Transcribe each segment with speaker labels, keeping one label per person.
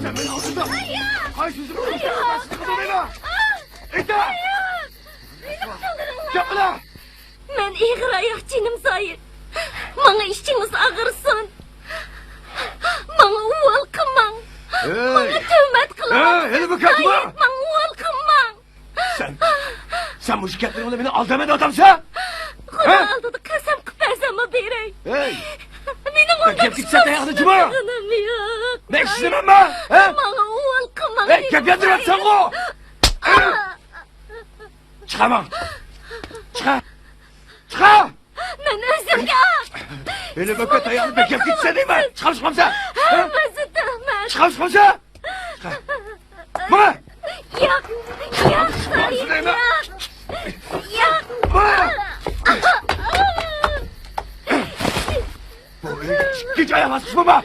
Speaker 1: Sen beni altında. Hay sözümü konuşturma. Sıkıldı beni. İşte. Yapma la.
Speaker 2: Men iğir ayak cinim zayır. Bana işiniz ağırsın. Bana uval kılmang. Bana tövmet kılmang.
Speaker 1: Hele bakalım.
Speaker 2: Bana uval kılmang.
Speaker 1: Sen bu şirketlerimle beni aldamadı adamsa?
Speaker 2: Kuda aldı da kasam küpezeme berey.
Speaker 1: Hey.
Speaker 2: Benim onda
Speaker 1: Gel git sen de yanıcı mı?
Speaker 2: yok.
Speaker 1: Ne işlemem ben?
Speaker 2: Bana uval kılmang.
Speaker 1: Hey gel yandır sen o. Çıkamam. Çıkar. Çıkar.
Speaker 2: Men özümge.
Speaker 1: Hele bakalım ayağını bekep gitse değil mi? Çıkar çıkamsa.
Speaker 2: Özü tövmet.
Speaker 1: Çıkar çıkamsa. Çıkar. Bana.
Speaker 2: Yok. Yok zayır. Yok.
Speaker 1: Bana. Git ayağıma sıçma bana.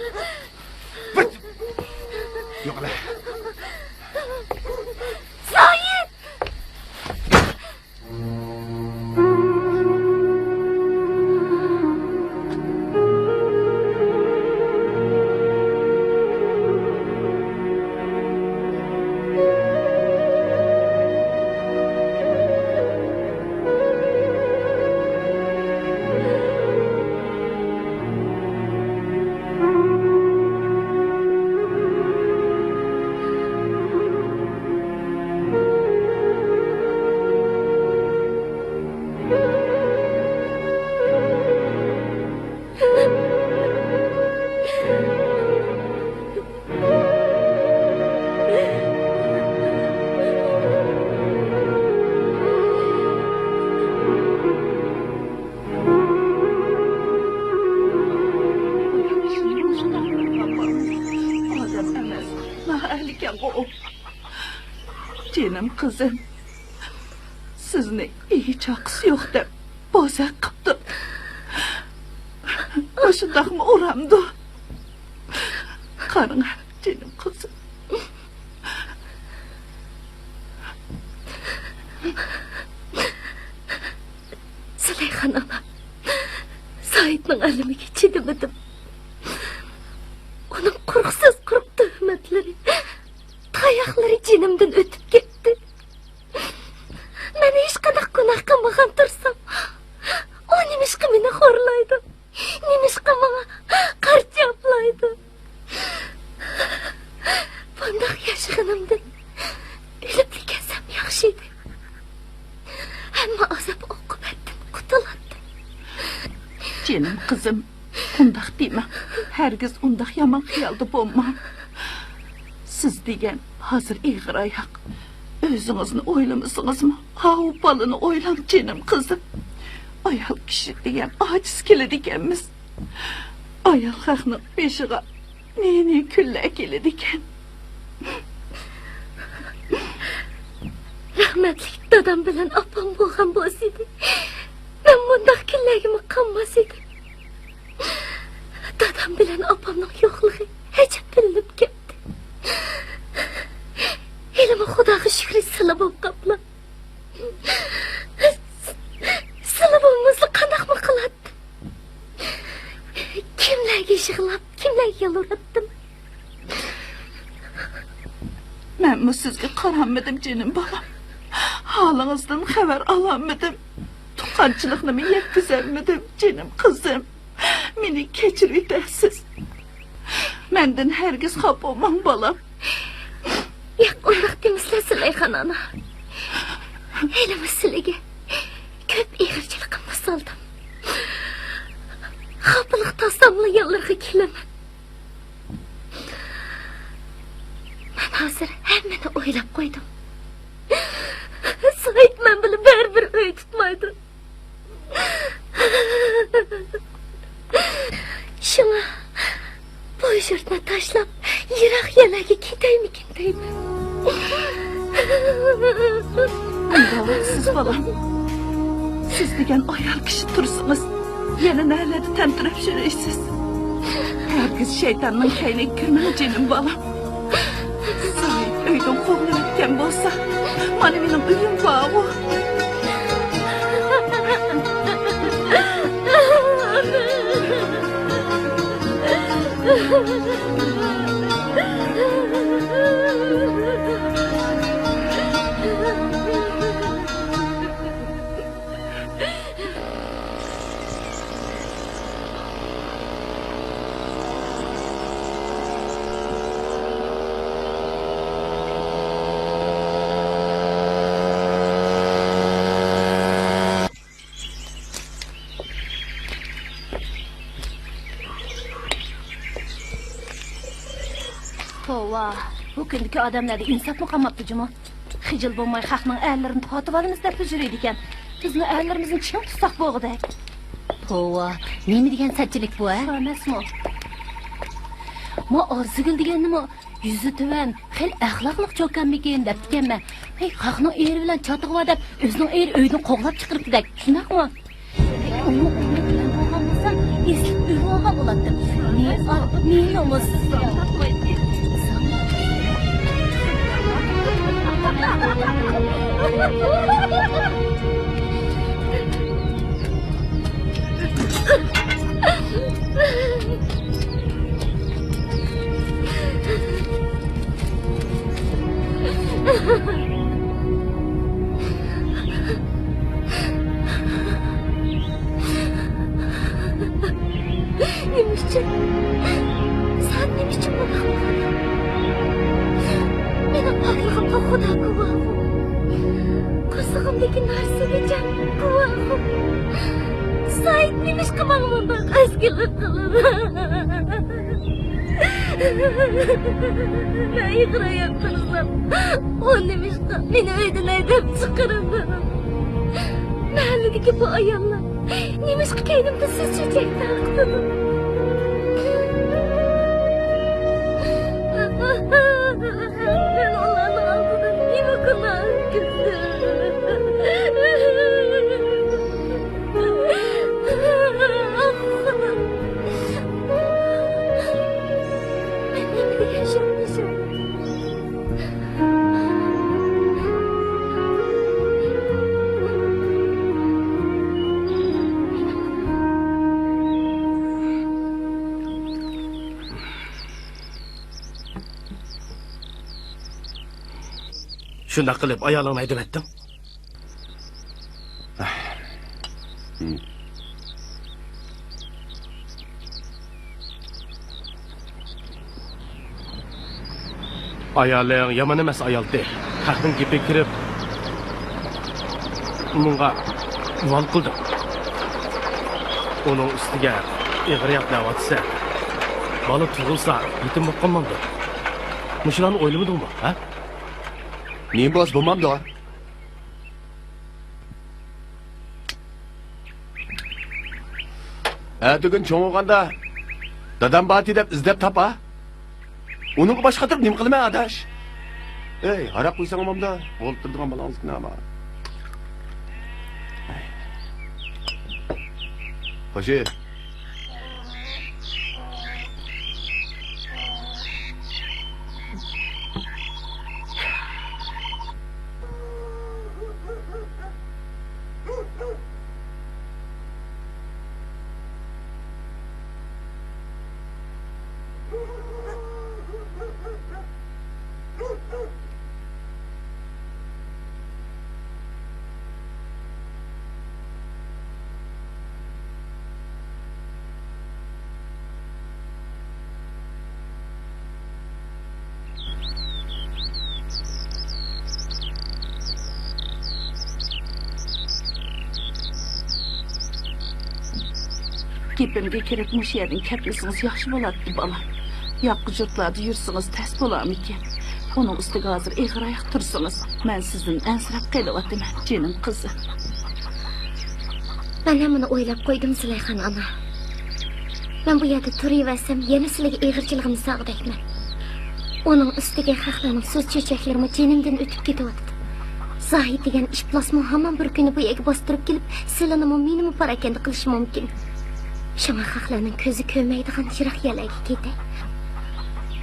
Speaker 1: Fıt. Yok lan.
Speaker 2: Zayır.
Speaker 3: Canım kızım, sizni hiç hakkısı yok deb bozak qıptı. Oşundaqmı oramdı. Qarın, canım kızım.
Speaker 2: Züleyxan ana, Said'nin alimiga chidimadim. Onun quruqsiz quruq tuhmatları, tayoqlari jinimdan o'tib ketdi. Men hech qanday gunoh qilmagan tursam, o nimishqa meni xo'rlaydi, nimishqa menga qarz yoplaydi. Bundoq yashaganimdan o'lib ketsam yaxshi edi. Hamma azob oqibatdan qutulardi.
Speaker 3: Canım kızım, undaq deme. Hergiz undaq yaman xiyalda bo'lma. Siz degan hozir iğir ayak. Özünüzni oylamışsınızmı? Hav balını oylam canım kızım. Ayal kişi degan aciz keladi ekanmiz. Ayal haqning beshig'a ne kunlar keladi ekan.
Speaker 2: Rahmatlik dadam bilan opam bo'lgan bo'lsaydi, men bundoq kunlarga qolmas edim. Dadam bilan opamning yo'qligi hech bilinib ketdi. Elime Xudoga shukr sila bo'lib qopla. Sila bo'lmasa qanaqmi qiladi? Kimlarga yig'lab, kimlarga yalvuratdim?
Speaker 3: Men bu sizga qaranmadim canım balam. Halingizdan xabar ololmadim. Tuqqanchilikni yetkazolmadim canım kızım. Meni kechirib o'tasiz. Mendan hergiz xafa bo'lmang balam.
Speaker 2: Yo'q, undoq demisizlar Züleyxan ana. Elimi sizlarga ko'p ig'irchilikimni soldim. Xafalik taslamlaganlarga kelaman. Men hozir hammani o'ylab qo'ydim. Said men bilan baribir uy tutmaydi. Shunga bu yurtni tashlab yiroq yerlarga ketaymikin deyman.
Speaker 3: Siz balam. Siz degan ayol kishi tursangiz, yana nelarni tantirib yuraysiz. Hergiz shaytonning kayniga kirmang canım balam. Said uydan qo'g'lab o'tgan bo'lsa, mana mening uyim bor.
Speaker 2: Vah, bu gündeki adamlarda insaf mı kalmaptı cuma? Hicil bulmay xalqning erlerini tatib olamiz deb yuriydi ekan. Bizni erlerimizin kim tutsak bo'g'di. Pova, nima degan satchilik bu, ha? Emasmi? Ma arzigil deganimi? Yüzü tüven, xil axloqliq cho'kanmikin deb ekanman. Hey, xalqning eri bilan chatiqva deb o'zining eri uydan qo'g'lab chiqiribdi-dak. Shundaqmi? Uni bilan bo'lgan bo'lsa, eslib uyga olgan bo'ladi. Ne nomussiz. Nimişçin? Sen nimişçin bana? Benim aklımda Xudo guvohim. Qizig'imdagi narsaga jan guvohim. Said nimish qilmagan bak askilik qilib. Ben yig'rayaptirsam, o nimish meni uydan haydab chiqaradi. Mahalladagi bu ayollar nimish keynimda siz chechak taqdim. Ben onlarning oldida nima gunoh
Speaker 1: Shunday qilib ayolingni haydab etdim. Ayoling yomon emas ayoldi. Haqning gapiga kirib, unga von qildim. Uning ustiga ig'riyat davatsa, bola tug'ilsa, yetim bo'lib qolmamdi. Mushlarni o'ylamadingmi, ha?
Speaker 4: Men bosh bo'lmamdi. Bugun cho'ng'anda dadam bati deb izlab topa. Uning boshqa turib nima qilaman adash? Ey, haraq qo'ysang omamda, o'ltirdigan balangiz nima? Xo'sh.
Speaker 3: Gepimga kirib mush yerdan ketmasiniz yaxshi bo'ladi bola. Yoqqa yurtlarda yursangiz tas bo'larmikin? Uning ustiga hozir ig'royoq tursangiz, men sizdan ansirab qelyapman, jinim qizi.
Speaker 2: Ben hamını o'ylab qo'ydim Zulayxon ona. Ben bu yerda turaversam, yana sizlarga ig'irchiligimni sog'dayman. Uning ustiga xalqlarning so'z chechaklarimi jinimdan o'tib ketyapti. Zohid degan ishplasmi hamon bir kuni bu yerga bostirib kelib, sizlarni menimi parakanda qilishi mumkin. Şama xalqlarning ko'zi ko'rmaydigan yiroq yerlarga ketay.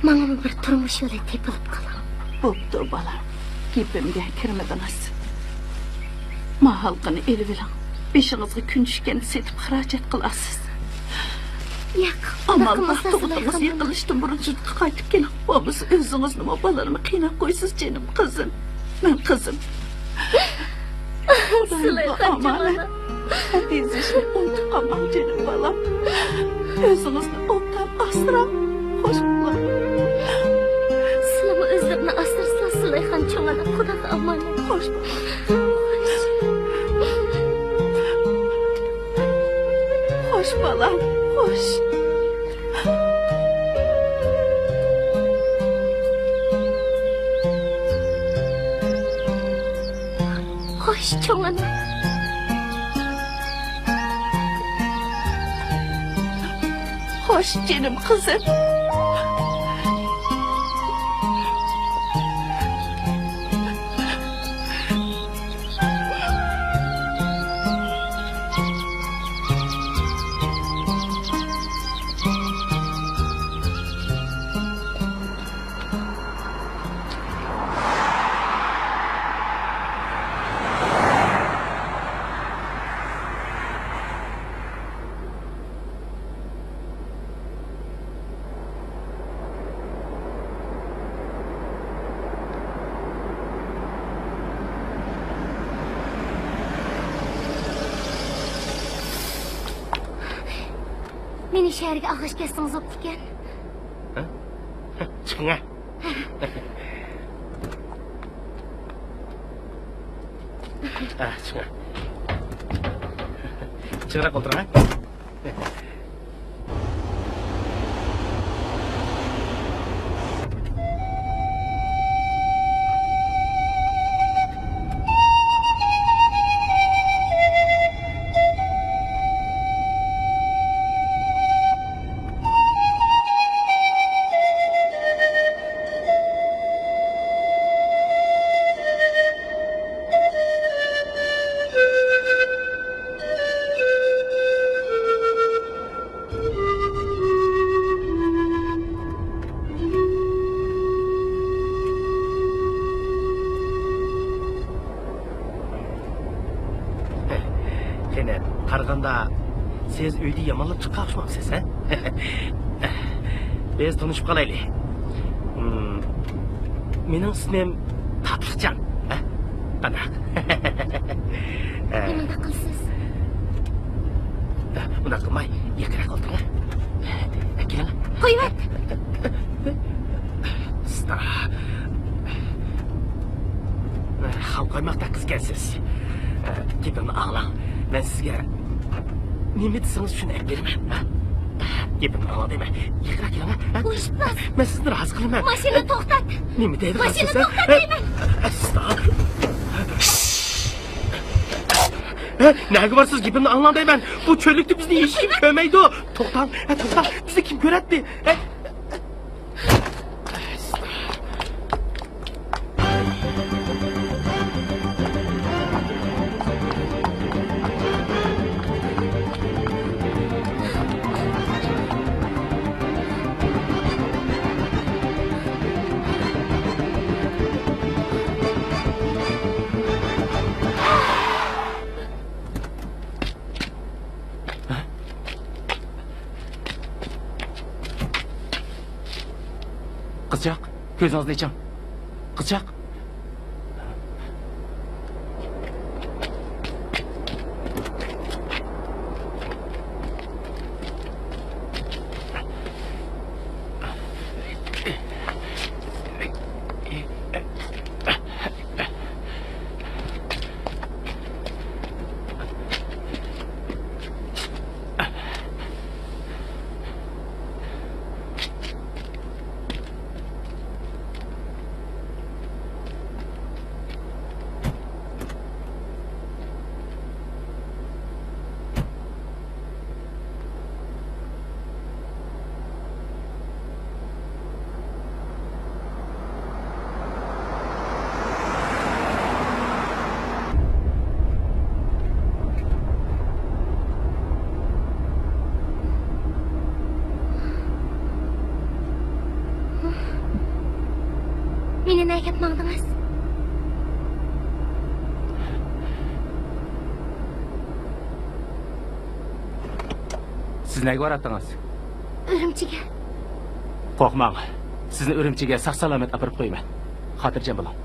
Speaker 2: Mana bir turmush yo'li tepilib qolar.
Speaker 3: Bo'pti bola. Gepimga kirmadingiz. Ma xalqini elib bilan beshingizga kun tushganda setib xarajat qilasiz.
Speaker 2: Yo'q,
Speaker 3: amal vaqtingiz yiqilishdan burun yurtga qaytib keling. Bo'lmasa o'zingiz nima bolalarni qiynab qo'ysiz jinim qizim. Men qizim.
Speaker 2: Zulayxon jonim.
Speaker 3: Azizishni unutib qolmang jinim bolam. O'zingizni obdan asrab, xo'sh bo'ling.
Speaker 2: Sizlarni o'zlarini asraysizlar Zulayxon jonim. Xudoga omonat.
Speaker 3: Xo'sh. Xo'sh bolam, xo'sh.
Speaker 2: Xo'sh, cho'ng ana.
Speaker 3: Xo'sh, jinim qizim.
Speaker 2: Meni shaharga ag'ish kesdingiz o'ptikan.
Speaker 1: Chiqing. Chiqing. Chiqira o'tiring. Seni qaraganda siz uyda yomonlab chiqmoqchisiz, ha? Biz tanishib qolaylik. Mening ismim Tatliqjon, ha? Qanaq?
Speaker 2: Nimaga qilsiz?
Speaker 1: Buni qilmay, yaqinroq o'tiring. Keling.
Speaker 2: Qo'yvat.
Speaker 1: Xalqoymoqda qizgansiz. Gapimni anglang. Men sizga nima desangiz shuni aytib beraman. Gapimni anglayman. Yaqinroq keling.
Speaker 2: Qo'yishmas.
Speaker 1: Men sizni rozi qilaman.
Speaker 2: Mashina to'xtat.
Speaker 1: Nima deydi?
Speaker 2: Mashina to'xtat deyman.
Speaker 1: Nega borsiz? Gapimni anglang deyman. Bu cho'llikda bizni hech kim ko'rmaydi. To'xtang. To'xtang. Bizni kim ko'radi? Qizchaq, ko'zingizni oching. Qizchaq.
Speaker 2: Meni nega aytmadingiz?
Speaker 1: Siz nega boradingiz?
Speaker 2: Urumchiga.
Speaker 1: Qo'rqmang. Sizni Urumchiga sog'-salomat olib qo'yaman. Xotirjam bo'ling.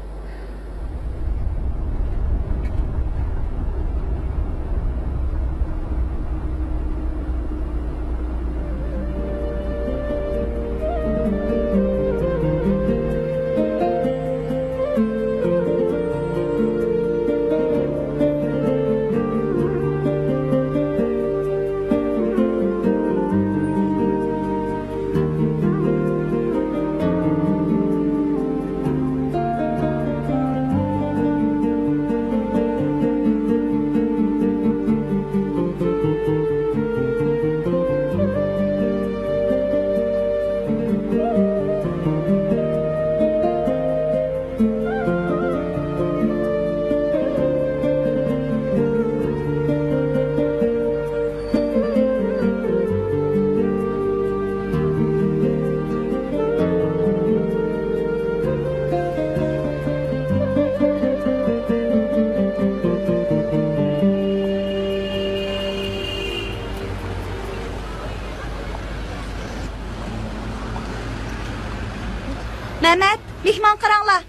Speaker 5: Mehmon qaranglar.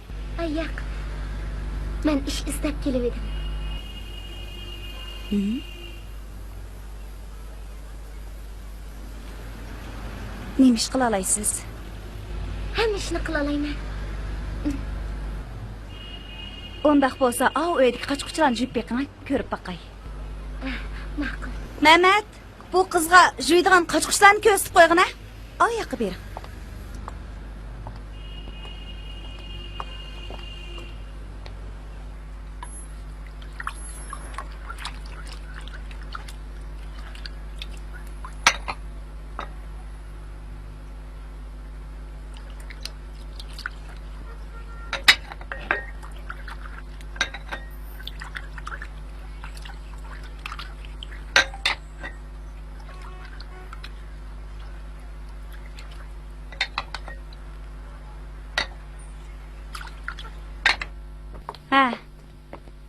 Speaker 2: Yo'q. Men ish izlab kelib edim.
Speaker 5: Nima ish qila olasiz?
Speaker 2: Hamma ishni qila olaman.
Speaker 5: Undaq bo'lsa, uydagi qochqochlarni juyib beqing, ko'rib boqay.
Speaker 2: Ma'qul.
Speaker 5: Mamat, bu qizga juydigan qochqochlarni ko'rsatib qo'yg'ina. Yoqqa bering.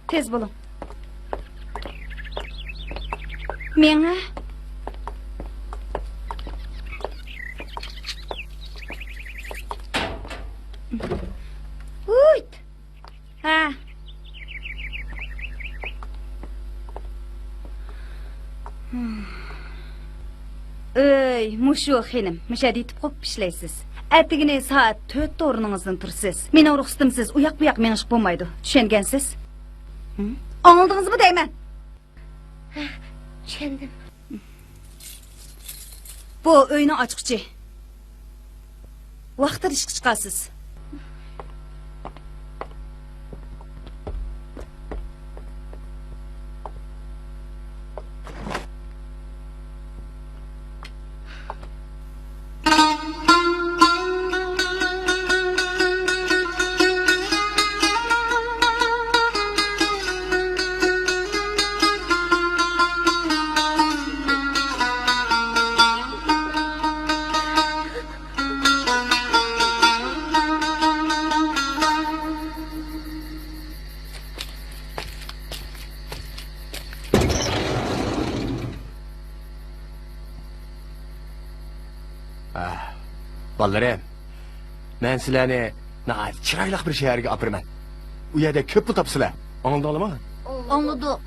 Speaker 5: Tez bo'lin. Menga Uyt. Mushu xinim, mushadi yetib qo'yib ishlaysiz. Atigini soat 4 o'rningizdan tursiz. Meni ruxsatimsiz u yoq bu yoq menish bo'lmaydi. Tushungansiz? Anladingizmi deyman?
Speaker 2: Tushundim.
Speaker 5: Bu uyni ochqichi. Vaqtida ishga chiqasiz.
Speaker 4: Balalarım, ben sizlerni chiroyli bir shaharga olib beraman. U yerda ko'p pul topsizlar. Anladinglarmi?
Speaker 5: Anladım.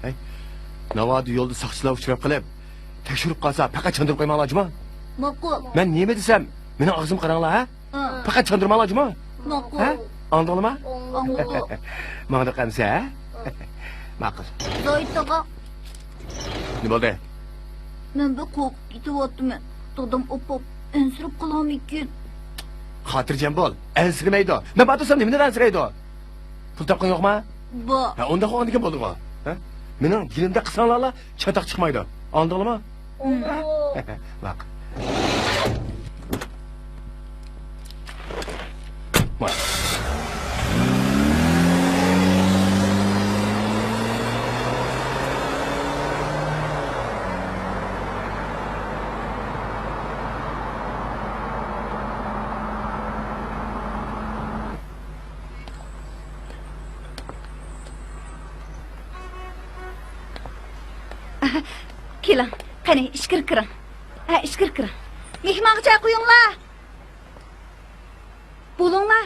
Speaker 4: Hey. Navoiy yo'lda soqchilar uchrab qilib, tekshirib qolsa, faqat chandurib qo'ymanglarmi?
Speaker 5: Ma'qul.
Speaker 4: Men nima desam, meni og'zim qaranglar, ha? Faqat chandurmanglarmi?
Speaker 5: Ma'qul.
Speaker 4: Ha? Anladinglarmi?
Speaker 5: Anladım.
Speaker 4: Manda qamsa, ha? Ma'qul.
Speaker 5: Zoytaga
Speaker 4: Nima bo'ldi?
Speaker 5: men bir qo'rqib ketyaptim. Dadım opop ensirib qolammikin.
Speaker 4: Xotirjam bo'l. Ansirmaydi. Men batursam nimadan ansiraydi? Pul topgan yo'qmi?
Speaker 5: Bo.
Speaker 4: Ha, unda qo'ygan bo'ldi-ku. Ha? Mening dilimda qilsanglar, chatoq chiqmaydi. Anladinglarmi? Bak. Bak.
Speaker 5: Keling, qani ishkir kiring. Ishkir kiring. Mehmonga choy qo'yinglar. Bo'linglar.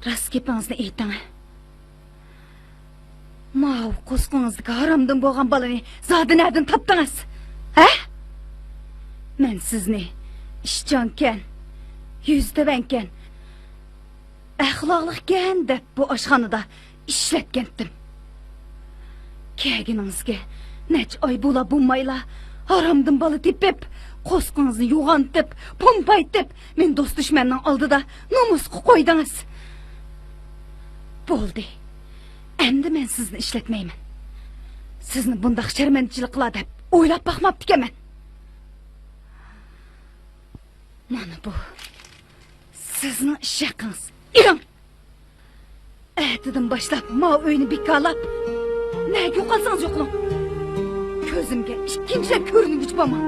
Speaker 5: Rast gepingizni ayting. Mau qo'sqingizdagi haromdan bo'lgan balani zodi nerdan topdingiz? Ha? Men sizni ishchankan, yuztabankan, axloqliqkan deb bu oshxonada ishlatgandim. Kelginingizga nech oy bo'la bo'lmayla haromdan bola tepib, qo'sqingizni yo'g'antib, pompaytib, men do'st dushmanning oldida nomusga qo'ydingiz. Bo'ldi. Endi men sizni ishlatmayman. Sizni bundaq sharmandachilik qiladi deb o'ylab baxmabdi ekanman. Mana bu sizning ish haqingiz. Iring. Ertadan boshlab ma uyni bekalab, nega yo'qolsangiz yo'qling. Ko'zimga ikkinchilab ko'ringuchi bo'lma.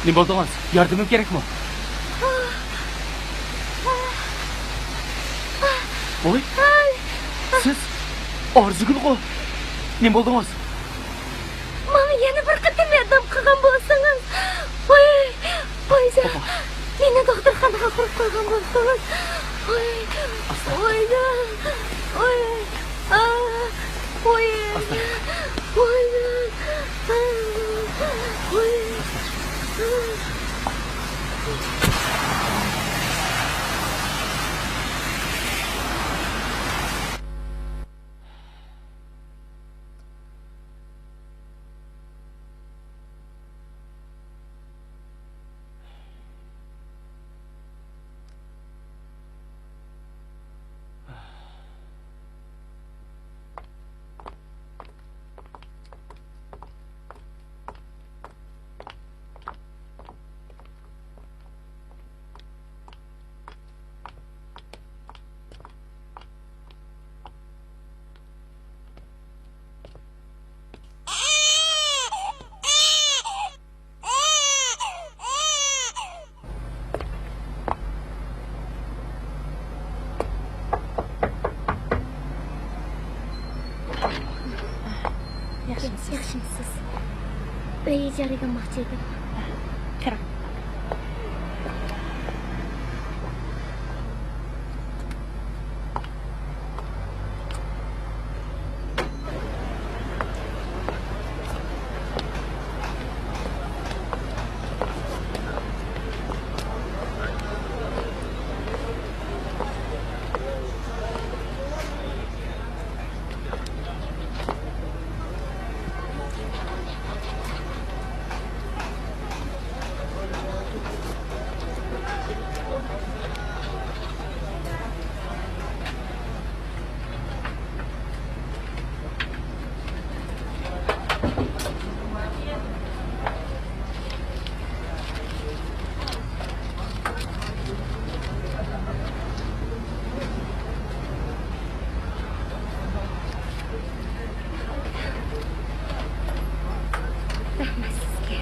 Speaker 1: Ne bo'ldingiz? Yordamim kerakmi? Voy. Siz Orzugul-ku. Ne bo'ldingiz?
Speaker 2: Mana yana bir qatam yordam qilgan bo'lsangiz. Voy, voyjon. Meni doktorxonaga qo'yib qo'ygan bo'lsangiz. Voy, voyjon. Voy. Voy. Voyjon. Voy. Yaxshimisiz? Uy ijaraga olmoqchi edim.
Speaker 3: Kiring.
Speaker 2: Rahmat sizga.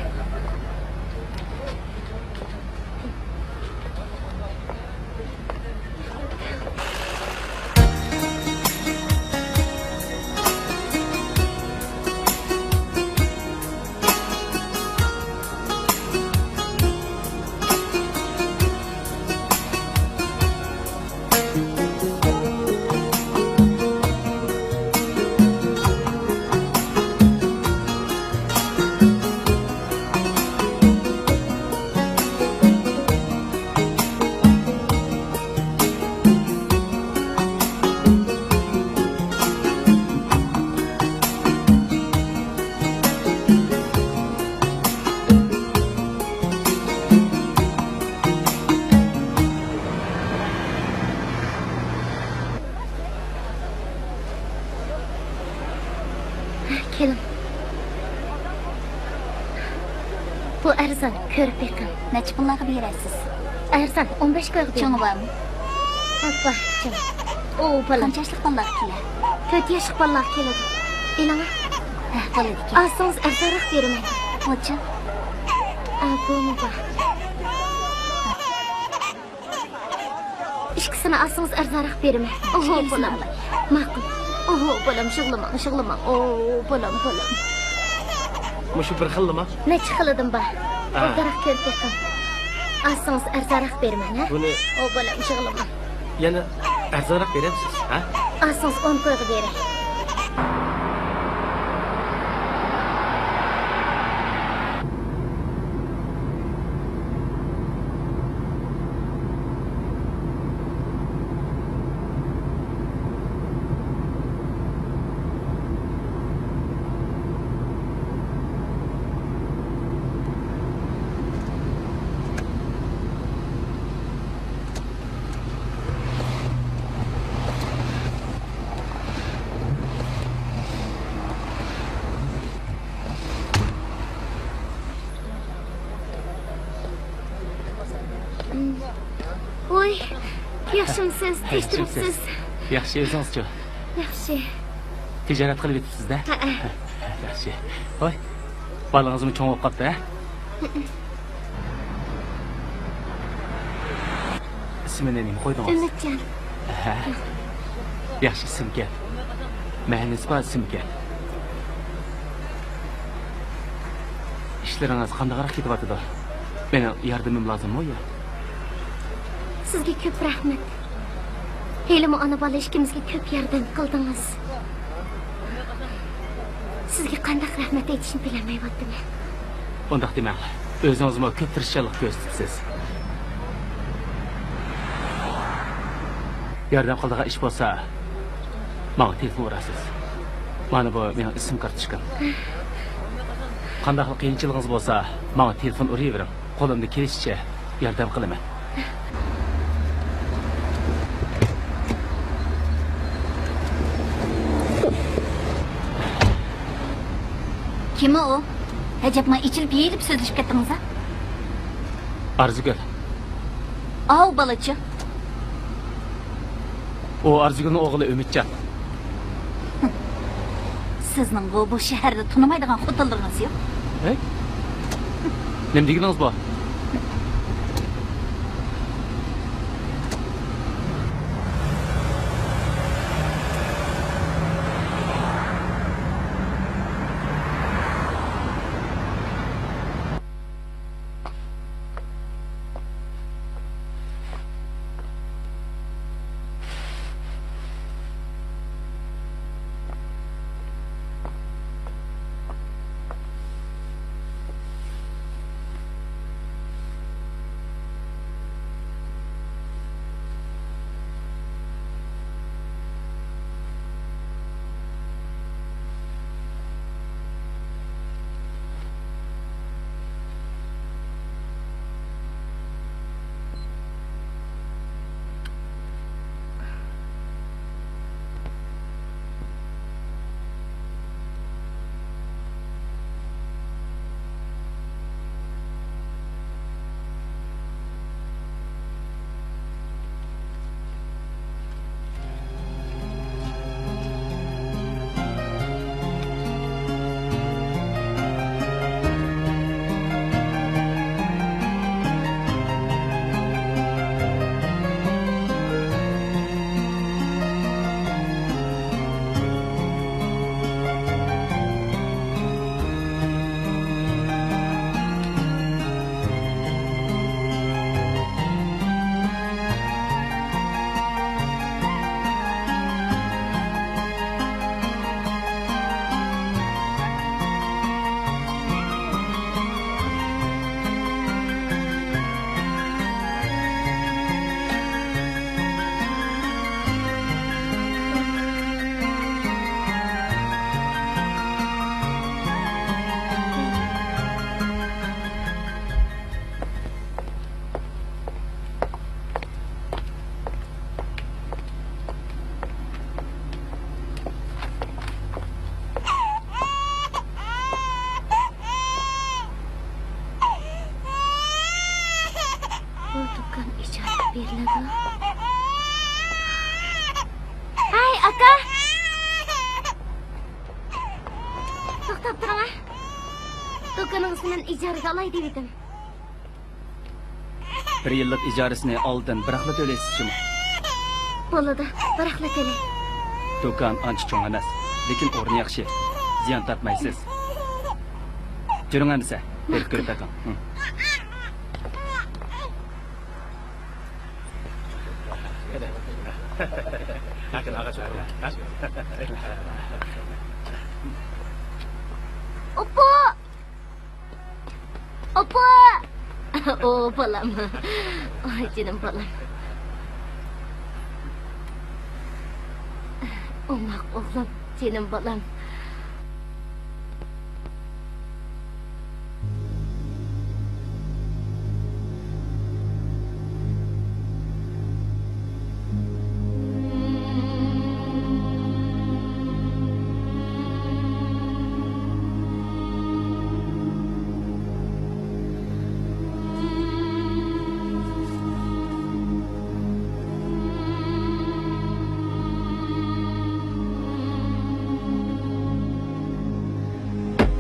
Speaker 2: Keling. Bu arzon, ko'rib beqing.
Speaker 6: Necha pullarga berasiz?
Speaker 2: Arzon 15 ko'rib bering.
Speaker 6: Cho'ngi bormi?
Speaker 2: Abba, jim. O, bolam.
Speaker 6: Qancha yoshlik bolalar kelar?
Speaker 2: 4 yoshlik bolalar keladi. Ilanga,
Speaker 6: Bo'ladi ekan.
Speaker 2: olsangiz arzonroq beraman.
Speaker 6: Necha?
Speaker 2: Buni bor. Ikkisini olsangiz arzonroq beraman. Oho, bolam. Ma'qul. Oho, bolam, shug'lama. Bolam.
Speaker 1: Mushu bir xillimi?
Speaker 2: Necha xilidim bor. Arzonroq ko'rib beqing. Olsangiz arzonroq beraman, ha?
Speaker 1: Buni
Speaker 2: Bolam, shug'lama.
Speaker 1: yana arzonroq berasiz, ha?
Speaker 2: Olsangiz 10 qo'yib beray. Voy, yaxshimisiz? Tekshiribsiz?
Speaker 1: Yaxshi, o'zingizchi?
Speaker 2: Yaxshi.
Speaker 1: Tijorat qilib yetibsiz-da?
Speaker 2: Ha.
Speaker 1: Yaxshi. Voy, bolangizni cho'ng bo'lib qopti, ha? Ismini nima qo'ydingiz?
Speaker 2: Umidjon.
Speaker 1: Yaxshi ismga. Ma'nisi bor ismga. Ishlaringiz qandayroq ketyapti? Meni yordamim lozimmi yo?
Speaker 2: Sizga ko'p rahmat. Helimi ona bola ishimizga ko'p yordam qildingiz. Sizga qanday rahmat aytishni bilmayapman.
Speaker 1: Undaq demang. O'zingizga ko'p tirishchilik ko'rsatibsiz. Yordam qiladigan ish bo'lsa, menga telefon urasiz. Mana bu mening ism kartochkam. Qanday qiyinchiligingiz bo'lsa, menga telefon urayvering. Qo'limda kelishicha yordam qilaman.
Speaker 6: Kim o? Acaba içilip yeyilip sözleşip gettiniz ha?
Speaker 1: Arzugul.
Speaker 6: Av balaçı.
Speaker 1: O Arzugulning o'g'li Umidjon.
Speaker 6: Sizning bu shaharda tunimaydigan xotinlaringiz yo'q.
Speaker 1: Hey? Nima deganingiz bor?
Speaker 2: To'xtab turing, ha. Do'koningizni men ijaraga olay dedim.
Speaker 1: 1 yillik ijarasini oldin biraqla to'laysiz shumi?
Speaker 2: Bo'ladi, biraqla kelay.
Speaker 1: Do'kon ancha cho'ng emas, lekin o'rni yaxshi. Ziyon tortmaysiz. Juring amsa, berib ko'rib baking.
Speaker 2: Opa! Opa! Oh, bolam. Ay, canım bolam. Omak oğlum, canım bolam.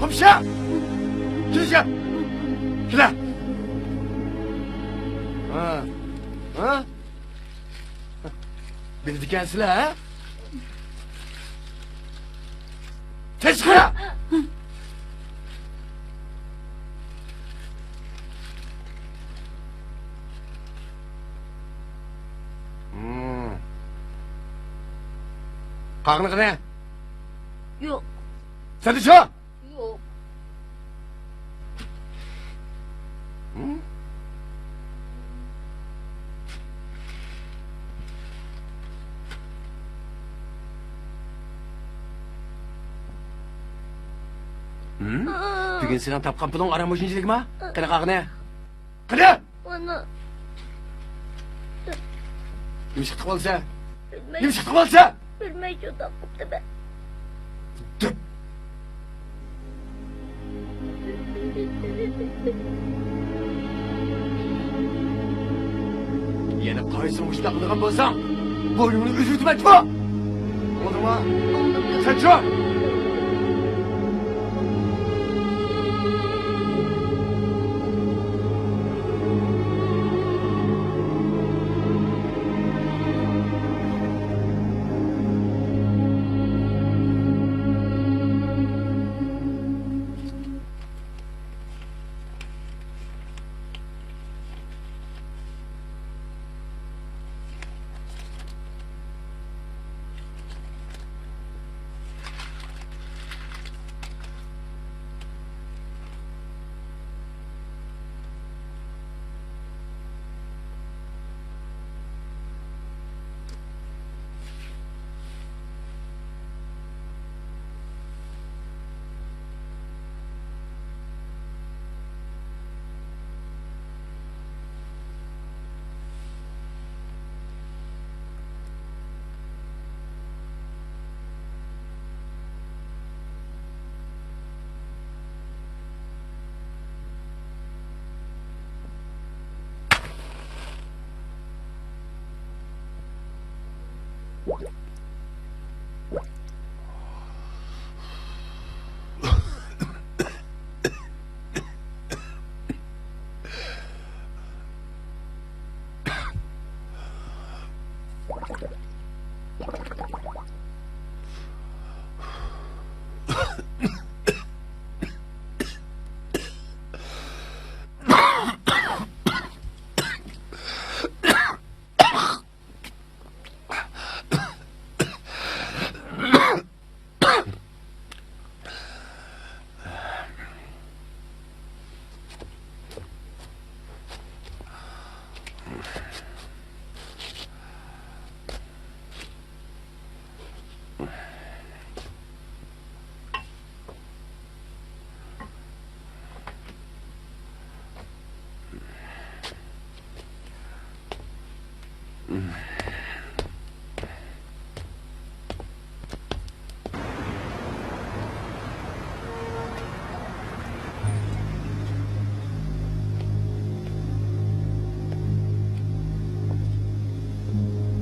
Speaker 4: Komşu! Geleceğim! Gel! Ha? Ha? Beni dikensile ha? Teşkil! Karnı ne?
Speaker 2: Yok,
Speaker 4: Sen de şu!
Speaker 2: yok.
Speaker 4: Bugün sen tapkan pulun aramışıncılık mı? Kına kalkına. Kına!
Speaker 2: Onu
Speaker 4: Nima chiqib qolsa?
Speaker 2: bilmay,
Speaker 4: Nima chiqib qolsa?
Speaker 2: bilmay juda qopti ben.
Speaker 4: Yana qaysi mushta qilgan bo'lsang, bo'yningni uzitib aytma. Bo'ldimi? Sen chu!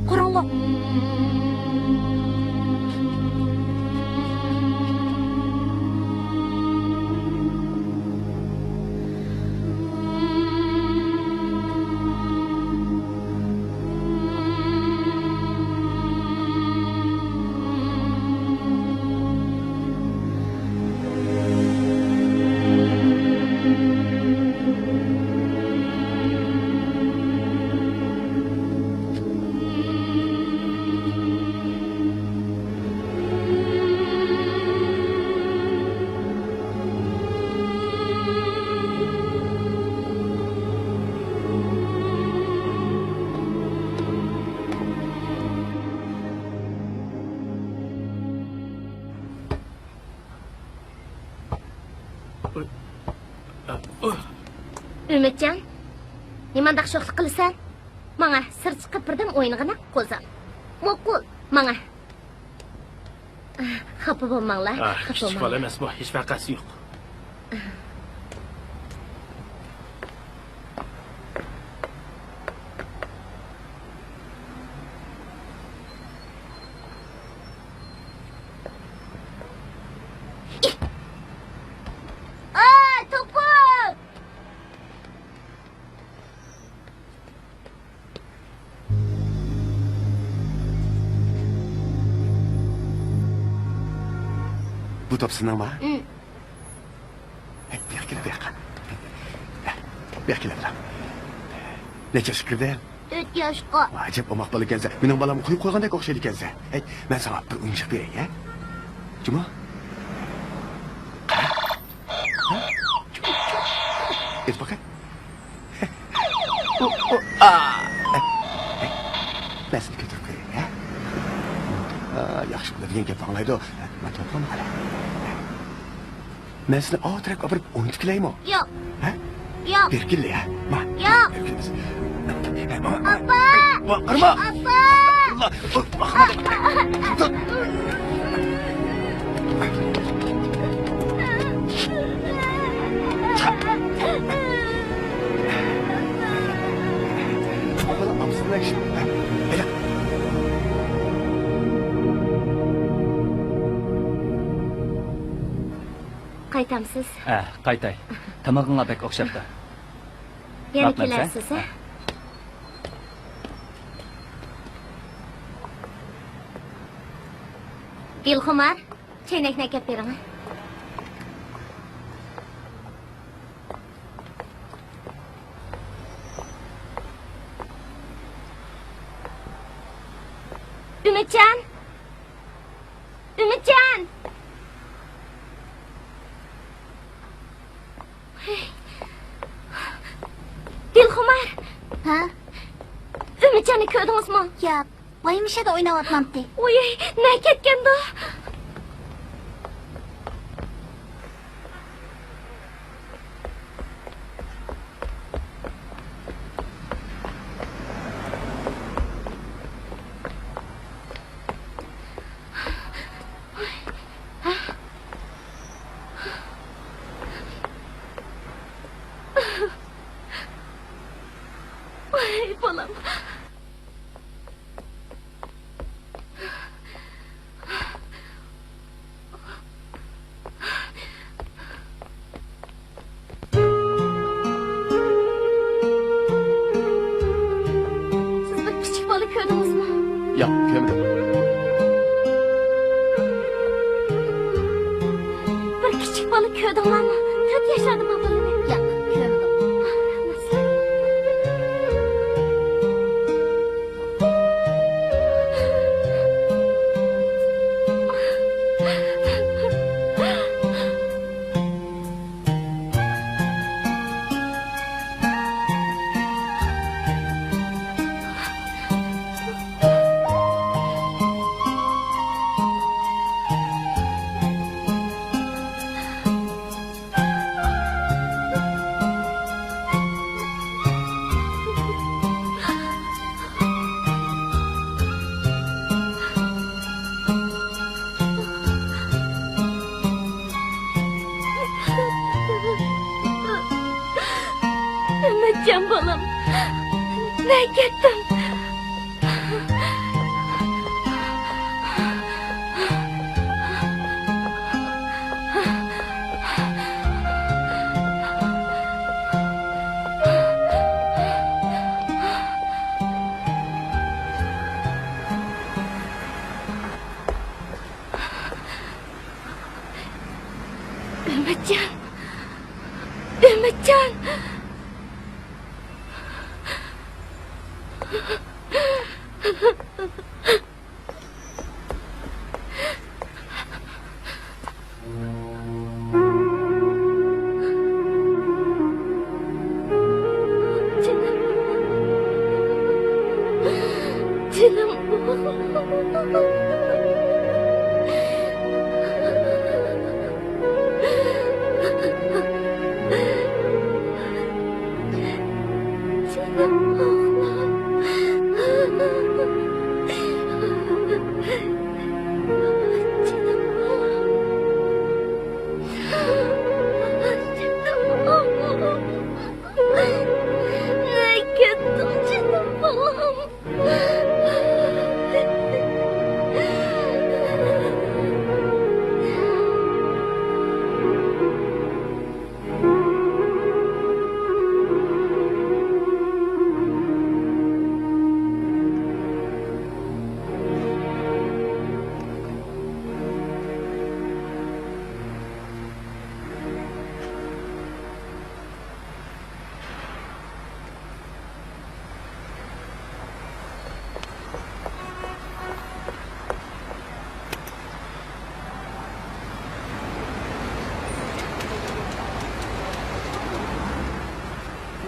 Speaker 2: Karanlık. Ümitcan, nimandaq sho'xlik qilasan? Mana sir chiqib birdim o'yinig'ini qo'zam. Mo'qul, mana. Xafa bo'lmanglar.
Speaker 1: Kichik bola emas bu, hech vaqasi yo'q.
Speaker 2: To'pib!
Speaker 4: Bu top sizning mi? Bir kere bir yakın. Bir kere bir. Neçe şükürde?
Speaker 2: 4 yoshqa.
Speaker 4: Acep o makbalı kense. Benim balamı koyup koyğandek okşaydı kense. Hey, ben sana bir oyuncak vereyim ya. Cuma? Et bakayım. Ben seni götürüp koyayım ya. Yaxşı bo'ladi degan gap anglaydi. Men to'plam qala. Men seni otirib olib o'ynab kelaymi?
Speaker 2: Yo'q.
Speaker 4: Ha?
Speaker 2: Yo'q.
Speaker 4: Berkilla ya. Ma.
Speaker 2: Yo'q.
Speaker 4: Appa! Qirma!
Speaker 2: Appa!
Speaker 4: Bakalım amsızlar şimdi. Hele.
Speaker 2: Qaytamsiz?
Speaker 1: Qaytay. Tamog'ingga bek o'xshabdi.
Speaker 2: Yana
Speaker 1: Rahmat,
Speaker 2: kelarsiz, ha? Dilxumar, chaynakni akab bering. Ümitcan! Ümitcan! Dilxumar!
Speaker 6: Ha?
Speaker 2: Ümitcanni ko'rdingizmi?
Speaker 6: Yo'q. Voyimishada o'ynayapmamdi.
Speaker 2: Oy, ne ketganda? Ay, balam. Siz bir küçük balık gördünüz mü?
Speaker 4: Ya, görmedim.
Speaker 2: Bir küçük balık gördüler mi? 4 yaşlarında mı balığı?
Speaker 6: Yo'q, ko'rmadim.
Speaker 2: Nasıl? Ümitcan balam. Ne gittim? Ümitcan. Ümitcan. Canım.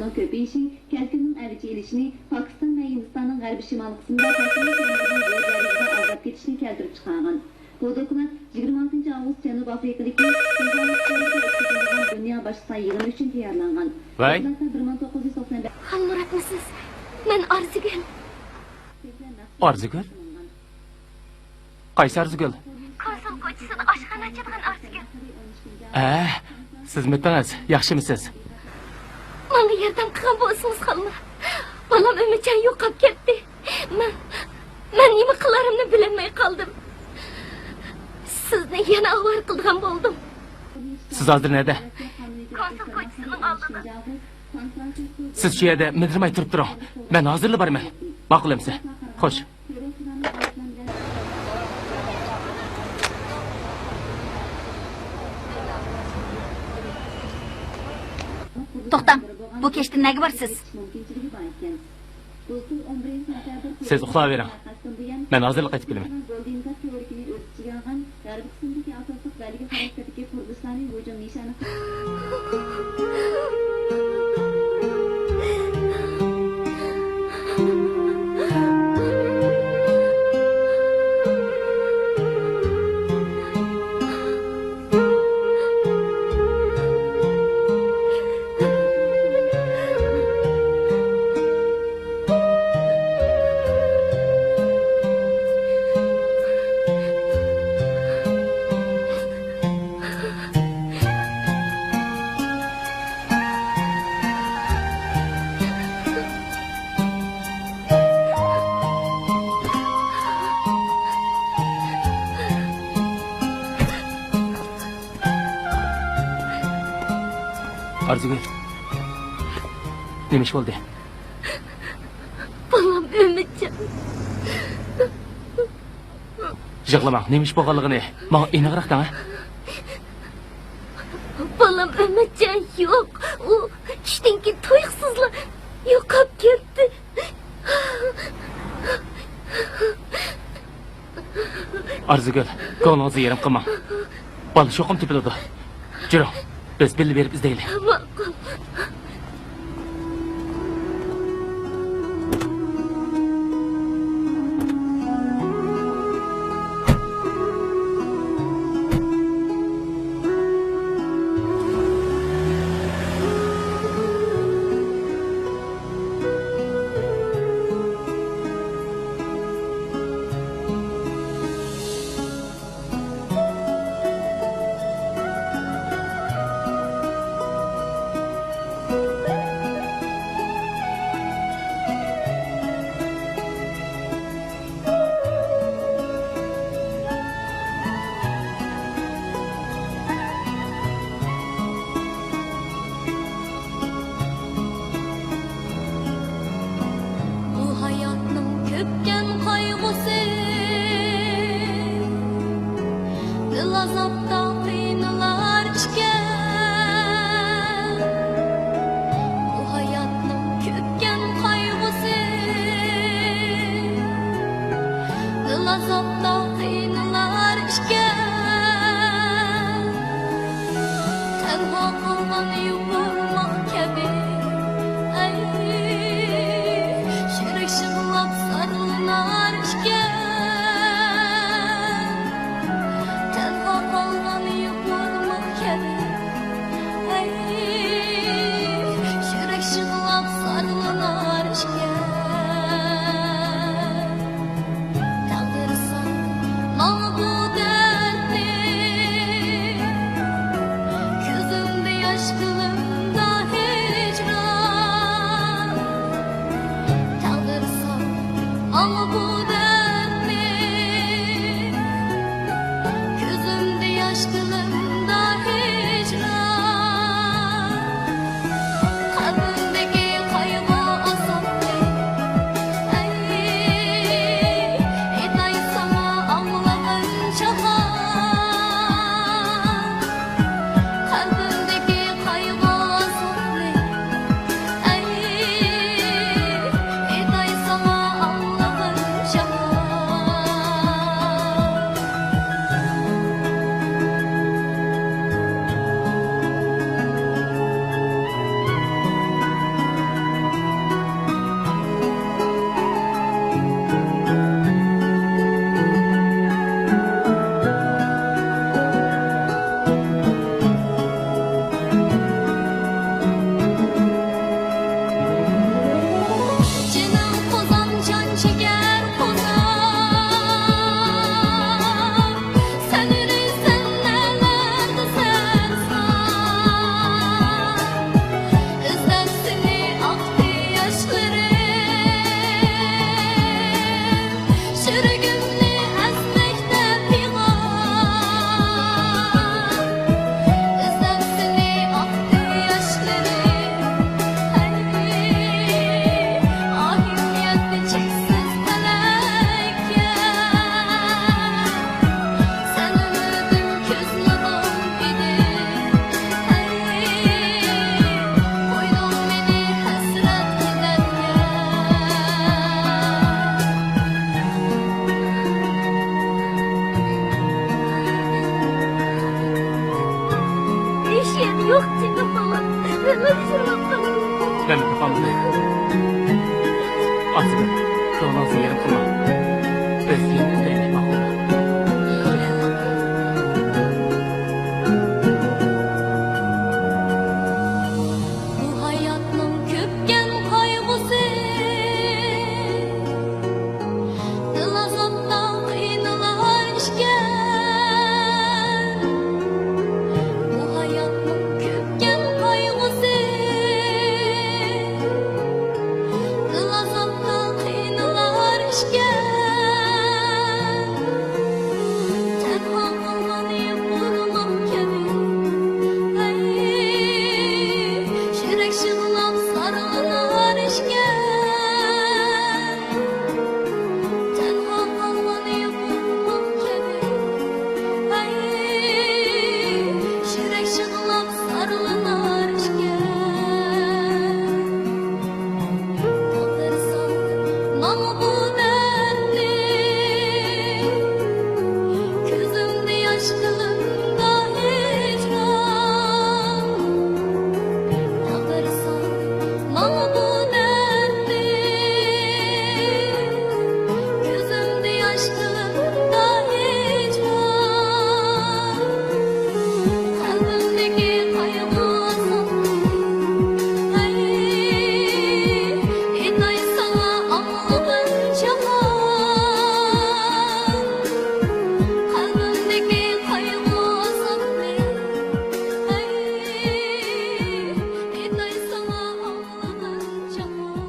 Speaker 7: yağışlarının köpeyişi, kelkinin əvici ilişini, Pakistan ve Hindistan'ın g'arbiy shimol qismida ta'sirli yerlaridan azab ketishini keltirib chiqargan. Bu dokument 26 avgust Janubiy Afrikadagi Dünya Başkası yig'ini uchun tayyorlangan.
Speaker 1: Vay.
Speaker 7: 1995
Speaker 2: Halmuratmisiz? Men Arzigul.
Speaker 1: Arzigul? Qaysi Arzigul?
Speaker 2: Konsul ko'chisini oshxona ochadigan Arzigul.
Speaker 1: Siz mitdingiz, yaxshimisiz?
Speaker 2: Menga yordam qilgan bo'lsangiz Halmurat. Bolam Umidjon yo'qolib ketdi. Men nima qilarimni bilolmay qoldim. Sizni yana avvar qilgan bo'ldim.
Speaker 1: Siz hozir nerede?
Speaker 2: Konsul ko'chisining oldida.
Speaker 1: Siz shu yerda mindirmay turib turing. Men hozirla borman. Ma'qul emsa? Xo'sh.
Speaker 6: To'xtam, bu kechda nega borsiz?
Speaker 1: Siz uxlayvering. Men hozirla qaytib kelaman. Arzigul. Nima ish bo'ldi?
Speaker 2: Bolam Umidjon.
Speaker 1: Yig'lamang, nima ish bo'lganligini menga aniqroq dang.
Speaker 2: Bolam Umidjon yo'q. U tushdan keyin to'yqsizlar yo'qolib ketdi.
Speaker 1: Arzigul, ko'nglingizni yerim qilmang. Bola shoqim tepiladi. Juring, biz bilib berib izlaylik.
Speaker 2: Ma'qul. Gözümde yaş kılıp yaşayan yok canım balam. Öldürüp kaldım.
Speaker 1: Ben de tapamam. Arzugül, doğulansın yerim kılma. Özgürlüğünü de bakma.
Speaker 2: Bu hayatның köpken kaygısı Dılazattan kıyınılar işken Bu hayatның köpken kaygısı Dılazattan kıyınılar işken Tenha kalmanı korumak kemi Şirek şığılap sarılınar işken Tenha kalmanı korumak kemi Şirek şığılap sarılınar işken Kalırsan bana bu dertli Gözümde yaş kılımda hicran Kalırsan bana bu dertli Gözümde yaş kılımda hicran Kalbimdeki kaygı İnay sana anladın çakan Kalbimdeki kaygı azaplı İnay sana anladın çakan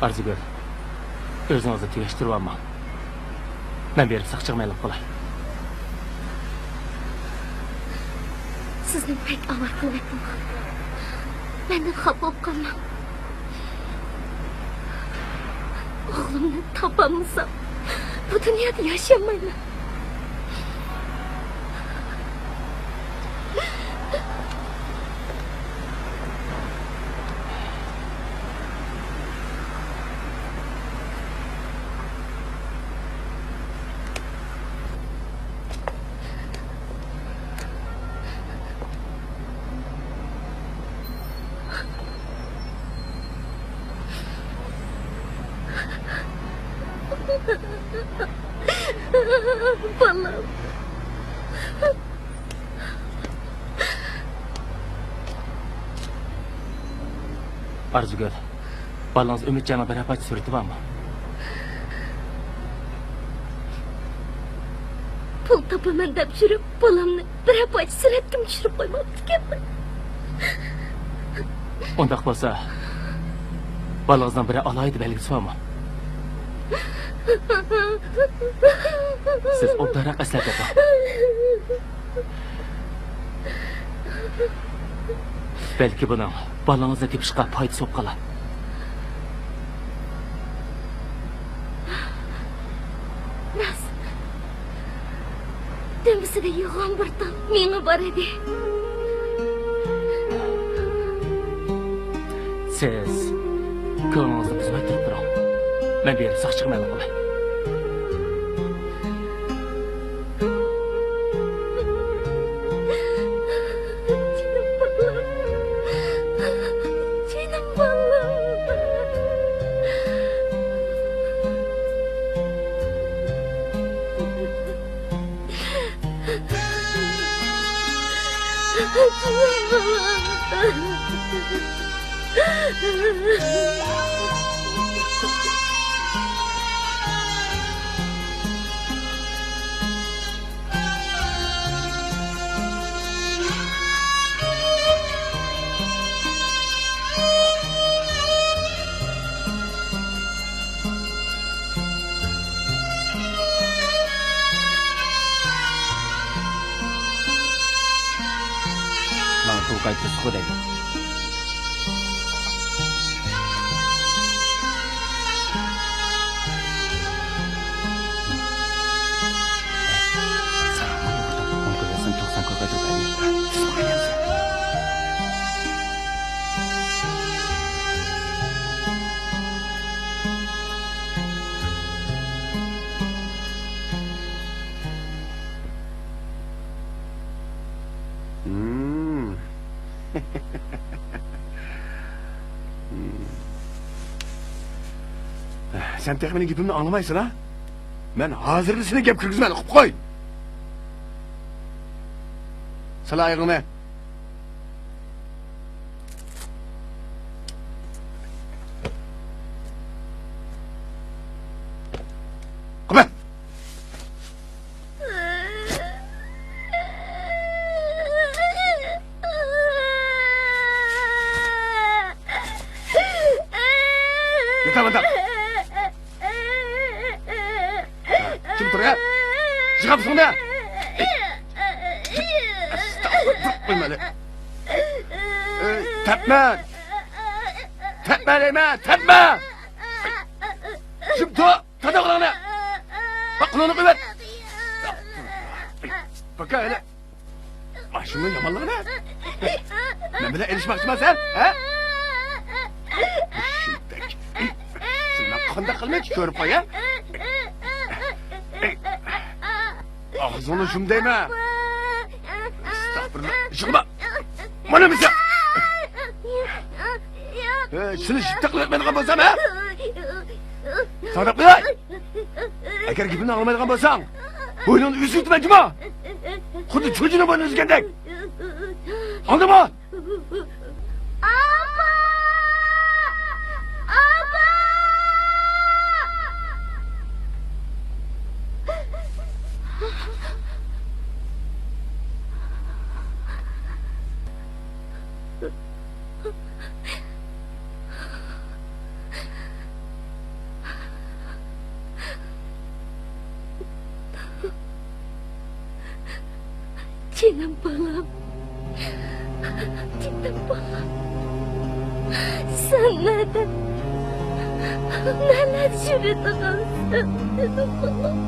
Speaker 1: Arzugül, özünüzü tegeştirip alma. Ben berip sakçıgmaylık bolay.
Speaker 2: Sizning pek avartılıkım. Menden xafa bo'lib qolmang. O'g'limni topolmasam, bu dunyoda yashamayman. Balam.
Speaker 1: Arzugül, balanız Ümitcan'a bir apaç sureti var mı?
Speaker 2: Pul topaman deb жүріп, balamni bir apaç suratga tushirib qo'ymoqchi ekanman.
Speaker 1: Ondaq bo'lsa, balangizdan biri alaydı belgisi var mı? Siz obdara esnab bering. Belki buning balangizni tepishga foydasi bo'lib qolar.
Speaker 2: Nas. Demisida yo'g'on bir tal menga bor edi.
Speaker 1: Siz ko'nglingizni buzmay turib turing. Men bir saq chiqmayman qolay.
Speaker 2: Canım balım.
Speaker 1: Bana tuvkayt tutku deydi.
Speaker 4: Sen tek benim gipimni anlamaysın ha? Ben hazırlısını gep kırgızman, okup koy. Sala ayağını. Kıpı. Yeter. Kim dur ya? Çıkap sonra ya. Estağfurullah. Tepme. Tepme deyme, tepme. Şimdi tadı kulağına. Bak kulağını kıvvet. Bak öyle. Başımın yamanlığına. Ben bile erişmek istemez sen. He? Şimdek. Sen kanda kılmaya ki körüp ya. Ağzını şum değme. Estağfurullah. Çıkma. Bana mısın? Seni şiddetle etmediğin bolsam ha? Sadık Bey! Eğer gibini almadığın bolsan, boynunu üzültme cuma. Kudu çocuğunu boynunu üzgendek. Anladın mı?
Speaker 2: Canım balam. Canım balam. Sen neden? Neler yürüdün sen? Canım balam.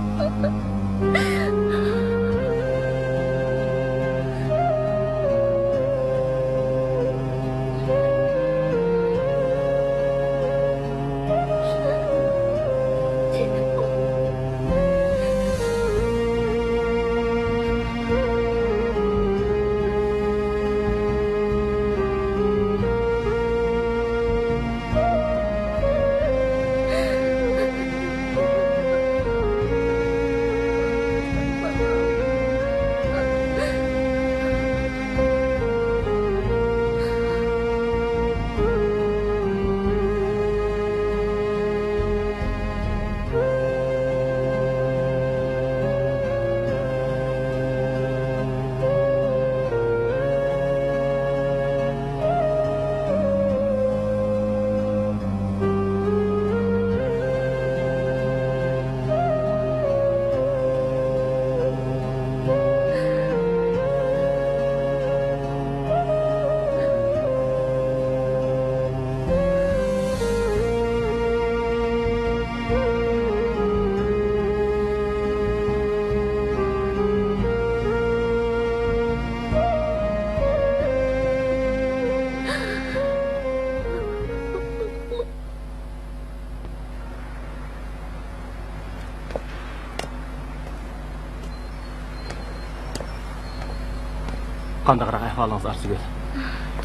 Speaker 1: Qandaqroq ahvolingiz Arzigul?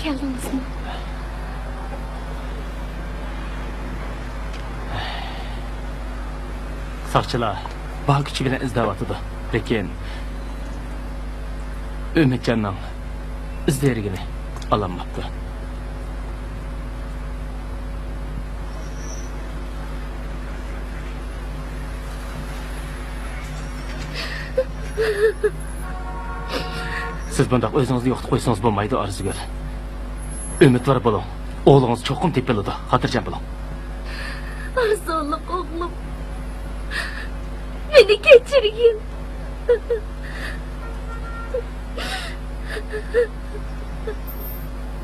Speaker 2: Keldingizmi?
Speaker 1: Saqchilar bor kuchi bilan izlayotdi. Lekin Ümitcanning izlerigini ololmabdi. Siz bundaq o'zingizni yo'qotib qo'ysangiz bo'lmaydi, Arzigul. Umidvor bo'ling. O'g'lingiz cho'qim tepiladi. Xotirjam bo'ling.
Speaker 2: Arzonliq o'g'lim. Meni kechirgin.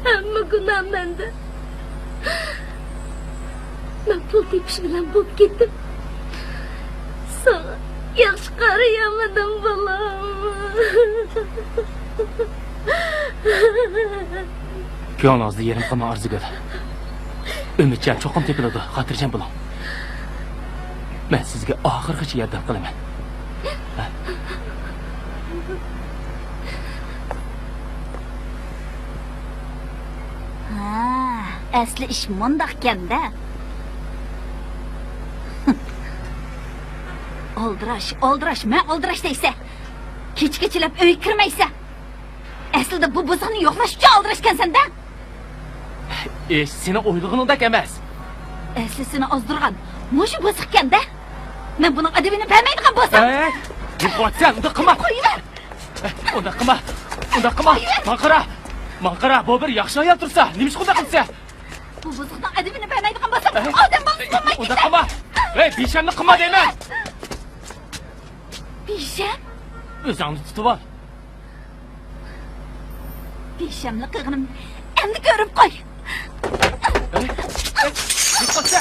Speaker 2: Hamma gunoh menda. Men pul tepish bilan bo'lib ketdim. Sana yaxshi qarayamadim bolam.
Speaker 1: Ko'nglingizni yerim qilma, Arzigul. Umidjon cho'qim tepiladi. Xotirjam bo'ling. Men sizga oxirgacha yordam qilaman.
Speaker 6: Asli ish mundaqkanda. Oldirash, men oldirash deysa. Kechikilab uy kirmaysa. Aslida bu bozorni yo'qlash uchun oldirashkansan-da.
Speaker 1: Seni o'ylig'iningdek emas.
Speaker 6: Aslisini ozdirgan. Mushu bosiqqanda. Men buni adabini bilmaydigan bo'lsam.
Speaker 1: Yo'qotsan, unda qilma.
Speaker 6: Qo'yver.
Speaker 1: Unda qilma. Manqara, bu bir yaxshi ayol tursa, nima ish qilsa?
Speaker 6: Bu bozorning adabini bilmaydigan bo'lsam, odam bo'lmaydi.
Speaker 1: Unda qilma. Bishamni qilma deyman.
Speaker 6: Bisham?
Speaker 1: O'zingni tutib ol.
Speaker 6: Bishamni qilganim endi ko'rib qo'y.
Speaker 1: Yo'qotsa,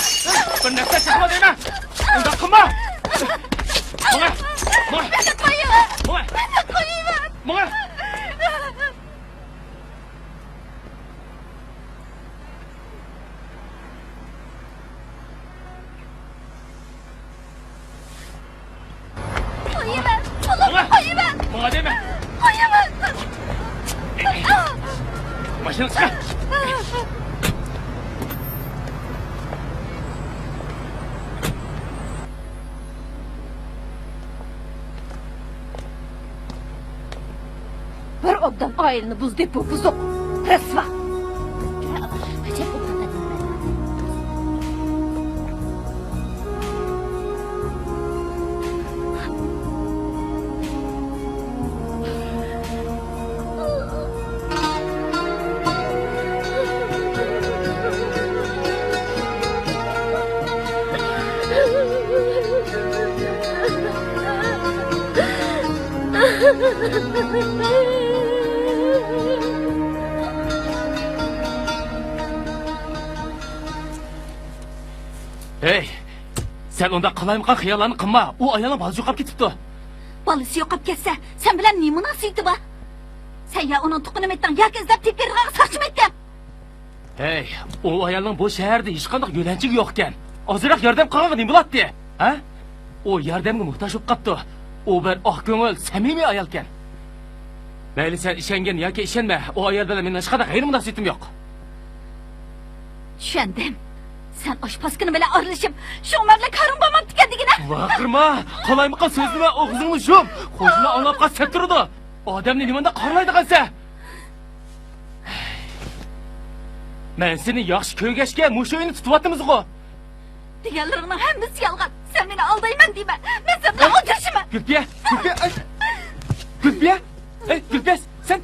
Speaker 1: bir narsa qilma deyman. Unda qilma. Mo'y. Madem başını çıkar.
Speaker 2: Bir obdan ailini buz deb bu buzuq. Rasva.
Speaker 1: Hey, sen onda qalaymiqan xiyollarni qilma. U ayolning bolasi yo'qolib ketibdi.
Speaker 6: Bolasi yo'qolib ketsa, sen bilan nima munosabati bor? Sen ya uning tuqunini etding, yoki izlab tepkirg'a saqchimaytding.
Speaker 1: Hey, u ayolning bu shaharda hech qanday yo'lanchigi yo'q ekan. Ozroq yordam qilgan nima bo'ladi? Ha? U yordamga muhtoj bo'lib qopti. U bir oq ko'ngil, samimiy ayol ekan. Mayli sen ishongan yoki ishonma, u ayol bilan men hech qanday g'ayri munosabatim yo'q.
Speaker 6: Tushundim. Sen oshpazkini bilan ayrılışıp şu umarla karın bo'lmabdi ekandigina.
Speaker 1: Vaqirma, qalaymiqan so'zlama, og'zingni yum. Qo'shni olib qasab turdi. Odamni nimanda qarlaydi qansa? Men seni yaxshi ko'rgashga mushu uyni tutyapmiz-ku.
Speaker 6: Deganlaringning hammasi yolg'on. Sen meni aldayman deyman. Men sen bilan o'tirishman.
Speaker 1: Gulpiya. Gulpiya, sen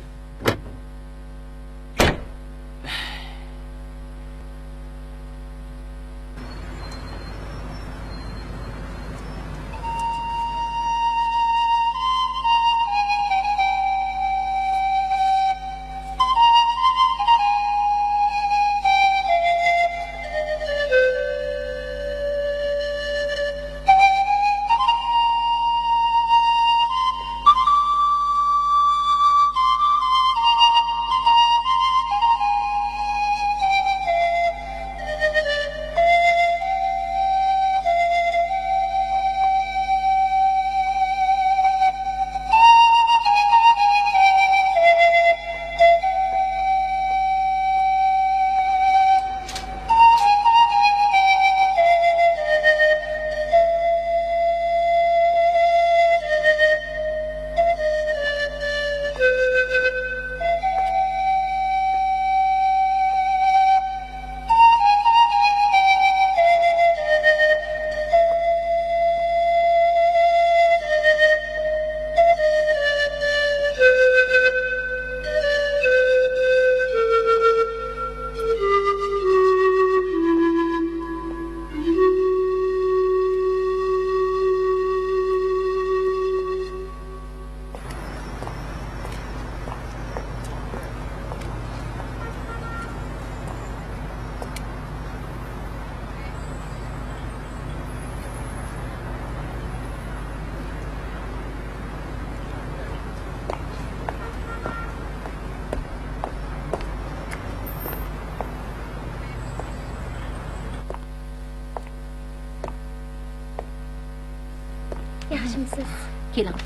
Speaker 2: Yaxshimisiz?
Speaker 6: Keling.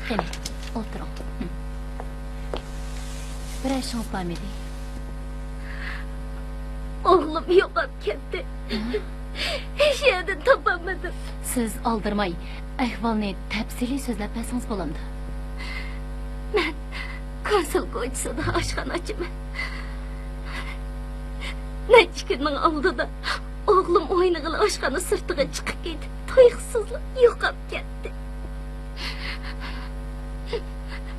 Speaker 6: Qani, o'tiring. Bir ishingiz bormidi?
Speaker 2: Oğlum yo'qolib ketdi. Hech yerda topolmadim.
Speaker 6: Siz oldirmay, ahvolni tafsiliy so'zlab bersangiz bo'lamdi.
Speaker 2: Men konsul ko'chasida oshxonachiman. Necha kunning oldida o'g'lim o'ynag'ili oshxona sirtiga chiqib ketdi. To'yqsizlik yo'qolib ketdi.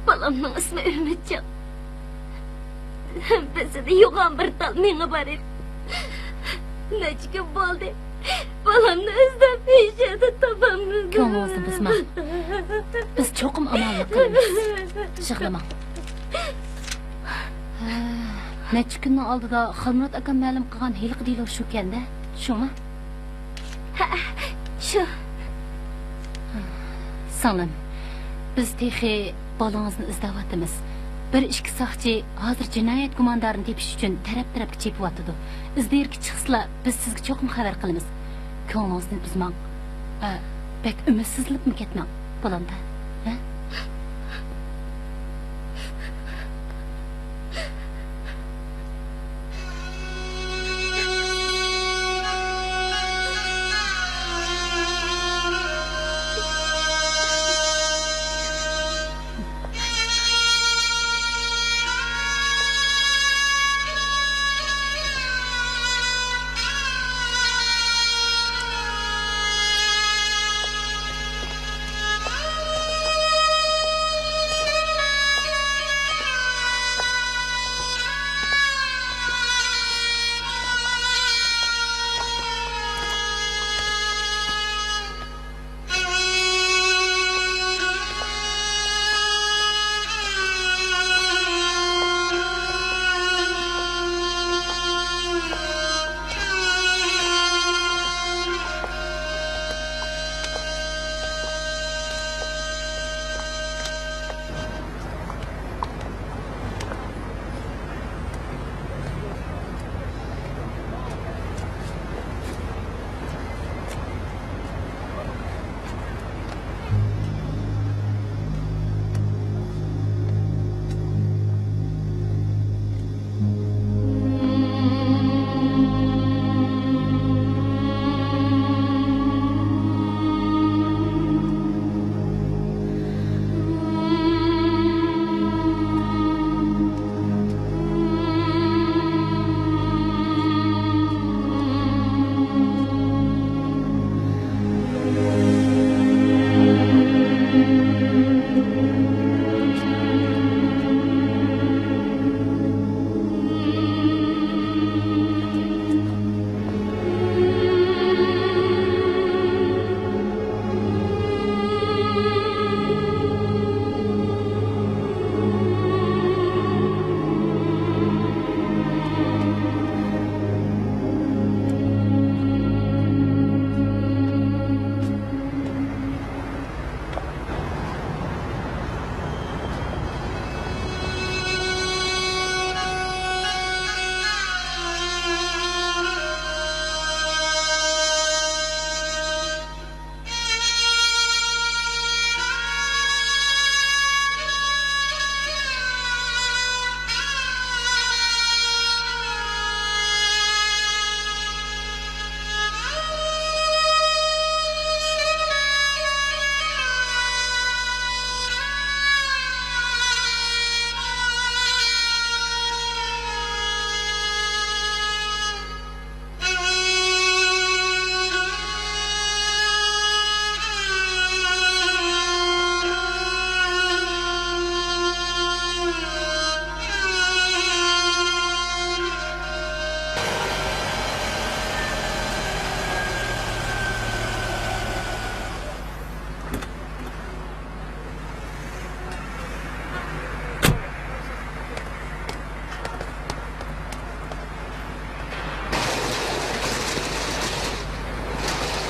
Speaker 2: Balamning ismi Ümitjon. Bizda yo'g'on bir tal menga bor edi. Necha kun bo'ldi. Balamni izlab hech yerda topolmadim.
Speaker 6: Ko'nglingizni buzmang. Biz cho'qim amallik qilamiz. Yig'lamang. Necha kunning oldida Xilmurod akam ma'lum qilgan hiliq deylar shu kanda. Shumi?
Speaker 2: Shu.
Speaker 6: Salim. Biz texi bolangizni izlayapmiz. Bir ishki soqchi hozir jinoyat gumondorini tepish uchun taraf-tarafga chepiyotidu. Izdirki chiqsizlar, biz sizga cho'qim xabar qilamiz. Ko'nglingizni buzmang. Bek umidsizlikmi ketmang, bo'landa. Ha?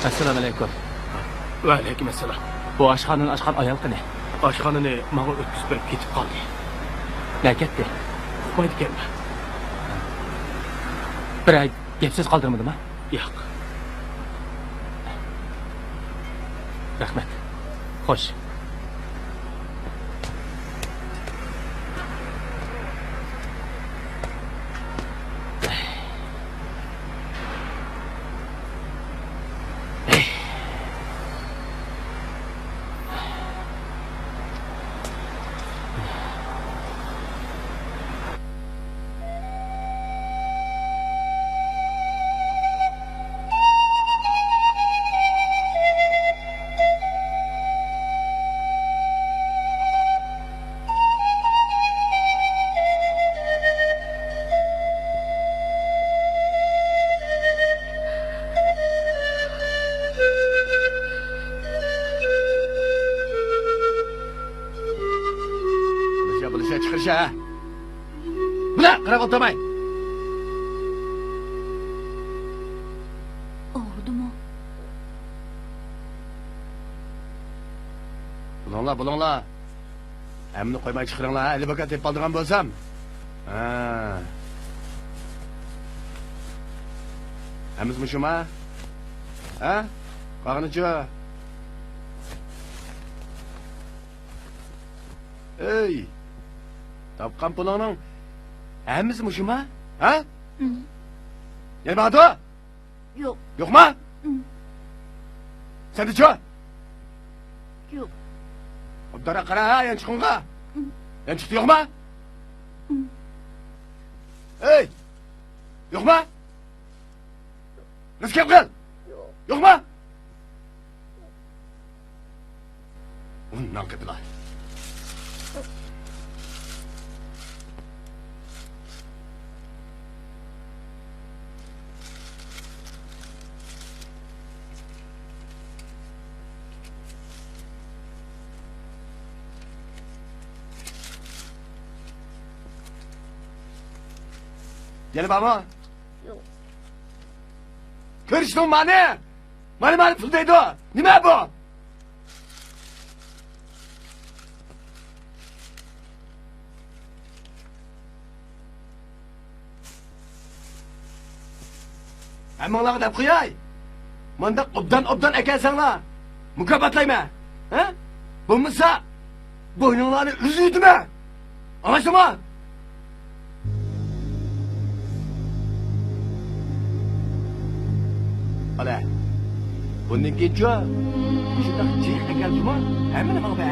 Speaker 1: Assalomu alaykum.
Speaker 4: Va alaykum assalom.
Speaker 1: Bu oshxonani ochgan ayol qani?
Speaker 4: Oshxonani menga o'tkazib berib ketib qoldi.
Speaker 1: Ne ketdi?
Speaker 4: Qo'ydi kelma.
Speaker 1: Bir ay gapsiz qoldirmadimi?
Speaker 4: Yo'q.
Speaker 1: Rahmat. Xo'sh.
Speaker 4: Buluşa çıkırışa. Bula, kırak otamay.
Speaker 6: Og'ridimi?
Speaker 4: Bulunla. Emni koymay çıkırınla, eli bakat hep aldırgan bolsam. Emizmişim ha? Ha? Kalkınıcı. Ey! Tapkan pulunun emizmişim ha? Ha? Gel bana.
Speaker 3: Yok,
Speaker 4: Yok mu? Sen de çö.
Speaker 3: yok.
Speaker 4: Obdara kara ha, yan çıkınga. Yan çıktı yok mu? Ey! Yok mu? Nasıl kal? Yok mu? Bundan kıdılar. Gel baba. Görüştün mani. Mani pıldaydı o. Ne bu? Hemen da kuyay. Manda obdan ekelsenla. Mukabatlayma. Ha? Bulmuşsa boynunlarını üzüydüme. Anlaştın mı? Ola. Bundan keyin shundoq jiqqa kelibmi? Hamma nima be?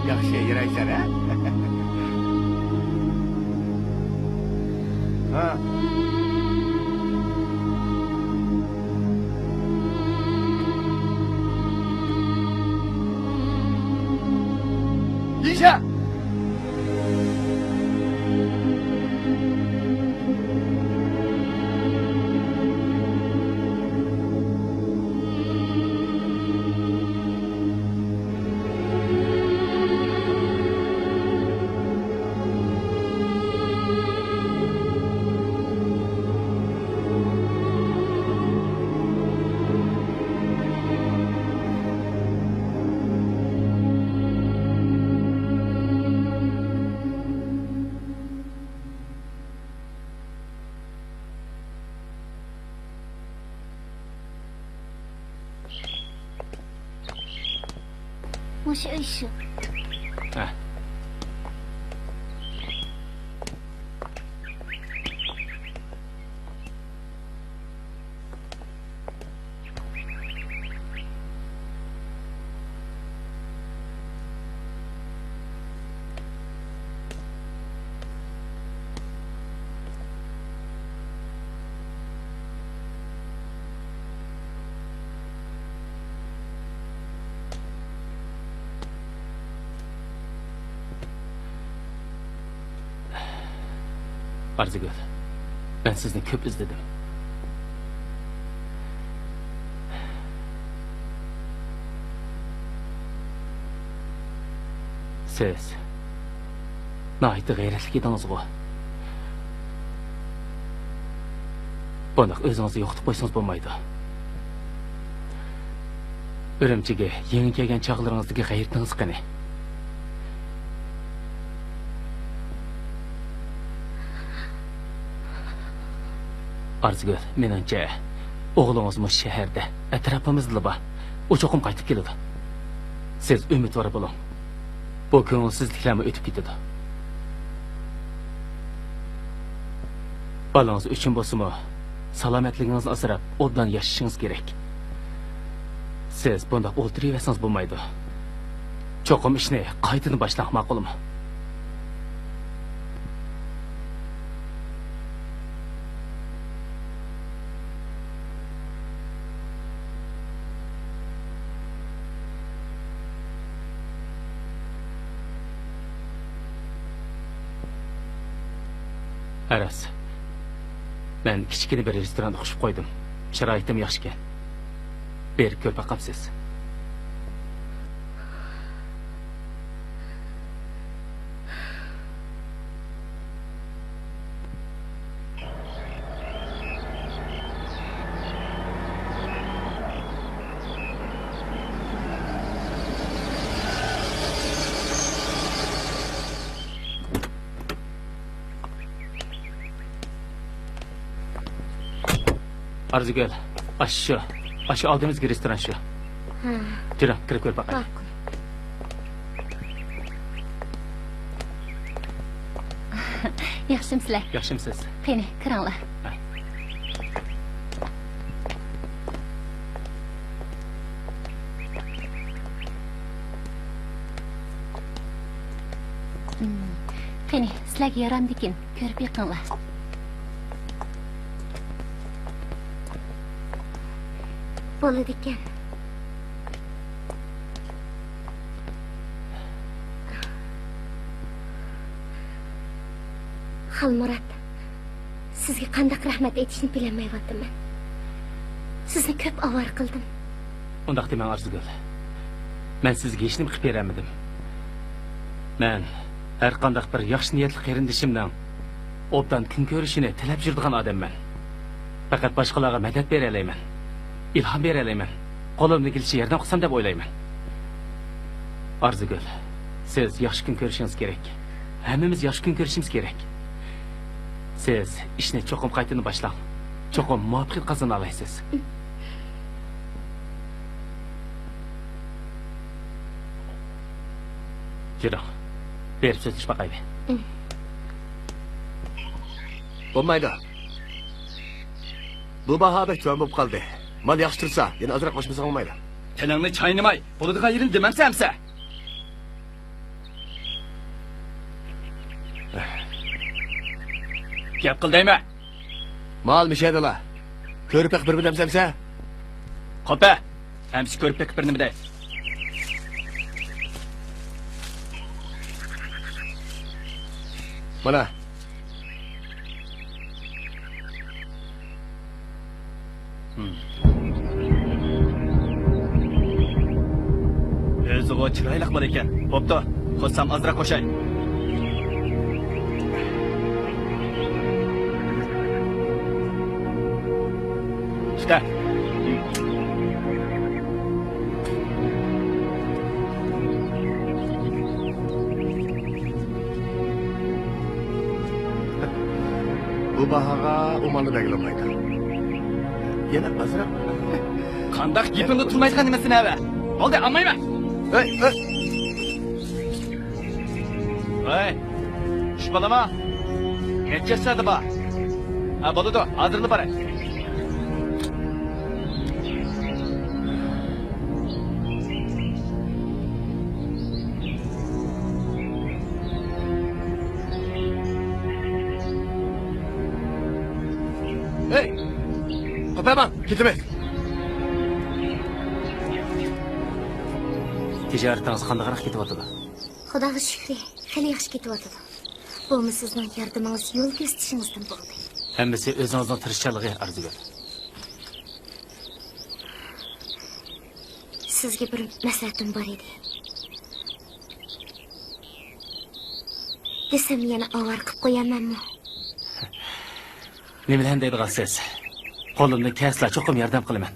Speaker 4: Yaxshi yuraysan ha? Ha. Yisha.
Speaker 6: O'sha ishi.
Speaker 1: Ha. Arzigül, ben sizni ko'p izledim. Siz nihoyatda g'ayratli edingiz-ku. Bundoq o'zingizni yo'qotib qo'ysangiz bo'lmaydi. Urumchiga yangi kelgan chog'laringizdagi g'ayratingiz qani? Arzigül, menimcha o'g'lingiz shaharda, atrofimizda bor. U cho'qim qaytib keladi. siz umidvor bo'ling. Bu ko'ngilsizliklarmi o'tib ketadi. Balangiz uchun bo'lsa-mu, salomatligingizni asrab, obdan yashashingiz kerak. Siz bunda o'ltiraversangiz bo'lmaydi. Cho'qim ishni qaytadan boshlab ma'qulmi? Aras. Ben kichkina bir restoranda xushib qo'ydim. Sharoitim yaxshi ekan. Berib ko'rib boqamsiz. Arzigul, aşı aldığımız bir restoran şu. Yürü, kirib ko'rib boqaylik.
Speaker 6: Yaxshimsizlar?
Speaker 1: Yaxshimisiz?
Speaker 6: Qani, kiringlar. Qani, sizlarga yaramdikin, ko'rib yiqinglar.
Speaker 2: Bo'ladi ekan. Xalmurat, sizga qanday rahmat aytishni bilmayapman. Sizni ko'p avor qildim.
Speaker 1: Undaq demang Arzigul. Men sizga hech nima qilib beramadim. Men har qanday bir yaxshi niyatli qarindishimdan obdan kun ko'rishini tilab yuradigan odamman. Faqat boshqalarga madad bera olmayman. İlham bera olmayman. Qo'limdan kelishcha yordam qilsam deb o'ylayman. Arzigul, siz yaxshi kun ko'rishingiz kerak. Hammamiz yaxshi kun ko'rishimiz kerak. Siz ishni cho'qim qaytadan boshlang. Cho'qim muvaffaqiyat qozona olasiz. Yürü. Berib so'zlash boqaylik.
Speaker 4: Bo'lmaydi. Bu baho bek jo'n bo'lib qoldi. Mal yaxshi tursa, yana ozroq qo'shmasa bo'lmaydi.
Speaker 1: Tilingni chaynamay, bo'ladigan yerini demamsansa. Gap qil deyma.
Speaker 4: Mal mishadilar. Ko'rib bir demsamsa?
Speaker 1: Qopa. Hamsi ko'rib bir nima dey.
Speaker 4: Mana.
Speaker 1: O'zi bu chiroyli bo'lar ekan. Bo'pti, qo'shsam ozroq qo'shay. İşte.
Speaker 4: Bu bahoga umalni belgilamaydi. Yana ozroq.
Speaker 1: Qandaq gapingda turmaydigan nimasini ava. Bo'ldi, olmayman.
Speaker 4: Hey.
Speaker 1: Hey. Shpalama. Necha soat bor? Ha, bo'ldi, hozirni boray.
Speaker 4: Hey! Qo'paman, ketib.
Speaker 1: Tijoratingiz qandayroq ketyapti?
Speaker 2: Xudoga shukr, xeyli yaxshi ketyapti. Bu sizning yordamingiz yo'l ko'rsatishingizdan bo'ldi.
Speaker 1: Hammasi o'zingizning tirishchiligi Arzigul.
Speaker 2: Sizga bir maslahatim bor edi. Desam yana avor qilib qo'yamanmi?
Speaker 1: Nimadan deydigansiz? Qo'limdan kelsa cho'qim yordam qilaman.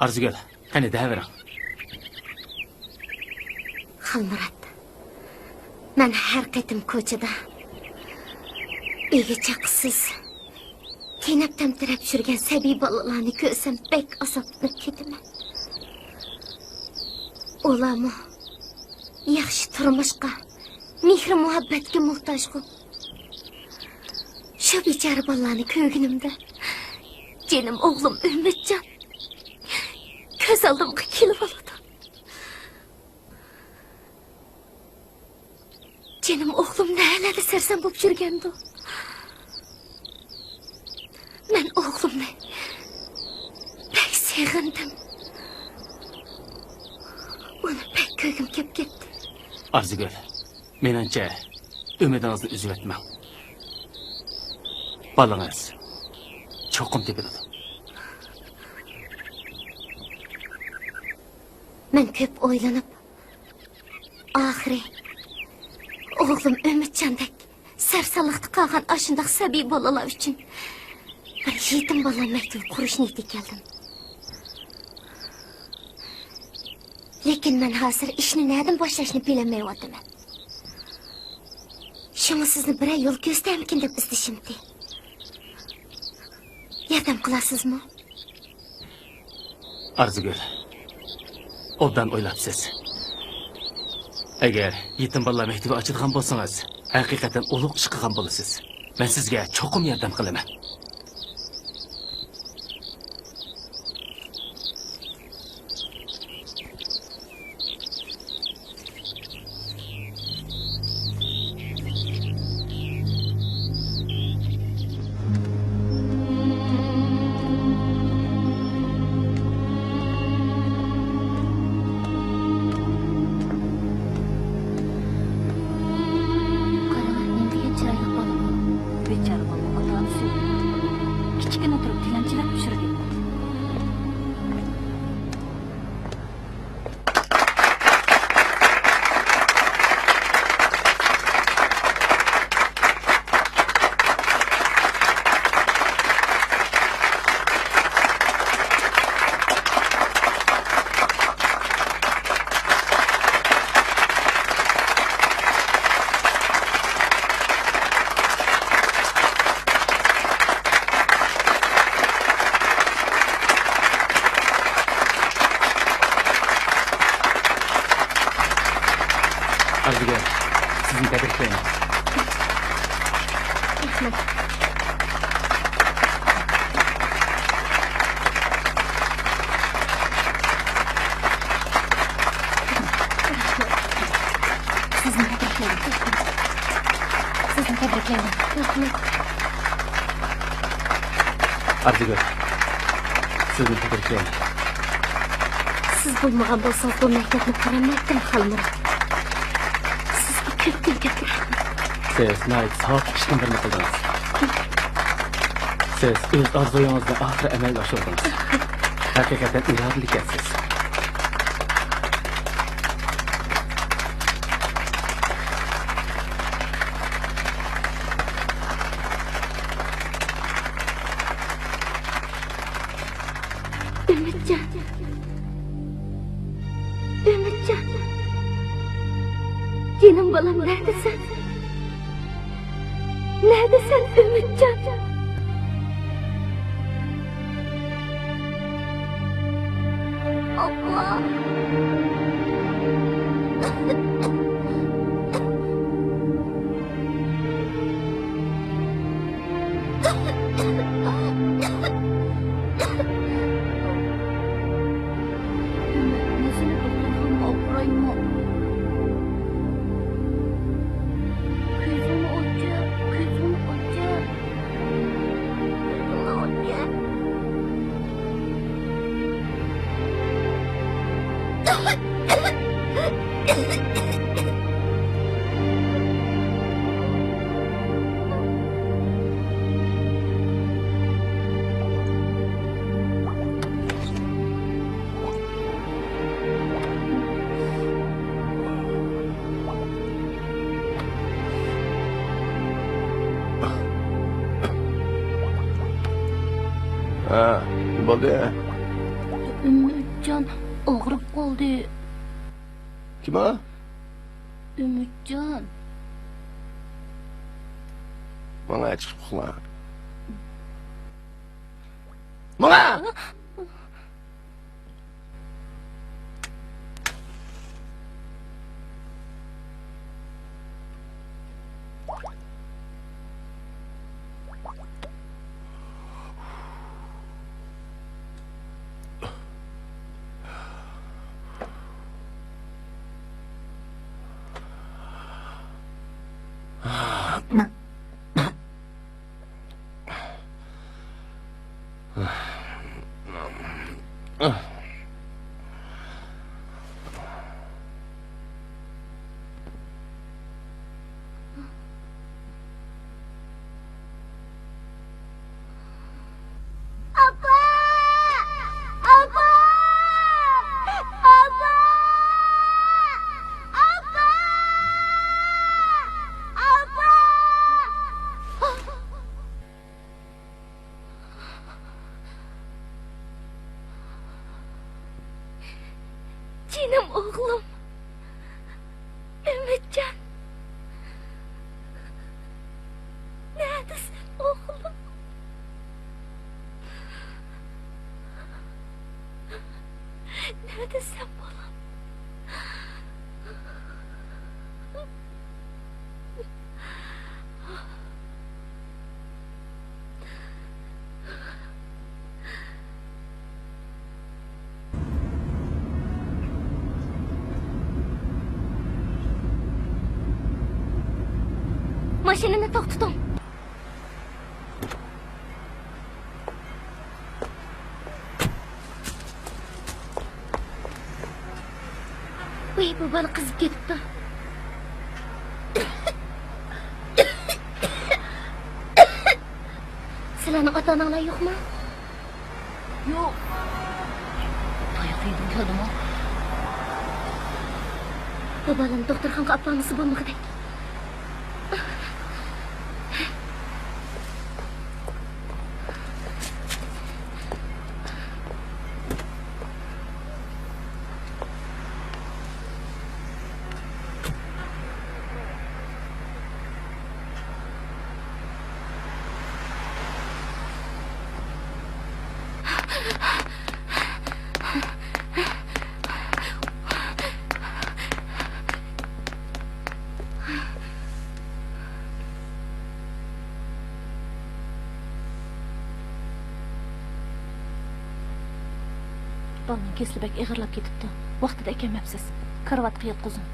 Speaker 1: Arzigul, qani davering.
Speaker 2: Xalmurat, men har qatim ko'chada uyga chaqsiz tinab tamtirab yurgan sabiy bolalarni ko'rsam bek azoblanib ketaman. Olama. Yaxshi turmushqa, mehr muhabbatga muhtojku. Shu bechora bolani ko'nglimda jenim o'g'lim Umidjon ko'z oldimga kelib oladi. Jenim o'g'lim nalada sarson bo'lib yurgandi. Men o'g'limni pek sevgandim. Uni pek ko'nglim kelib ketdi.
Speaker 1: Arzigul, menimcha umidingizni uzib etmang. Balangiz cho'qim tepiladi.
Speaker 2: Men ko'p o'ylanib, oxiri o'g'lim Umidjondek sarsonlikda qolgan ashundoq sabiy bolalar uchun bir yetim bola maktab qurish niyatiga keldim. Lekin men hozir ishni nereden boshlashni bilmayapman. Shuni sizni bir yo'l ko'rsatamikin deb istashimdi. Yordam qilasizmi?
Speaker 1: Arzigul, obdan o'ylabsiz. Agar yetim bolalar maktabi ochadigan bo'lsangiz, haqiqatan ulug' ish qilgan bo'lasiz. Men sizga cho'qim yordam qilaman. Arzigul, sizni tabriklayman.
Speaker 6: Sizni tabriklayman.
Speaker 1: Arzigul, sizni tabriklayman.
Speaker 2: Siz bo'lmagan bo'lsangiz bu maktabni qaramaydim xalmir.
Speaker 1: Siz nayt sağ işin birini qildingiz. Siz o'z orzuyingizni oxiri amalga oshirdingiz. Haqiqatan irodali ekansiz.
Speaker 2: Umidjon. Umidjon. Jenim bolam neredesin? Neredesin Umidjon? Allah.
Speaker 4: Ha, ne oldu ya?
Speaker 6: Umidjon og'rib qoldi.
Speaker 4: Kim o?
Speaker 6: Umidjon.
Speaker 4: Bana çıkıp kula. Bana!
Speaker 2: Canım oğlum. Ümitcan. Neredesin oğlum? Neredesin balam? Maşinini to'xtating. Voy, bu bola qizib ketibdi. Sizlarning ota-onanglar yo'qmi?
Speaker 6: Yo'q. Tayoq yedim keldimi?
Speaker 2: Bu bolani doktorxonaga olib bormasa bo'lmag'idek.
Speaker 6: Bolaning keslibak ig'irlab ketibdi. Vaqtida ekanmabsiz. Karavotga yotqizing.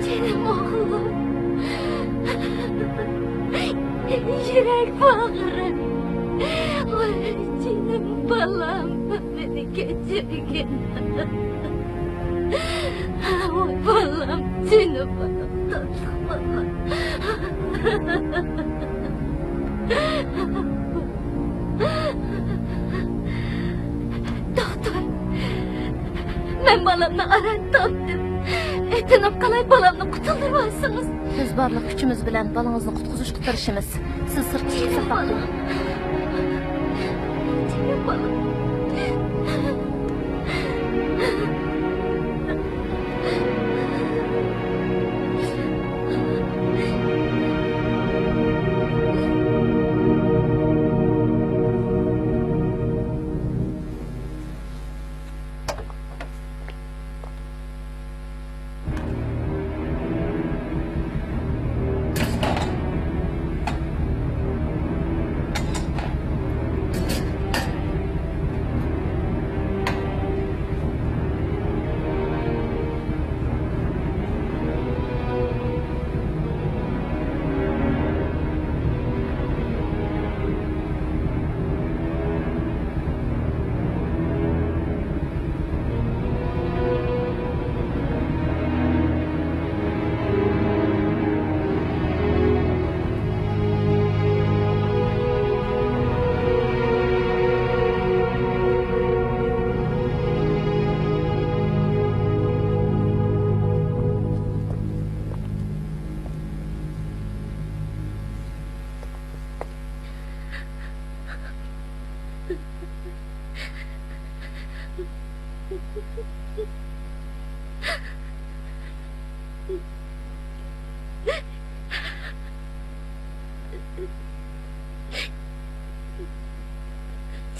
Speaker 2: Canım oğlum. Yürek bağırı. Vay canım balam. Beni geçirgin. Vay balam. Canım balam. Tatlı balam. Doktor. Ben balamla arattamdım. Etinib qalay balamni qutuldirmaysiz.
Speaker 6: Biz barliq kuchimiz bilan bolangizni qutqizishga tirishimiz. Siz sirtga chiqsa faqat.
Speaker 2: Canım balam.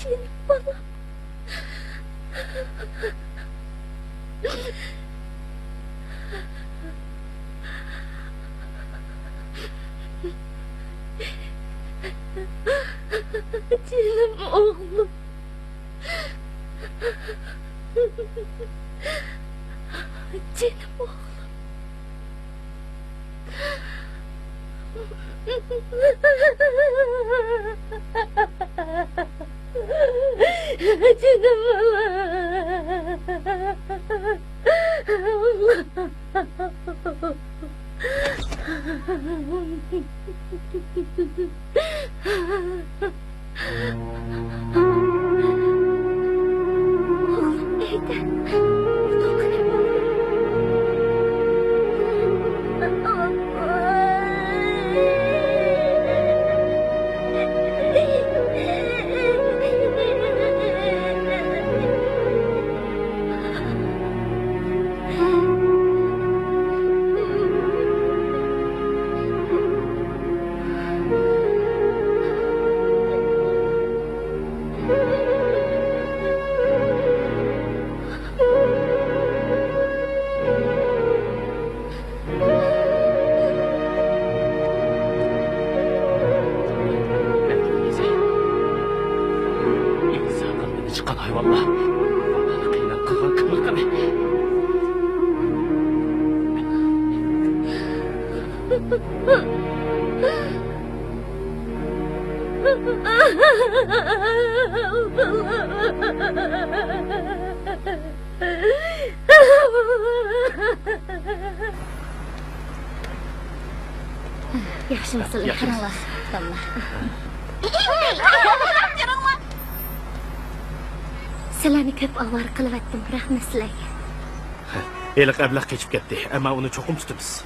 Speaker 2: Canım balam. Canım oğlum. Canım oğlum. Canım oğlum neyden?
Speaker 1: İnsandan beni çıkan hayvanlar. Vallahi kıyılan kılgan kıvırgını.
Speaker 2: Yaxshimisiz?
Speaker 1: Yaxshimisiz?
Speaker 2: Sizlarni ko'p avvar qilyaptim, rahmat sizlarga.
Speaker 1: Eliq ablah keçip ketdi. Ama onu çokum tutubuz.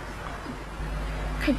Speaker 2: Qani.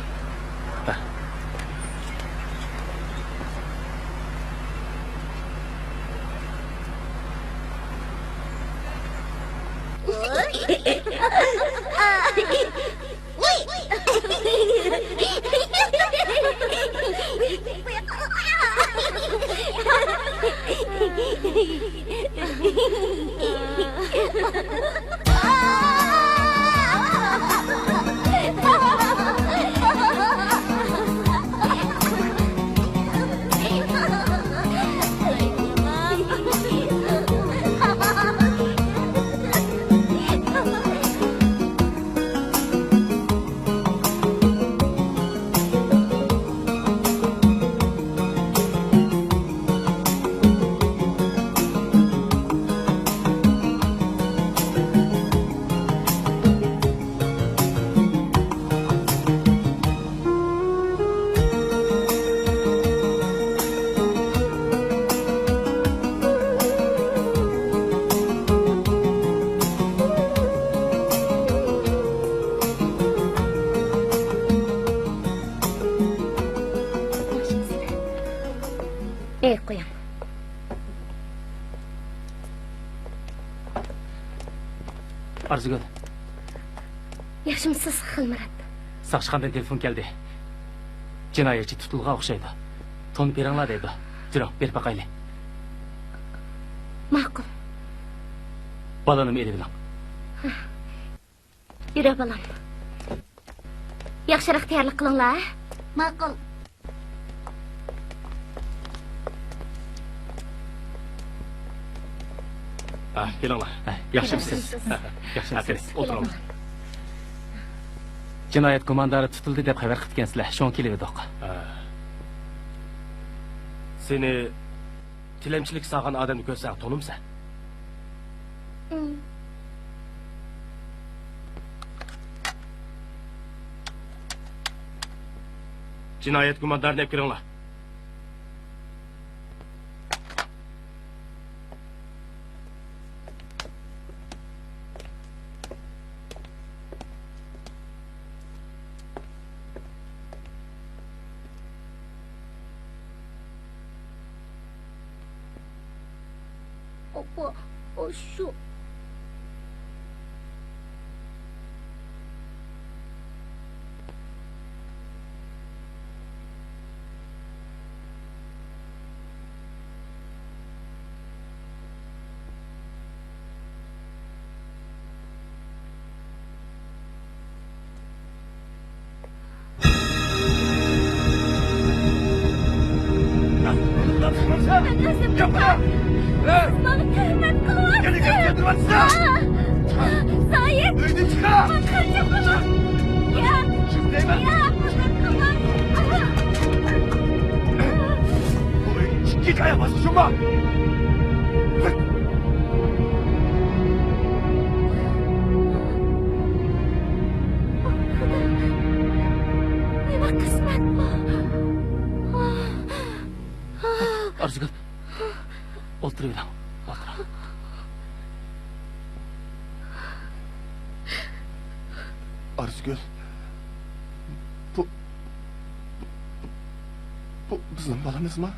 Speaker 2: Ey qo'ying.
Speaker 1: Arzigul.
Speaker 2: Yaxshimisiz, Xilmurat?
Speaker 1: Saqchqandan telefon keldi. Jinoyatchi tutilgan o'xshaydi. To'ni beringlar deydi. Juroq berib baqayli.
Speaker 2: Ma'qul.
Speaker 1: Balani eli bilan.
Speaker 2: Yura balam. Yaxshiroq tayyorlik qilinglar.
Speaker 5: Ma'qul.
Speaker 1: Kelinglar. Yaxshimisiz? Yaxshimisiz. O'tiramiz. Jinoyat komandori tutildi deb xabar qilgansizlar. Shon kelib edik. Seni tilamchilik sağan odamni ko'rsang, to'nimsan? Jinoyat komandorini olib kiringlar.
Speaker 2: Opa, o şu.
Speaker 4: sen?
Speaker 2: Ben özümü
Speaker 4: Yapma! He?
Speaker 2: bana töhmet kılmazsın.
Speaker 4: Gel getirmezsin!
Speaker 2: Sayın.
Speaker 4: Duydun çıkar!
Speaker 2: Kaçın bunu. Ya.
Speaker 4: Şimdi değme!
Speaker 2: Ya bunu kılmaz.
Speaker 4: Git ayağa bas şuna!
Speaker 2: Nima qismat bu?
Speaker 1: Arzugul. O'tiravering. O'tir.
Speaker 4: Arzgül. Bu bizim balamız mı?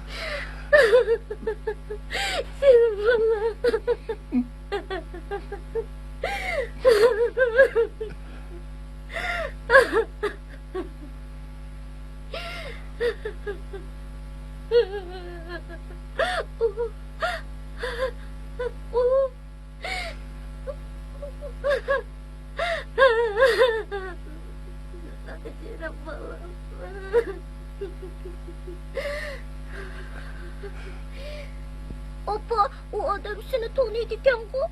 Speaker 2: Senin balan. Canım balam. Apa, o adam seni tanıyordu Kengo.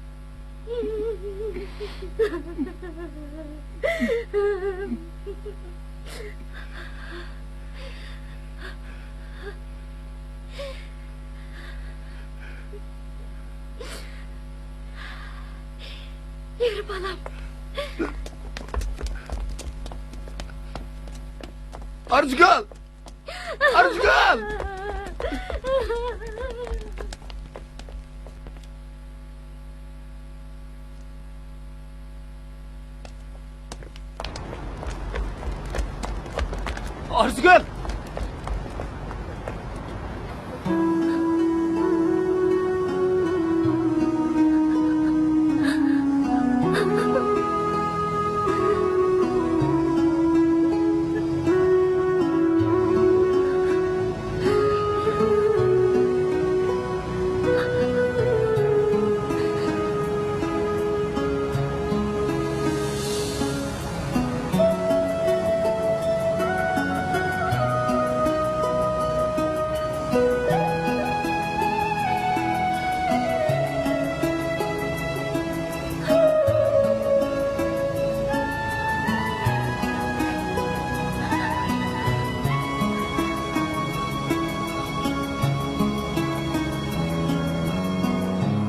Speaker 2: Yürü balam.
Speaker 4: Arzgül! Arzgül! Arzgül!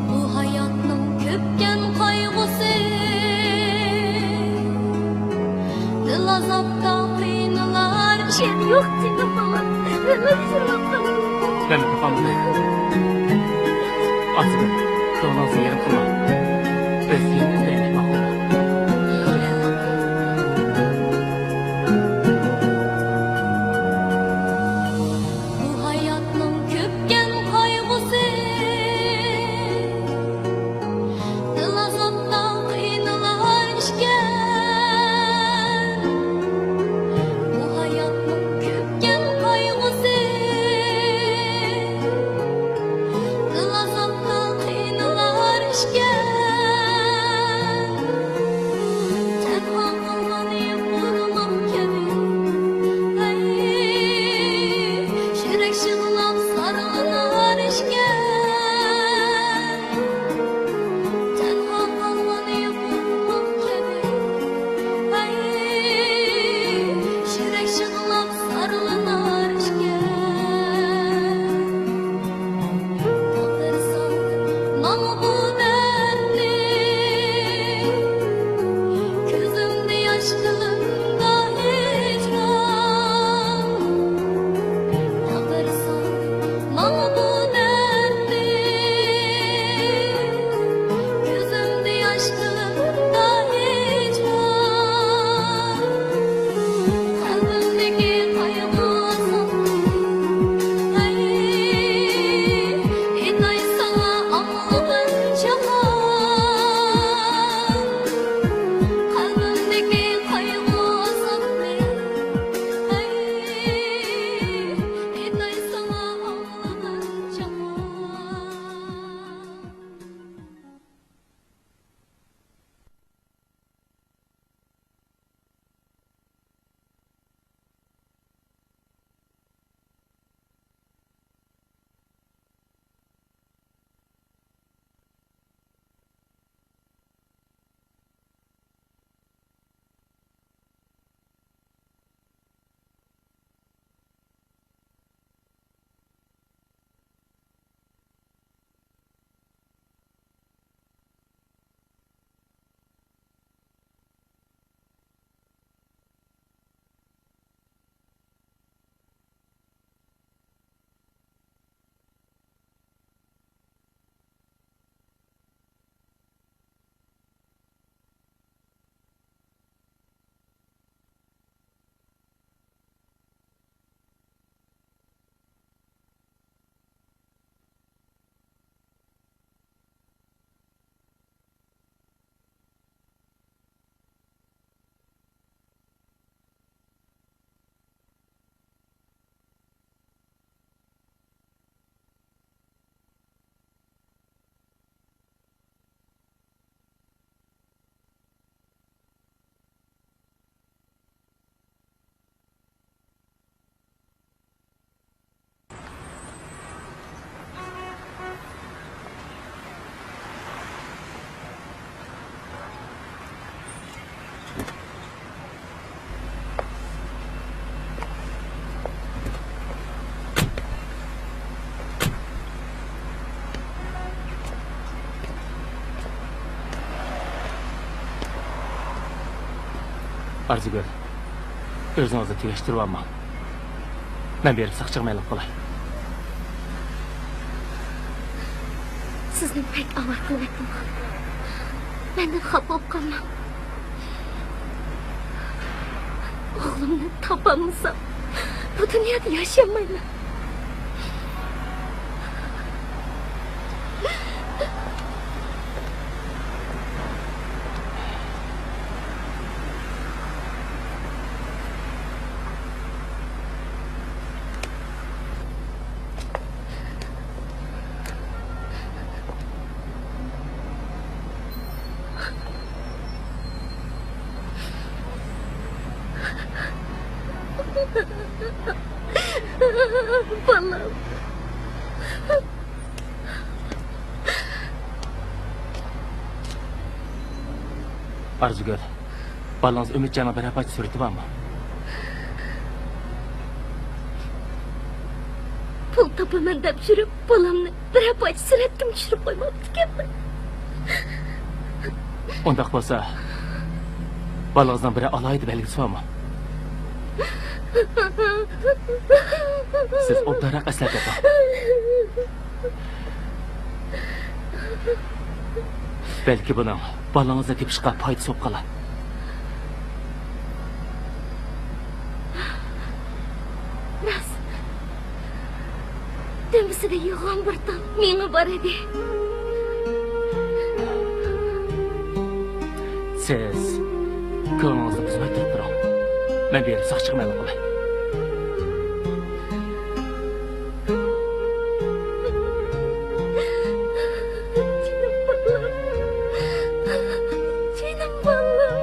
Speaker 2: Bu hayatın köpken kaygısı, dil azapta kıynalar. Şen yok canım balam.
Speaker 1: Ben kafamı. Arzugul. Doğrudan yerim kılma. Öz yerine değmek bakma.
Speaker 2: Bu hayatın köpken kaygısı, dil azapta kıynalar işken. Bu hayatın köpken kaygısı, dil azapta kıynalar işken.
Speaker 1: Arzigül, özünüzü tegeştirip alma. Ben berip sakçıqmaylık bolay.
Speaker 2: Sizni pek avar qilmayapman. Mendan xafa bo'lib qolmang. O'g'limni topolmasam, bu dunyoda yashamayman. Balam.
Speaker 1: Arzigül, balanız Ümitcan'a beraber sureti var mı?
Speaker 2: Pul topaman deb жүріп, balamni bir apaç suratga tushirib qo'ymabdi ekanman.
Speaker 1: Ondaq bo'lsa, balangızdan biri alaydı belgisi var mı? Siz obdarak eslep yapın. Belki bunun balangızda tepişqa faydası olub qalar.
Speaker 2: Ras. Demisida yo'g'on bir tal menga bor edi.
Speaker 1: Siz ko'nglingizni buzmay turib turing. Men berib saqchiqmaylik qilay.
Speaker 2: Canım balam.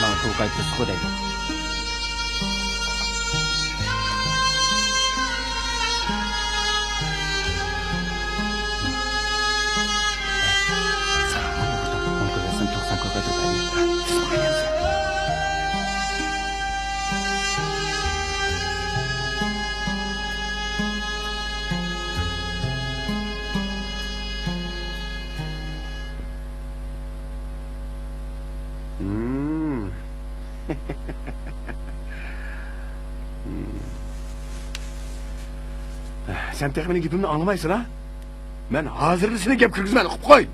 Speaker 1: Bana tuğ qaytib suqu deydi.
Speaker 4: Sen tek benim gipimni anlamaysın ha? Ben hazırlısını gep kırgızman, okup koy.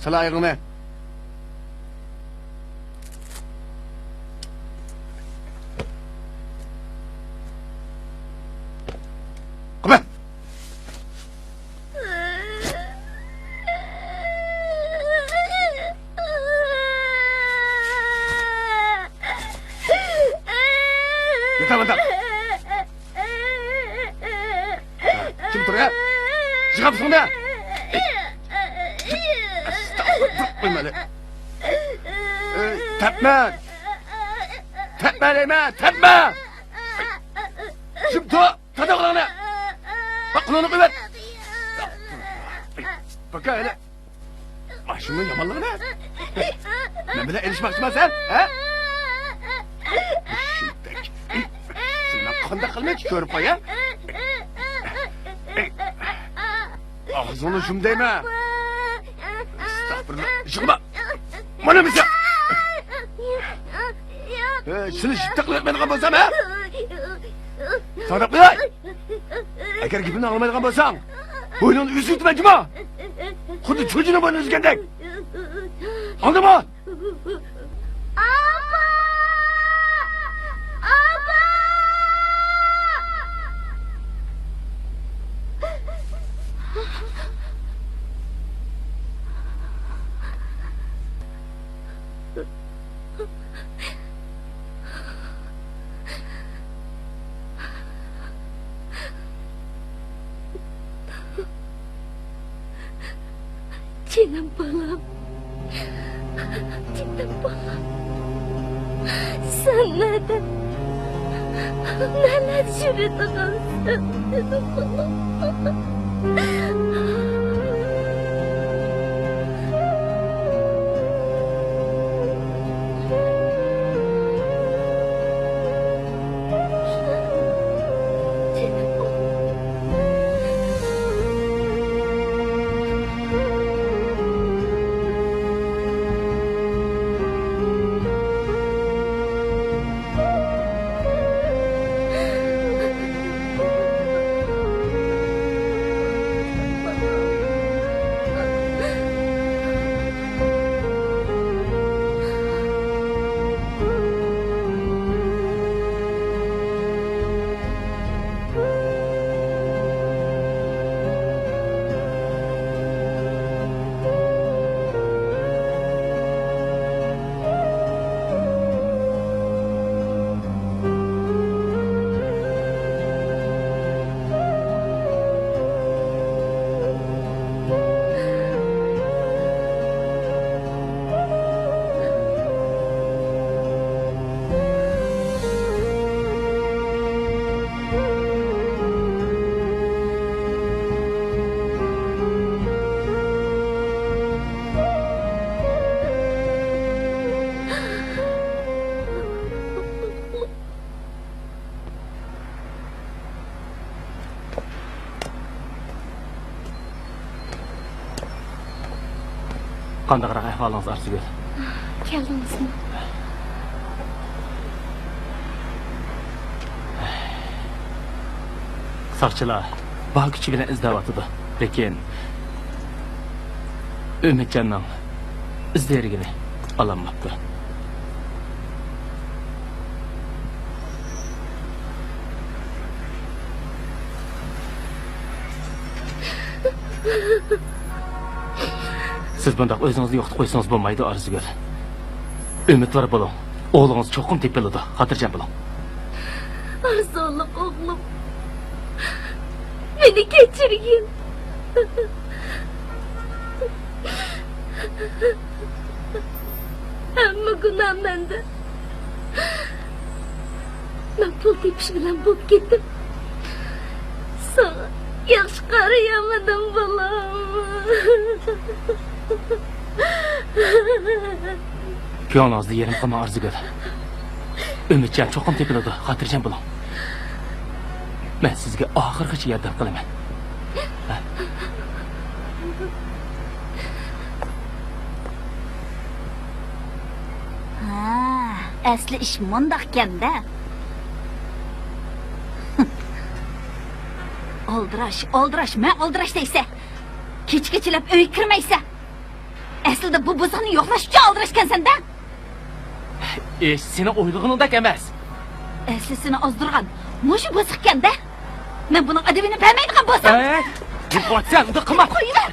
Speaker 4: Sala ayağını. Kıpa. Yeter yeter. Kim dur ya? Çıkap sonra. Estağfurullah. Tepme. Tepme leyme, tepme. Şimdi tadı kulağına. Bak kulağını kıvır. Bak öyle. Başımın yamanlığına. Ben bile erişmek istemez sen. He? Şimdiki. Sen kanda kalmaya çıkıyorum paya. Ağzını şum değme. Estağfurullah. Çıkma. Bana mısın? Seni şiddetle etmediğin bolsam ha? Sadık Bey! Eğer gibini almadığın bolsan, boynunu üzültme cuma. Kudu çocuğunu boynunu üzgendek. Anladın mı?
Speaker 2: Canım balam. Canım balam. Sen neden? Neler şuradansın? Canım balam.
Speaker 1: Qandaqroq ahvolingiz Arzigul?
Speaker 2: Keldingizmi?
Speaker 1: Saqchilar bor kuchi bilan izlayotdi. Lekin Umidjonning izlerigini ololmabdi. Siz bundaq o'zingizni yo'qotib qo'ysangiz bo'lmaydi, Arzigul. Umidvor bo'ling. O'g'lingiz cho'qim tepiladi. Xotirjam bo'ling.
Speaker 2: Arzonliq o'g'lim. Meni kechirgin. Hamma gunoh menda. Men pul tepish bilan bo'lib ketdim. Sana yaxshi qarayamadim bolam.
Speaker 1: Ko'nglingizni yerim qilma, Arzigul. Umidjon cho'qim tepiladi. Xotirjam bo'ling. Men sizga oxirgacha yordam qilaman.
Speaker 5: Asli ish mundaqkanda. Oldirash, men oldirash deysa. Kechgacha uy kirmaysa. Aslida bu bozorni yo'qlash uchun oldirashkansan-da.
Speaker 1: Seni o'ylig'iningdek emas.
Speaker 5: Aslisini ozdirgan. Mushu bosiqqanda. Men buning adabini bilmaydigan bo'lsam.
Speaker 1: Yo'qotsan, unda qilma.
Speaker 5: Qo'yver.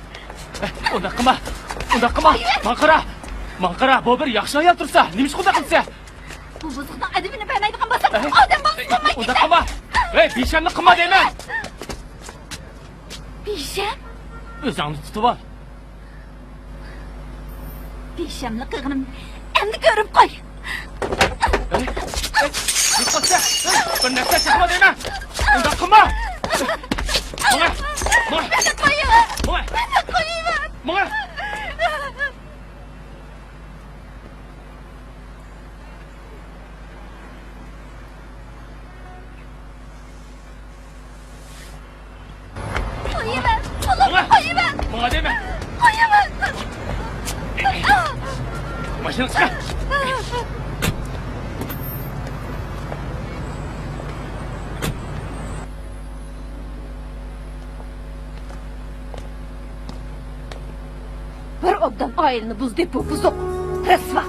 Speaker 1: Unda qilma. Manqara, bu bir yaxshi ayol tursa, nima ish qilsa?
Speaker 5: Bu bosiqning adabini bilmaydigan bo'lsam, odam bo'lmaydi.
Speaker 1: Unda qilma. Beshamni qilma deyman.
Speaker 5: Besham?
Speaker 1: O'zingni tutib ol.
Speaker 5: Beshamni qilganim endi ko'rib qo'y.
Speaker 1: Yo'qotsa, bir narsa chiqma deyman. Unda qilma. Mo'y. Madem Maşını çıkar.
Speaker 5: Bir obdan ailini buz deb bu buzuq. Rasva.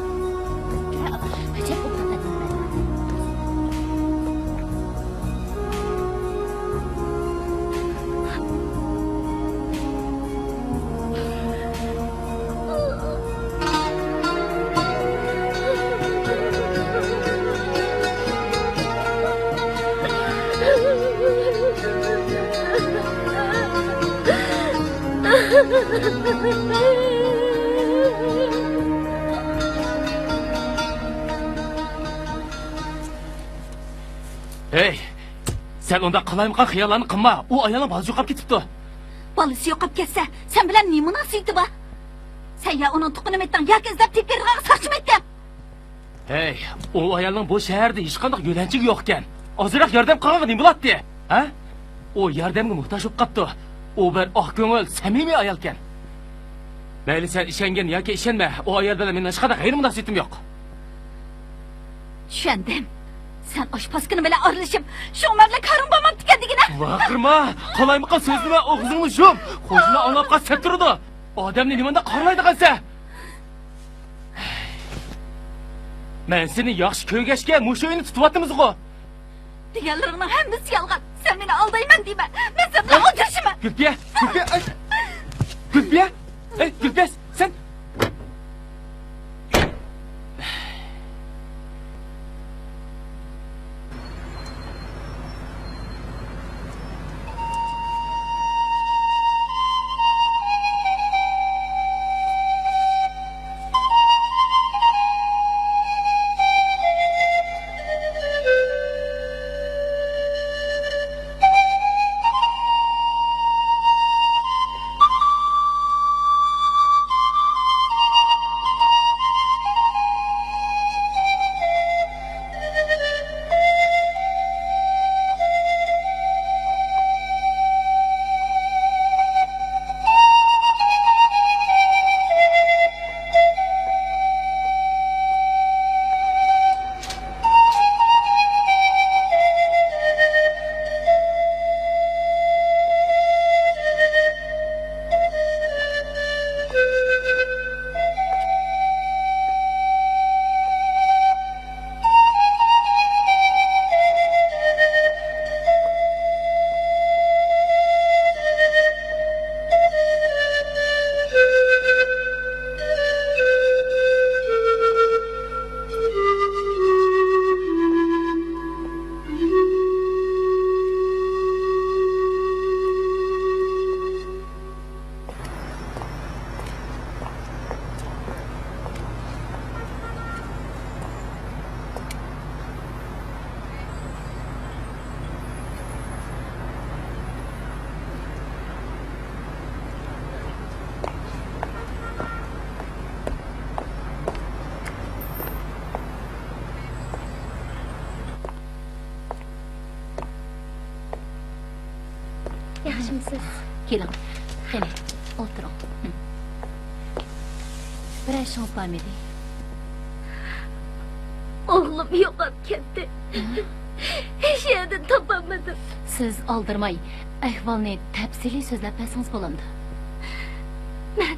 Speaker 2: Ha ha ha ha ha!
Speaker 1: Hey, sen onda qalaymiqan xiyallarni qilma. U ayolning bolasi yo'qolib ketibdi.
Speaker 5: Balisi yo'qolib ketsa, sen bilan ne munosabati bor? Sen ya uning tuqunini etding, yoki izlab tepkirg'a saqchim etding.
Speaker 1: Hey, u ayolning bu shaharda hech qanday yo'lanchigi yo'q ekan. Ozroq yordam qilgan nima bo'ladi? Ha? O yordamga muhtoj bo'lib qopti. U bir oq ko'ngil, samimiy ayol ekan. Mayli sen ishongan yoki ishonma, o ayol bilan men hech qanday g'ayri munosabatim yo'q.
Speaker 5: Tushundim. Sen oshpazkini bilan ayrılışıp şu umarla karın bo'lmabdi ekanligini.
Speaker 1: Vaqirma, qalaymiqan so'zni o'g'zingni shum. Qo'shni olib qolsa turdi. Odamni nimanda qarlaydi qansa? Men seni yaxshi ko'rgashga mushu uyni tutyapmiz-ku.
Speaker 5: Deganlaringning hammasi yolg'on. Sen meni aldayman deyman. Men sen bilan o'tirishman.
Speaker 1: Gulpiya, Gulpiya. Gulpiya? Gulpiya, sen
Speaker 2: Yaxshimisiz?
Speaker 6: Keling, qani, o'tiring. Bir ishingiz bormidi?
Speaker 2: Oğlum yo'qolib ketdi. Hech yerda topolmadim.
Speaker 6: Siz oldirmay, ahvolni tafsiliy so'zlab bersangiz bo'lamdi.
Speaker 2: Men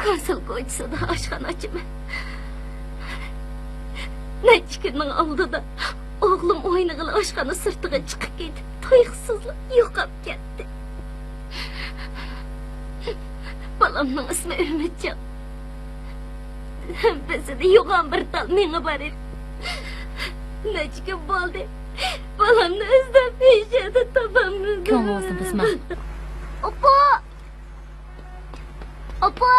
Speaker 2: konsul ko'chasida oshxonachiman. Necha kunning oldida o'g'lim o'ynag'ili oshxona sirtiga chiqib ketib, to'yqsizlik yo'qolib ketdi. Balamning ismi Umidjon. Bizda yo'g'on bir tal menga bor edi. Necha kun bo'ldi. Balamni izlab hech yerda topolmadim.
Speaker 6: Ko'nglingizni buzmang.
Speaker 2: Opa! Opa!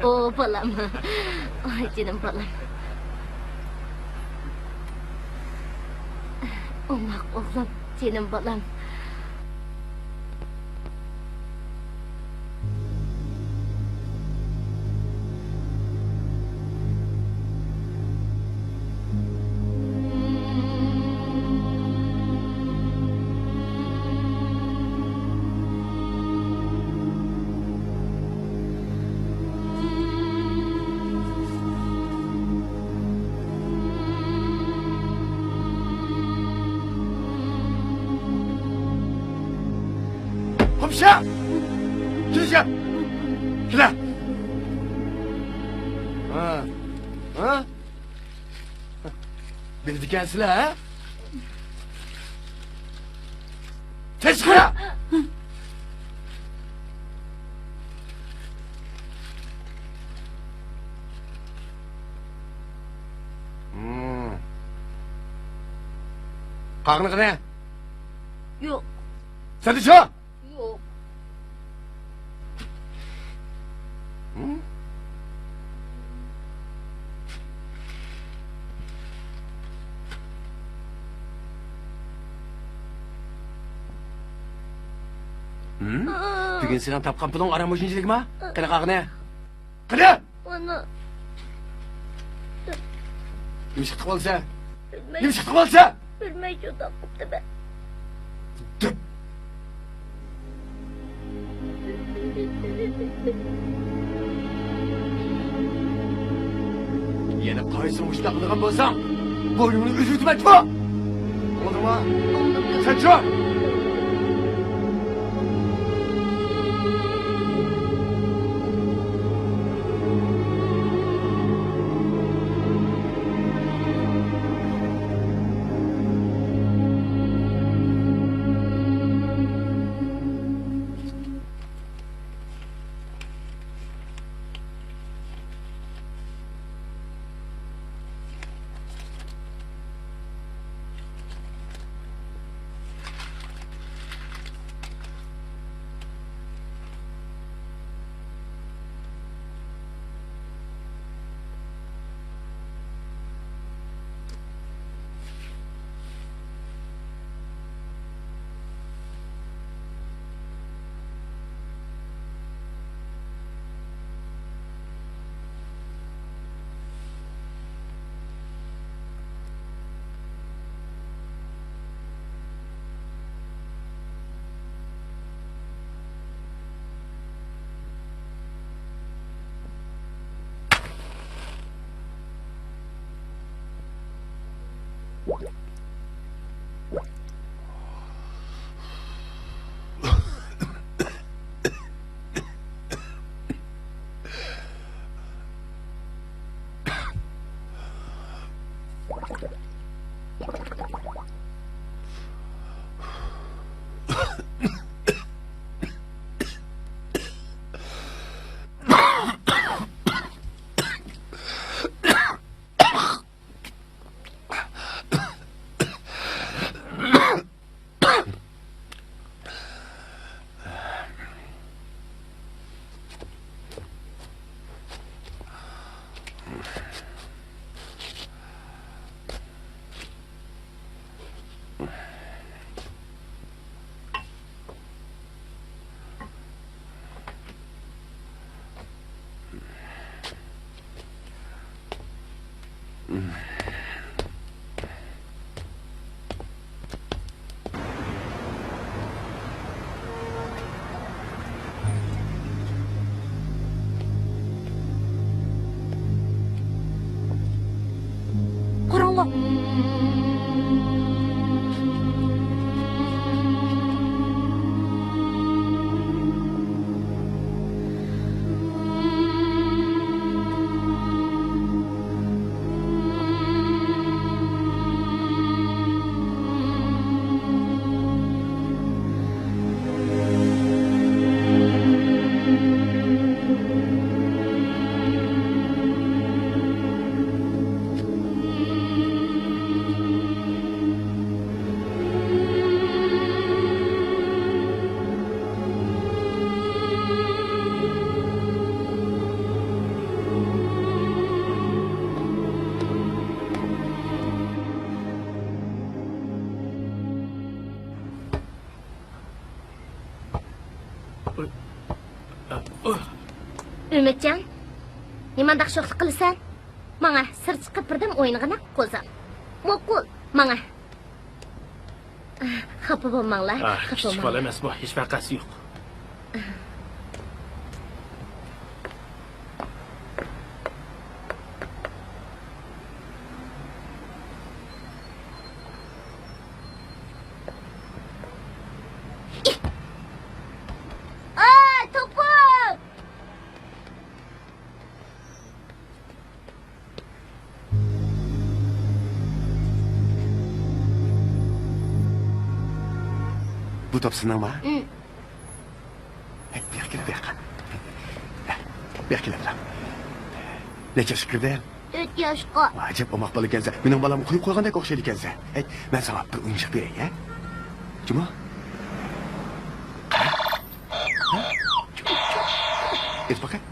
Speaker 2: O balam. Ay canım balam. Allah oğlum, canım balam.
Speaker 4: Hopşa! Geleceğim. Gel. Ha. Ha? Beni dikensile ha? Teşkira! Qarnı ne?
Speaker 2: Yok,
Speaker 4: Sen de şu.
Speaker 2: yok.
Speaker 4: Bugün senin tapkan pulun aramışıncılık mı? Kılı kalkına. Kılı!
Speaker 2: Ana,
Speaker 4: Kim çıktı olsa? Kim
Speaker 2: bilmey,
Speaker 4: çıktı olsa?
Speaker 2: bilmey juda qıptı ben.
Speaker 4: Yine kayısını uçta kılgan bolsan, boynunu üzültüm etme! Oldu mu? Sen çık!
Speaker 2: Qaranlıq. Ümitcan, nimandaq sho'xlik qilasan? Manga sir chiqib birdan o'yinig'ini qo'zam. Mo'qul, manga. Xafa bo'lmanglar, xafa
Speaker 1: Kichik
Speaker 2: bo'lmanglar.
Speaker 1: bola emas bu, hech vaqasi yo'q.
Speaker 2: To'pim!
Speaker 4: Bu top senin mi? Bir kere bir. Bir kere bir. Neçe şükürden?
Speaker 2: 4 yoshqa.
Speaker 4: Acep o makbalı gelse. Benim balamı koyup koyğanda okşaydı gelse. Ben sana bir oyuncak vereyim ya. Cuma? Et bakayım.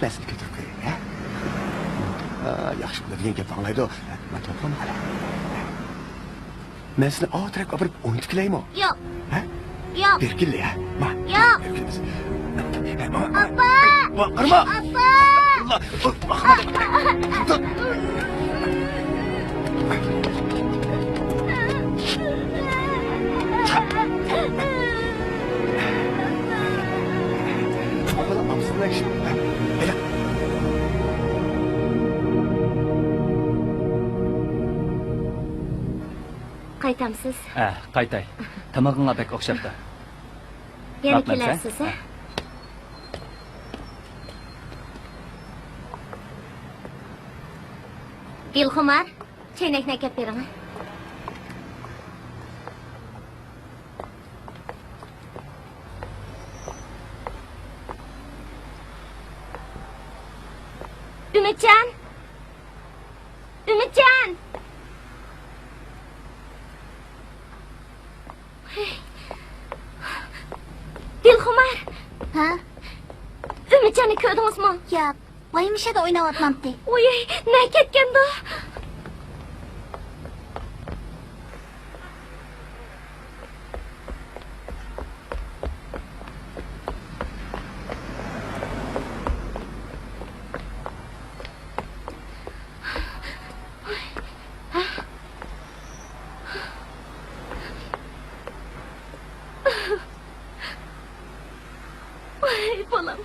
Speaker 4: Ben seni götürüp koyayım ya. Yaxşı, bu da degan gap anglaydi. Ben toplama hala. Men seni avtrak apırıp oyuntikileyim o.
Speaker 2: Yok.
Speaker 4: Ha?
Speaker 2: Yok.
Speaker 4: Berkille ya. Ma.
Speaker 2: Yok.
Speaker 4: Berkilles.
Speaker 2: Abba.
Speaker 4: Kırma.
Speaker 2: Abba.
Speaker 4: Allah. Bakma. Dur. Bakalım amsızlar şimdi. Hele.
Speaker 2: Qaytamsiz.
Speaker 1: Qaytay. Tamag'ingga bek o'xshabdi.
Speaker 2: Yana
Speaker 1: Rahmat,
Speaker 2: kelarsiz,
Speaker 1: ha?
Speaker 2: ha? Dilxumar, chaynakni akab bering. Ümitcan! Ümitcan! Dilxumar!
Speaker 8: Ha?
Speaker 2: Ümitcanni ko'rdingizmi?
Speaker 8: Yo'q, voyimishada o'ynayapmabdi.
Speaker 2: Oy, ne ketganda? Ay, balam.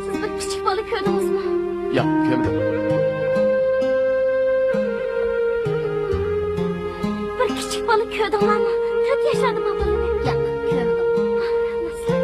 Speaker 2: Siz bir küçük balık gördünüz mü?
Speaker 4: Ya kömürüm.
Speaker 2: Bir küçük balık gördüler mi? 4 yaşlarında mı balığı?
Speaker 8: Yo'q, ko'rmadim.
Speaker 2: Nasıl?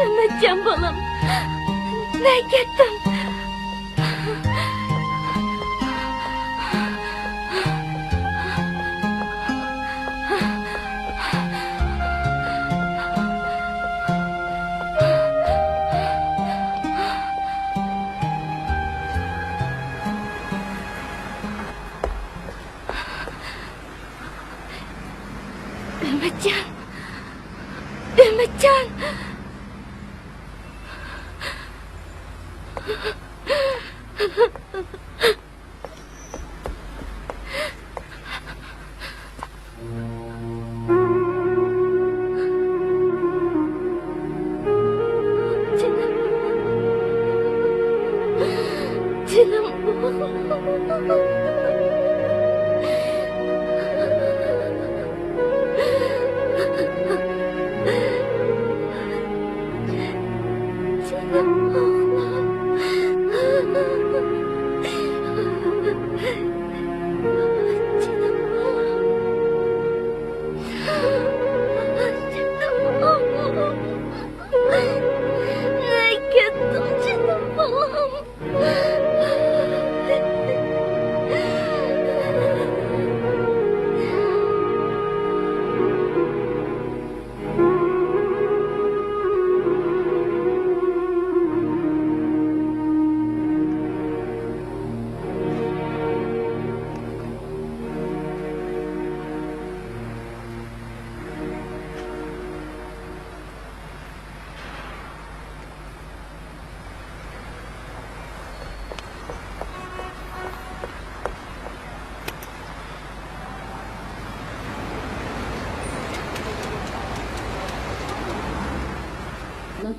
Speaker 2: Ümitcan balam. Ne gittim? Ümitcan. Ümitcan. Canım. Canım oğlum. Ne gittim canım balam.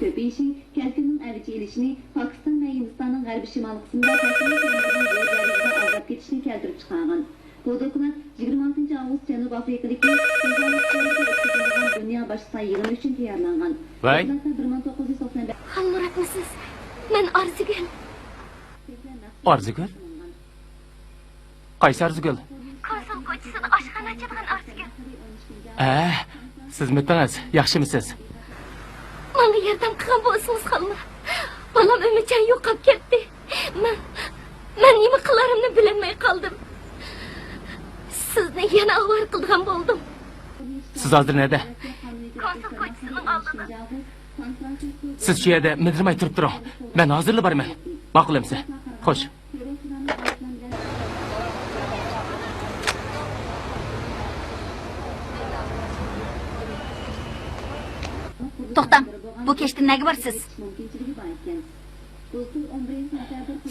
Speaker 7: Köpeyişi, kelkinin əvici ilişini Pakistan ve Hindistan'ın g'arbiy shimoliy qismida Kashmir kendining yo'l azab ketishini keltirib chiqargan. Bu dokument 26 Ağustos Cənub Afrikadakı dünya başçısı yığını üçün tayarlanğan.
Speaker 1: Vay.
Speaker 7: 1995
Speaker 2: Halmurat mısınız? Ben Arzigül.
Speaker 1: Arzigül? Qaysi Arzigül?
Speaker 2: Konsul koçisini aşkana açıdığın Arzigül.
Speaker 1: Siz müttiniz, yaxshimisiz?
Speaker 2: Bana yardım kılgan bolsunuz Halmurat. Balam Ömürcan yo'qolib ketdi. Ben nima qilarimni bilolmay qoldim. Sizni yana avvar qilgan bo'ldim.
Speaker 1: Siz hozir nerede?
Speaker 2: Konsul koçisinin oldida.
Speaker 1: Siz shu yerda midirmay turib turing. Men hozirla borman. Ma'qul emsa. Xo'sh.
Speaker 8: To'xtam, bu kechda nega borsiz?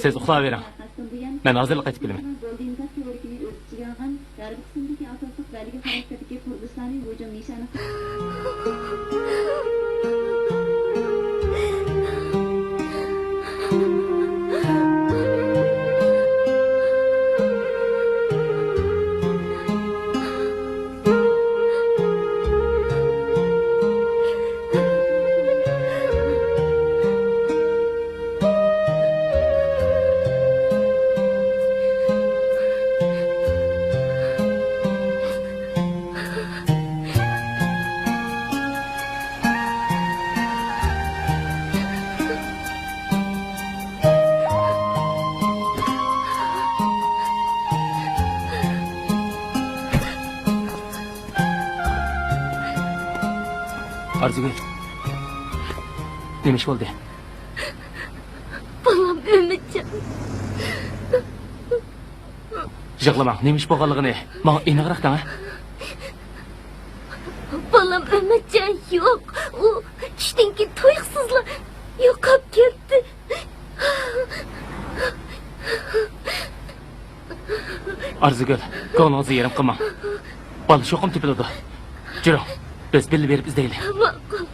Speaker 1: Siz uxlayvering. Men hozirla qaytib kelaman. Arzigül. Nima ish bo'ldi?
Speaker 2: Balam Ömürcan.
Speaker 1: Yig'lamang, nima ish bo'lganligini menga aniqroq dang.
Speaker 2: Balam Ömürcan yok. O tushdan keyin to'yqsizlar yo'qolib ketdi.
Speaker 1: Arzigül, ko'nglingizni yerim qilmang. Bola sho'qim tepiladi. Juring, biz bilib berib izlaylik.
Speaker 2: Ma'qul.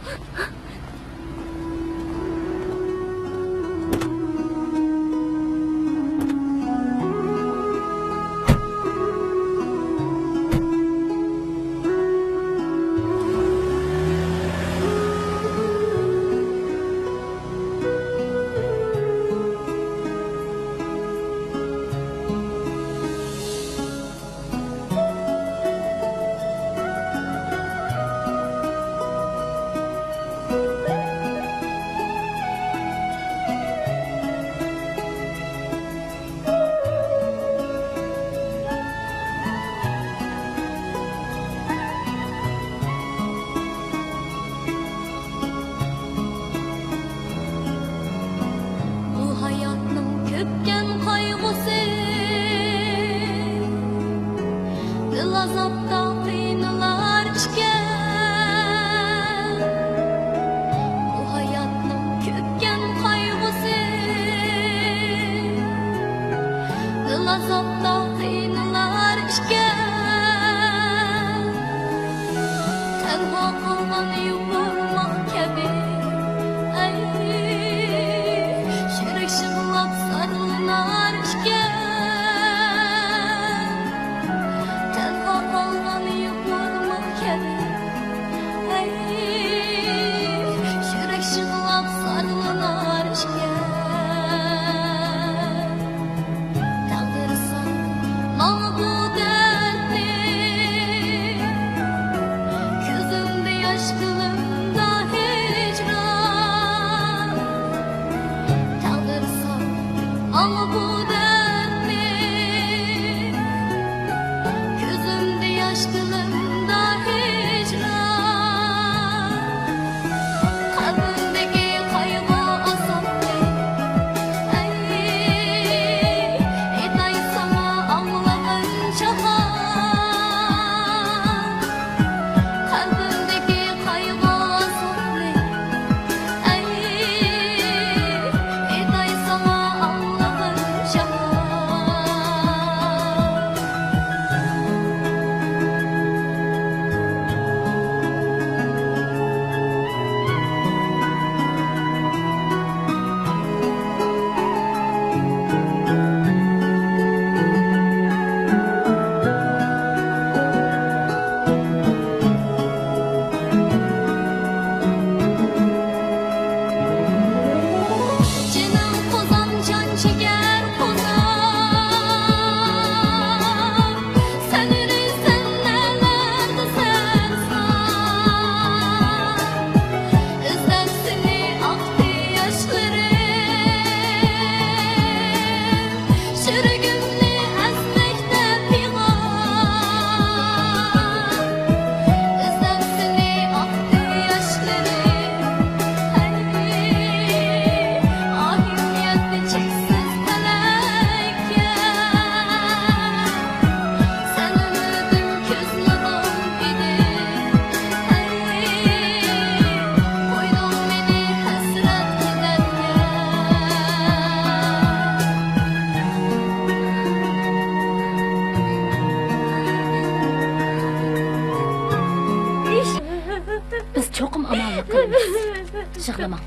Speaker 6: Yig'lamang.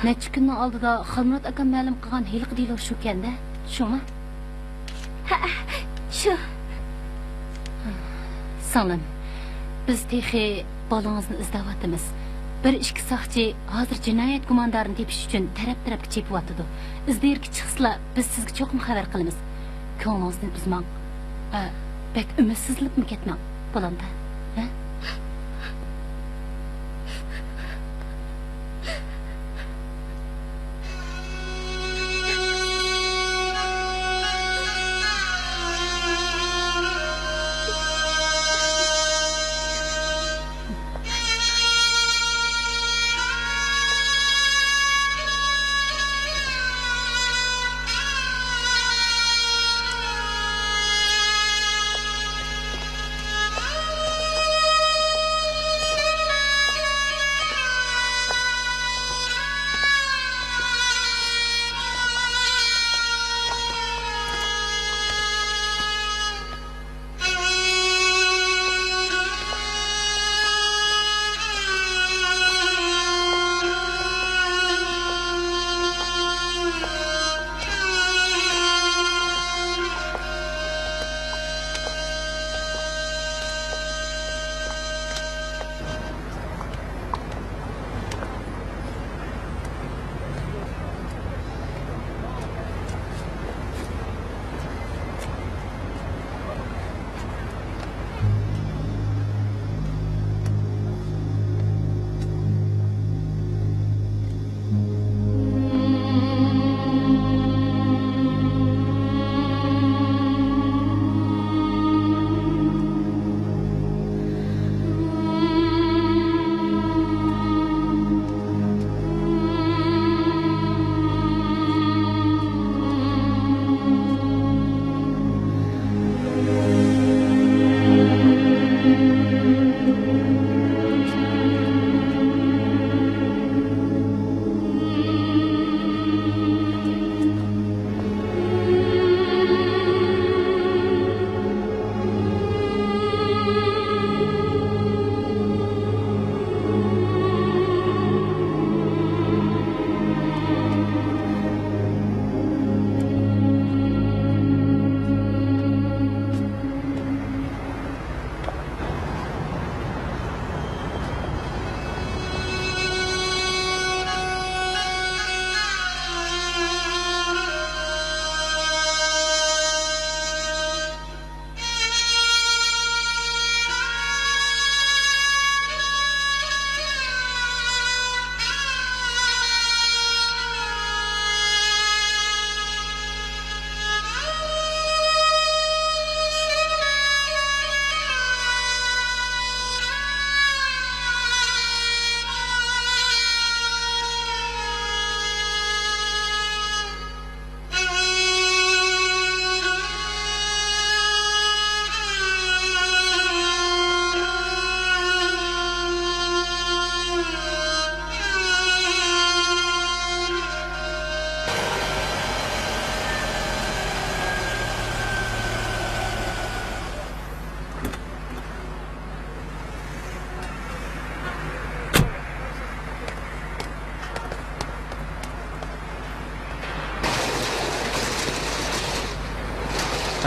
Speaker 6: Necha kunning oldida Xalmurat akam ma'lum qilgan hiliq deylar shu kanda. Shumi?
Speaker 2: Shu.
Speaker 6: Salim. Biz texi bolangizni izlayapmiz. Bir ikki soqchi hozir jinoyat gumondorini tepish uchun taraf-tarafga chepyapti. Izdirki chiqsizlar, biz sizga cho'qim xabar qilamiz. Ko'nglingizni buzmang. Bek umidsizlikmi ketmang, bo'landa. Ha?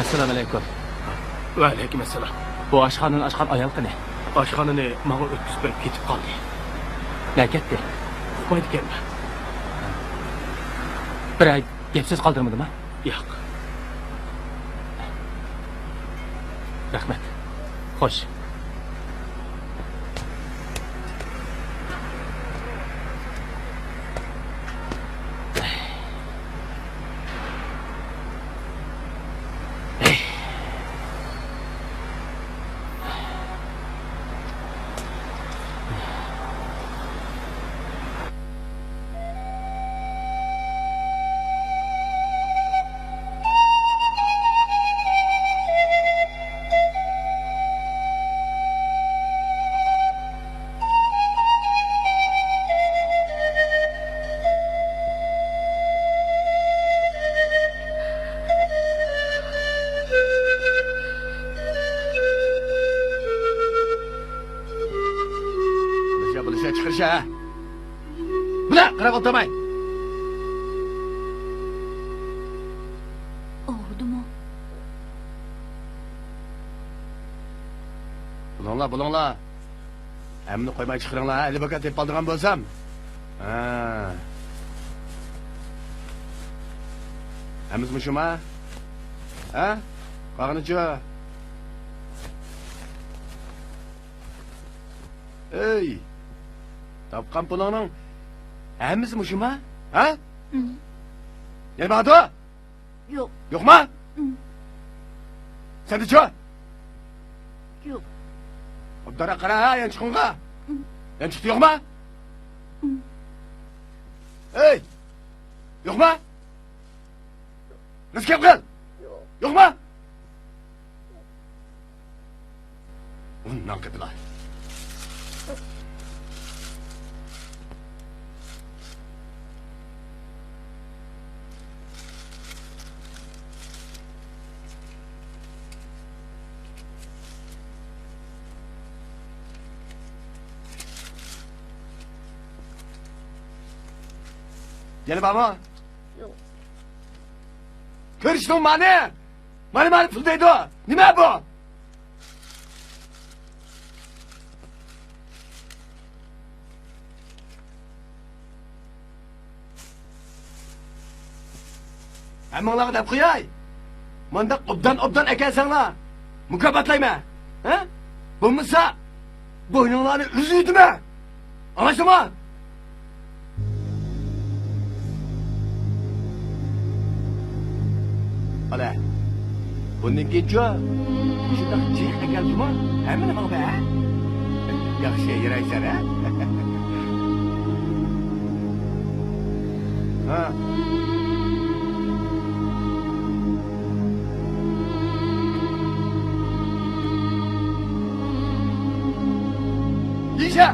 Speaker 1: Assalomu alaykum.
Speaker 4: Va alaykum assalom.
Speaker 1: Bu oshxonani ochgan ayol qani?
Speaker 4: Oshxonani menga o'tkazib berib ketib qoldi.
Speaker 1: Ne ketdi?
Speaker 4: Qo'ydi ekanman.
Speaker 1: Bir ay gapsiz qoldirmadimi?
Speaker 4: Yo'q.
Speaker 1: Rahmat. Xo'sh.
Speaker 4: Size çıkış ha. Bırak kara oltamay.
Speaker 6: Oldu mu?
Speaker 4: Bulunla. Emni koymay çıkırınla ha. Ali bakan tep aldırgan bolsam. Ha. Emizmişim ha. Ha? Kalkınıcı. Ey. Tapkan pulunun. Emizmişim ha. Ha? Gel bana.
Speaker 3: Yok,
Speaker 4: Yok mu? Sen de çö.
Speaker 3: yok.
Speaker 4: Obdara kara ha yan çıkınga. Yan çıktı yok mu? Hey. Yok mu? Nasıl kal? Yok mu? Bundan kıdılar. Gel baba. Görüştün mani. Mani pıldaydı o. Ne bu? Hemen dep koyay. Manda obdan ekelsenla. Mukabatlayma. Ha? Bulmasa boynunlarını üzüydüme. Anlaştın mı? Ola. Bundan keyin shundoq jiq ekanmi? Hamma nima be? Yaxshi yuraysan ha? Ha. Yiysa.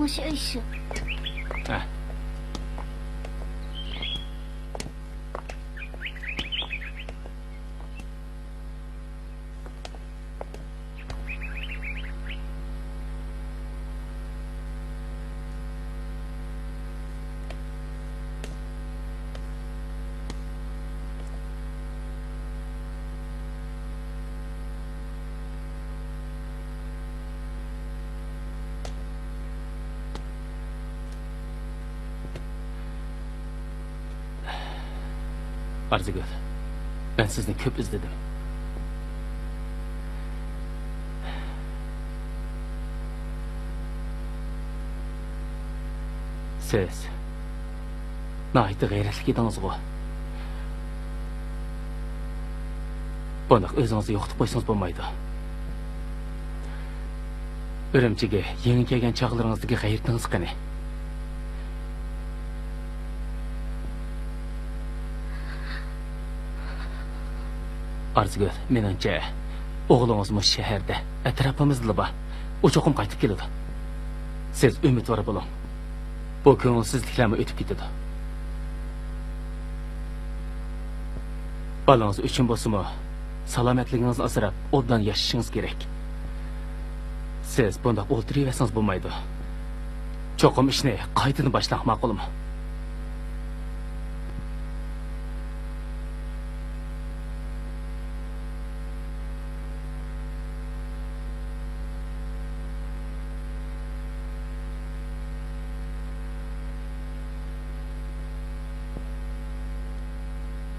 Speaker 8: Mushu ishi.
Speaker 1: Ha. Arzigül, ben sizni köp izledim. Siz nahayatda g'ayratli edingiz go. Bundoq o'zingizni yo'qotib qo'ysangiz bo'lmaydi. Urumchiga yangi kelgan chog'laringizdagi g'ayratingiz qani? Arzigül, menimcha o'g'lingiz mush shaharda, atrofimizda bor. U cho'qim qaytib keladi. Siz umidvor bo'ling. Bu ko'ngilsizliklarni o'tib ketadi. Bolangiz uchun bo'lsa-mu, salomatligingizni asrab, obdan yashashingiz kerak. Siz bundoq o'ltiraversangiz bo'lmaydi. Cho'qim ishni qaytadan boshlab ma'qulmi?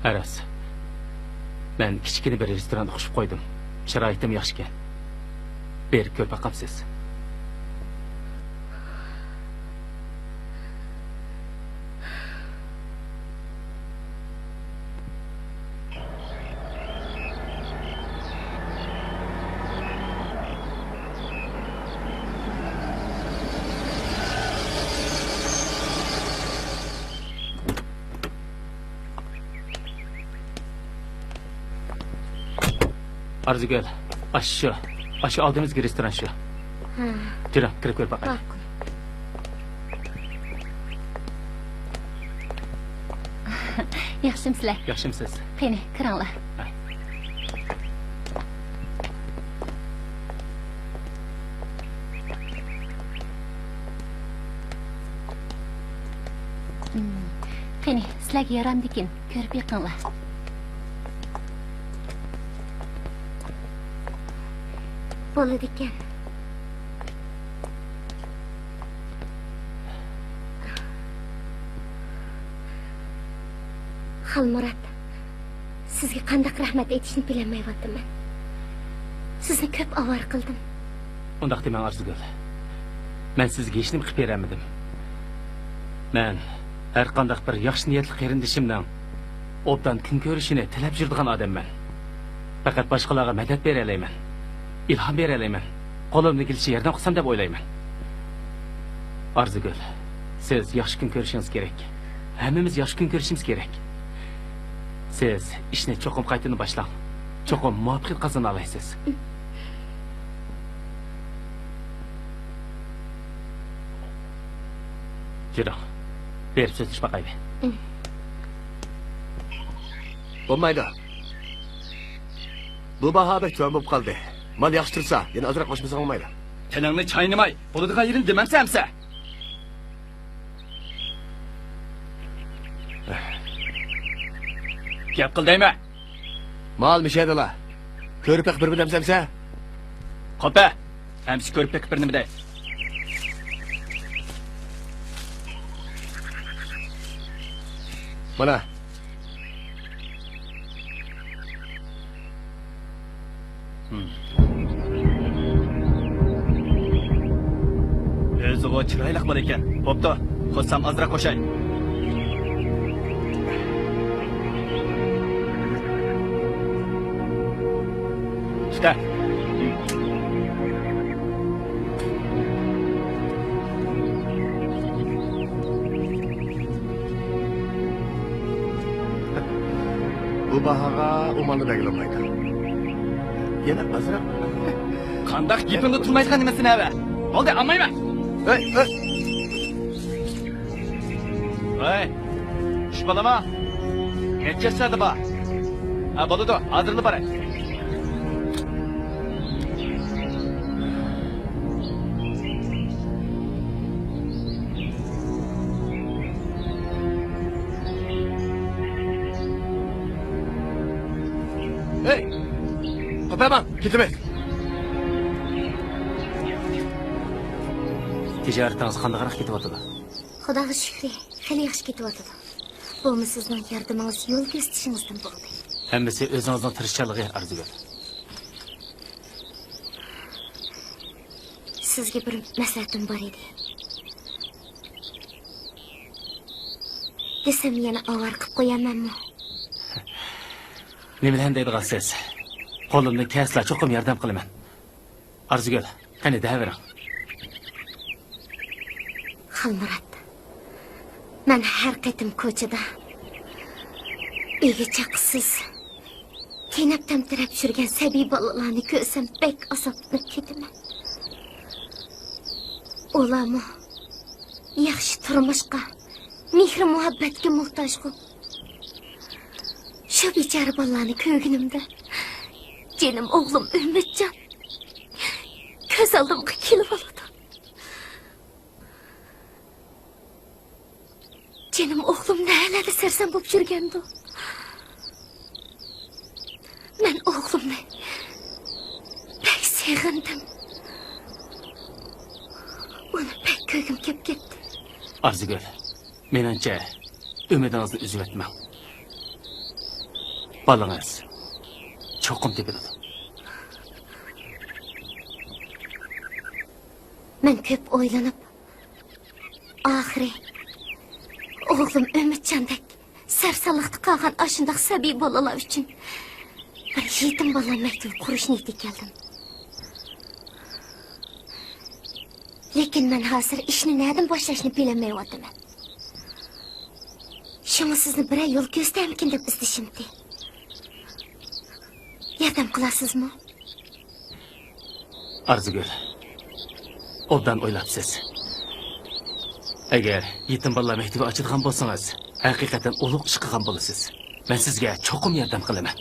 Speaker 1: Aras. Ben kichkina bir restoranda qo'shib qo'ydim. Sharoitim yaxshi ekan. Berib ko'rpa qapsiz. Arzigul, aşı aldığımız restoran şu. Yürü, kirib ko'rib bakalım.
Speaker 2: Ma'qul.
Speaker 6: Yaxshimisizlar?
Speaker 1: Yaxshimisiz?
Speaker 6: Qani, kiranglar. Qani, sizlarga yaramdikin, ko'rib yiqinglar.
Speaker 2: Bo'ladi ekan. Xalmurat, sizga qanday rahmat aytishni bilmayapman. Sizni ko'p avor qildim.
Speaker 1: Undaq demang Arzigul. Men sizga hech nima qilib beramadim. Men har qanday bir yaxshi niyatli qarindishimdan obdan kun ko'rishini tilab yuradigan odamman. Faqat boshqalarga madad bera olayman. İlham bera olayman. Qo'limdan kelishcha yordam qilsam deb o'ylayman. Arzigul, siz yaxshi kun ko'rishingiz kerak. Hammamiz yaxshi kun ko'rishimiz kerak. Siz ishni cho'qim qaytini boshlang. Cho'qim muvaffaqiyat qozona olasiz. Yürü. Berib so'zlash baqaydi.
Speaker 4: Bo'lmaydi. Bu baho bek tuvan bo'lib qoldi. Mal yaxshi tursa, yana ozroq qo'shmasa olmaydi.
Speaker 1: Tilingni chaynamay, bo'ladigan yerini demamsansa. Gap qil deymi?
Speaker 4: Mal mishadilar. Ko'rib bir demsamsa?
Speaker 1: Qopa. Hamsi ko'rib bir nima dey.
Speaker 4: Mana.
Speaker 1: O'zi bu chiroyli bo'lar ekan. Bo'pti, qo'shsam ozroq qo'shay. İşte.
Speaker 4: Bu bahoga umalni belgilamaydi. Yana ozroq.
Speaker 1: Qandaq gapingni turmaydigan nimasini ava. Bo'ldi, olmayman.
Speaker 4: Hey.
Speaker 1: Hey. Shu balama. Necha soat bor? Ha, bo'ldi, hozirli boray.
Speaker 4: Hey. Qo'paman, ketaman.
Speaker 1: Tijoratingiz qandayroq ketyapti?
Speaker 2: Xudoga shukr, xeyli yaxshi ketyapti. Bu sizning yordamingiz yo'l ko'rsatishingizdan bo'ldi.
Speaker 1: Hammasi o'zingizning tirishchiligi Arzigul.
Speaker 2: Sizga bir maslahatim bor edi. Desam yana avor qilib qo'yamanmi?
Speaker 1: Nimadan deydigan siz? Qo'limdan kelsa cho'qim yordam qilaman. Arzigul, qani davring.
Speaker 2: Xalmurat, men har qatim ko'chada uyga chaqsiz tinab tamtirab yurgan sabiy bolalarni ko'rsam bek azoblanib ketaman. Ularmi yaxshi turmushga, mehr muhabbatga muhtoj-ku. Shu bechora bolalarni ko'rganimda jinim o'g'lim Umidjon ko'z oldimga kelib oladi. Jinim o'g'lim nalarda sarson bo'lib yurgandi. Men o'g'limni pek sevgandim. Uni pek ko'rgim kelib ketdi.
Speaker 1: Arzigul, menimcha umidingizni uzib etmang. Balangiz cho'qim tepiladi.
Speaker 2: Men ko'p o'ylanib, oxiri o'g'lim Umidjondek sarsalliqda qolgan ashundoq sabiy bolalar uchun bir yetim bola maktab qurish niyatiga keldim. Lekin men hozir ishni nerdan boshlashni bilmayapman. Shunga sizni bir yo'l ko'rsatamikin deb istashimdi. Yordam qilasizmi?
Speaker 1: Arzigul, obdan o'ylabsiz. Agar yetim bolalar maktabi ochadigan bo'lsangiz, haqiqatan ulug' ish qilgan bo'lasiz. Men sizga cho'qim yordam qilaman.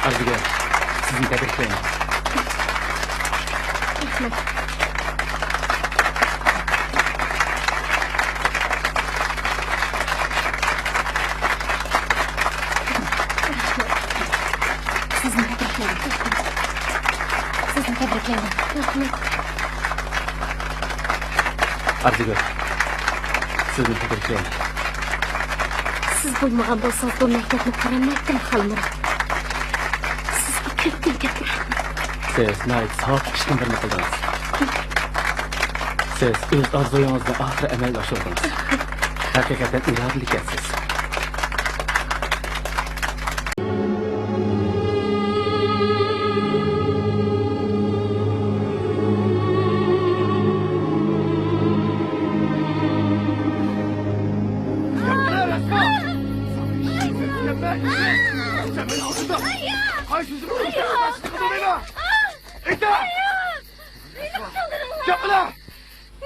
Speaker 1: Arzigul, sizni tabriklayman.
Speaker 6: Sizni tabriklayman.
Speaker 1: Arzigul, sizni tabriklayman.
Speaker 2: Siz bo'lmagan bo'lsangiz bu maktabni qaramaydim Xalmir. Sizga ko'p rahmat.
Speaker 1: Siz nayt savob ishni birni qildingiz. Siz o'z orzuyingizni oxiri amalga oshirdingiz. Haqiqatan irodali ekansiz.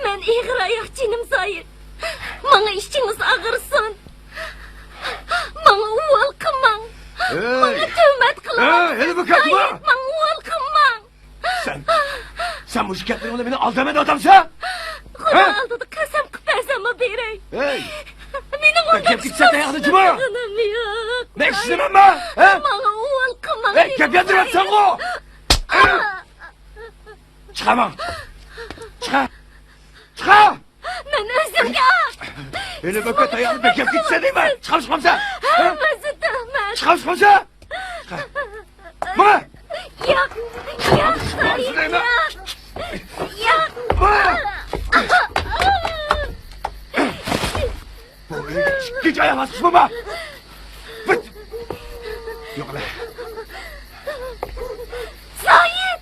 Speaker 2: Men ig'ir oyoq jinim zoyir. Menga ishingiz og'irsin. Menga uvol qilmang. Menga tuhmat qiling.
Speaker 4: Hadi bu katma.
Speaker 2: Menga uvol qilmang.
Speaker 4: Sen bu şirketlerimle beni aldamadı adamsa?
Speaker 2: Xudo oldida qasam qilib bersam beray.
Speaker 4: Hey!
Speaker 2: Mening
Speaker 4: Ben kep gitsen de yanı cuma.
Speaker 2: yo'q.
Speaker 4: Ne işlemem ben? He?
Speaker 2: Menga uvol qilmang.
Speaker 4: Hey kep yandırıp sen o! Çıkamam! Çıkar! Çıkar!
Speaker 2: Men o'zimga
Speaker 4: Eli böket ayağını ben kep gitsen değil mi? Çıkar çıkmam sen!
Speaker 2: hammasi tuhmat.
Speaker 4: Çıkar çıkmam sen! Çıkar! Bana!
Speaker 2: Yo'q. Yo'q.
Speaker 4: Süleyman!
Speaker 2: Yo'q.
Speaker 4: Bana! Git ayağıma sıçma bak! Fıt! Yok lan!
Speaker 2: Zoyir.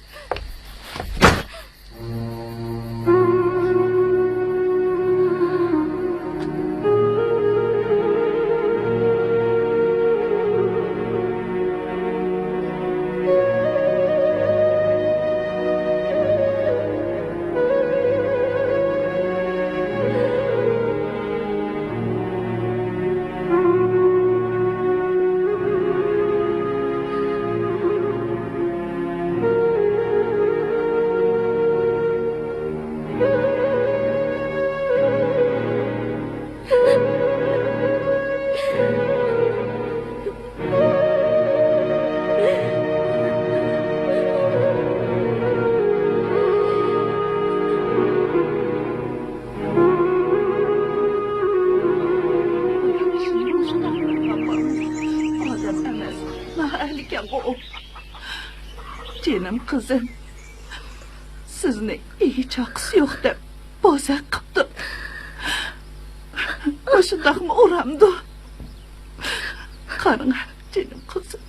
Speaker 3: Canım kızım, sizni hiç hakkısı yok deb bozak qıptı. Oşundaqmı uramdı. Qarın, canım kızım.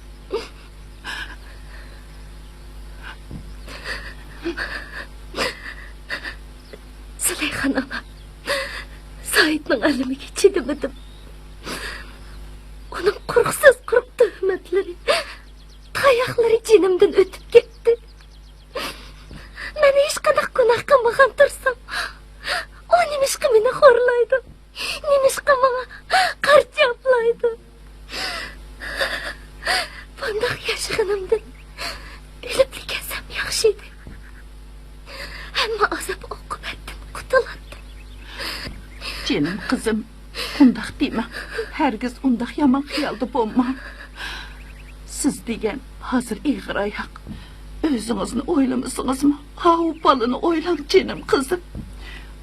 Speaker 2: Züleyxan ana, Saidning alimiga chidamadim. Uning quruqsiz quruq tuhmatlari, tayoqlari jinimdan o'tib ketdi. Men hech qanday gunoh qilmagan tursam, u Nimishqa meni xo'rlaydi? Nimishqa menga qarshi yaplaydi? Bundoq yashaganimdan o'lib ketsam yaxshi edi. Hamma azob oqibatdan qutulardim.
Speaker 3: Canım kızım, undaq deme. Herkes undaq yaman xiyalda bo'lma. Siz degan hozir ig'ir oyoq. O'zingizni o'ylamasingizmi? Ha, u balani o'ylang canım kızım.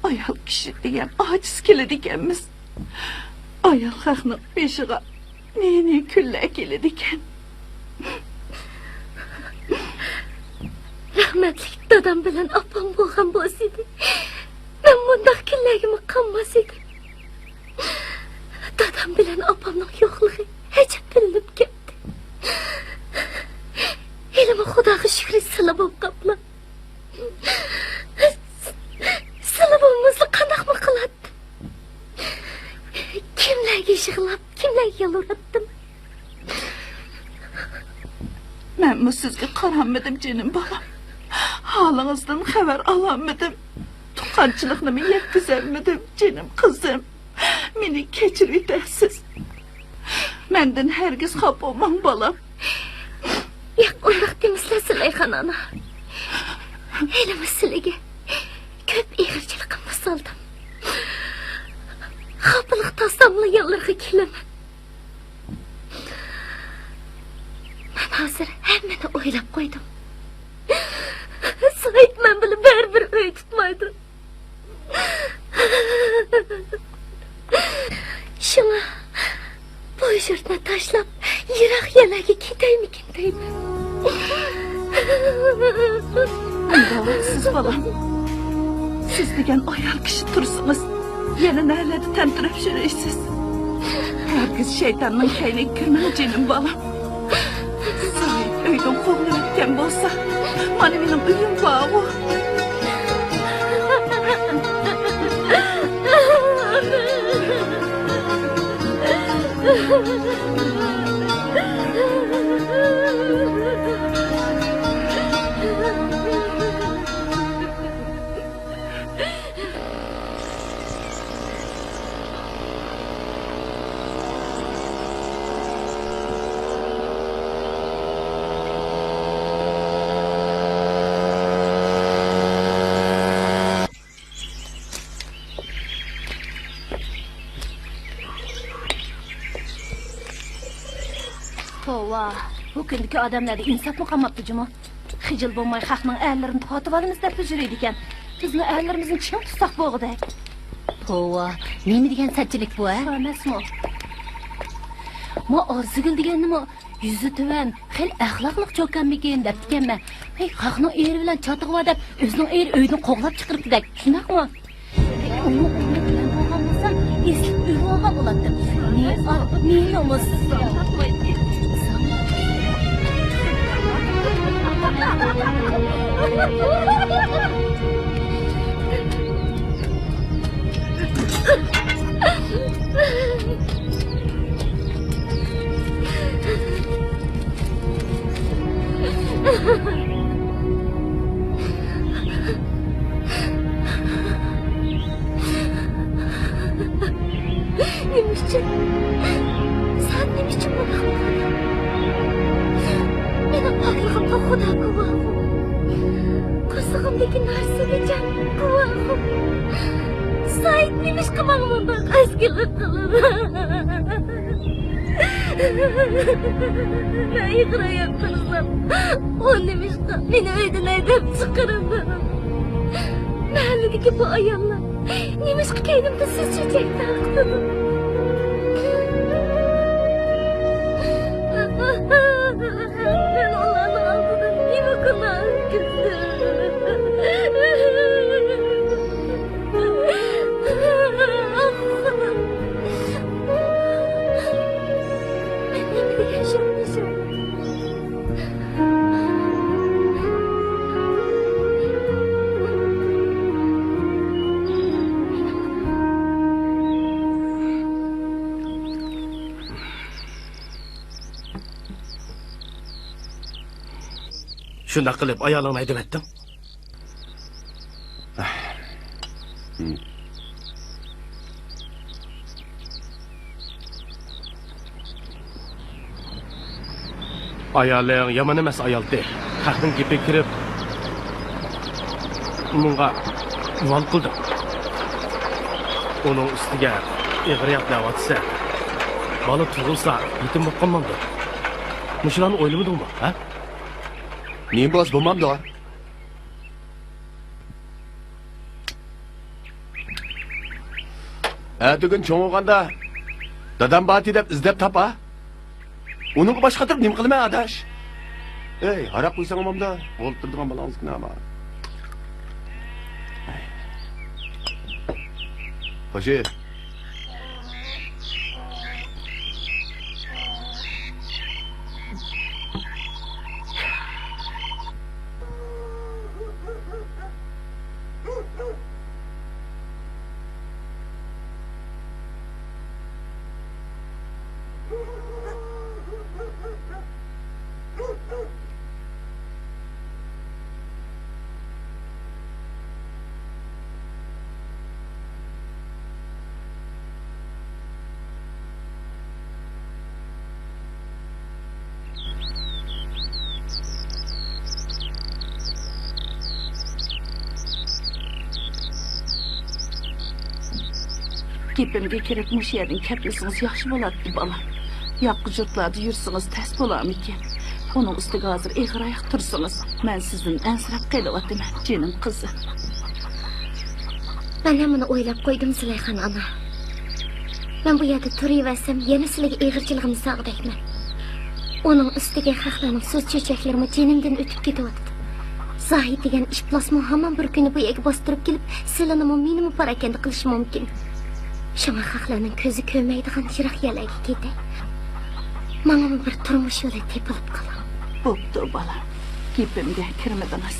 Speaker 3: Ayol kishi degan ojiz keladi ekanmiz. Ayol haqni beshiga ne kunlar keladi ekan.
Speaker 2: Rahmatli dadam bilan opam bo'lgan bo'lsaydi, men bundoq kunlarga qolmas edim. Dadam bilan opamning yo'qligi hech bilinib ketdi. Elime Xudoga shukr sila bo'lib qopla. Sila bo'lmasa qanaqmi qiladi? Kimlarga yig'lab, kimlarga yalvardim?
Speaker 3: Men bu sizga qaranmadim canım balam. Halingizdan xabar olamadim. Tuqqanchilikni yetkazolmadim canım kızım. Meni kechirib o'tasiz. Mendan hergiz xafa bo'lmang balam.
Speaker 2: Yo'q, undaq demislar Sulayxon ana. Elime sizlarga ko'p ig'irchilikimni soldim. Xafalık tasamlayanlarga kelaman. Men hozir hammani o'ylab qo'ydim. Said men bilan baribir uy tutmaydi. Shuna bu yurtni tashlab yiroq yerlarga ketaymikin deyman.
Speaker 3: Siz balam. Siz degan ayol kishi tursangiz, yana nelerdi tentirib yuraysiz. Herkes şeytanın kaynak kirmang canım balam. Said uydan qovlab o'tgan bo'lsa, mana mening uyim bor.
Speaker 6: Tova, bu kundaki adamlarda insaf mı kalmaptı cuma? Hicil bo'lmay xalqning erlarini totib olamiz deb yuradi ekan. Bizni erlarimizni kim tutsak bo'g'day? Tova, nima degan satchilik bu, ha? Emasmi? Ma arzigil deganimi? Yüzü tuvan, xil axloqliq cho'kanmikin deb ekanman. Hey, xalqning eri bilan chotiqva deb o'zining eri uydan qo'g'lab chiqiribdi-dak. Shunaqmi? Uni bilan bo'lgan bo'lsa, eslib uyg'ongan bo'ladi. Ne nomus?
Speaker 2: Nimişçin? Sen nimişçin bana? Benim aklımda Xudo guvoh. Ko'zlig'imdagi narsaga jan guvoh. Said nimish qilmag'man bak askilik qilib. Men yig'rayaptirsam, u nimishqa meni uydan haydab chiqaradi. Mahalladagi bu ayollar nimishqa keynimda siz chechak taqdim. Ben onların altında nima qilmam
Speaker 1: Shunday qilib ayolingni haydab etdim.
Speaker 4: Ayaling yaman emas ayoldi. Haqning gepi kirib. Bunga val qildi. Onun ustiga ig'riyat davatsa. Bola tug'ilsa, yetim bo'lib qolmamdi. Mushularni o'ylamadingmi, ha? Men bosh bo'lmamdi. Bugun cho'ng'anda dadam bati deb izlab tapa. Uning boshqa turib nima qilaman adash? Ey, haraq qo'ysang omamda, o'ltirdigan balangiz nima? Hoji.
Speaker 3: Gepimge kirib muş yerden keplisiniz yaxşı bo'lardi bola. Yoqqi jurtlarda yursangiz tas bo'larmikin. Onun ustiga hozir eg'ir tursangiz, men sizdan ansirab qelyapman, jinim qizim.
Speaker 2: Men hamını o'ylab qo'ydim Zulayxon ona. Men bu yerda turaversam, yana sizlarga eg'irchiligimni sog'dayman. Onun ustiga xalqlarning so'z cho'chaklarimi jinimdan o'tib ketyapti. Zohid degan ishplasmo hamon bir kuni bu yerga bostirib kelib, sizlarni menimi parakanda qilishi mumkin. Şuna xalqlarning ko'zi ko'rmaydigan yiroq yerlarga ketay. Mana bir turmush yo'li tepilib qolam.
Speaker 3: Bo'pti bola. Gepimga kirmadingiz.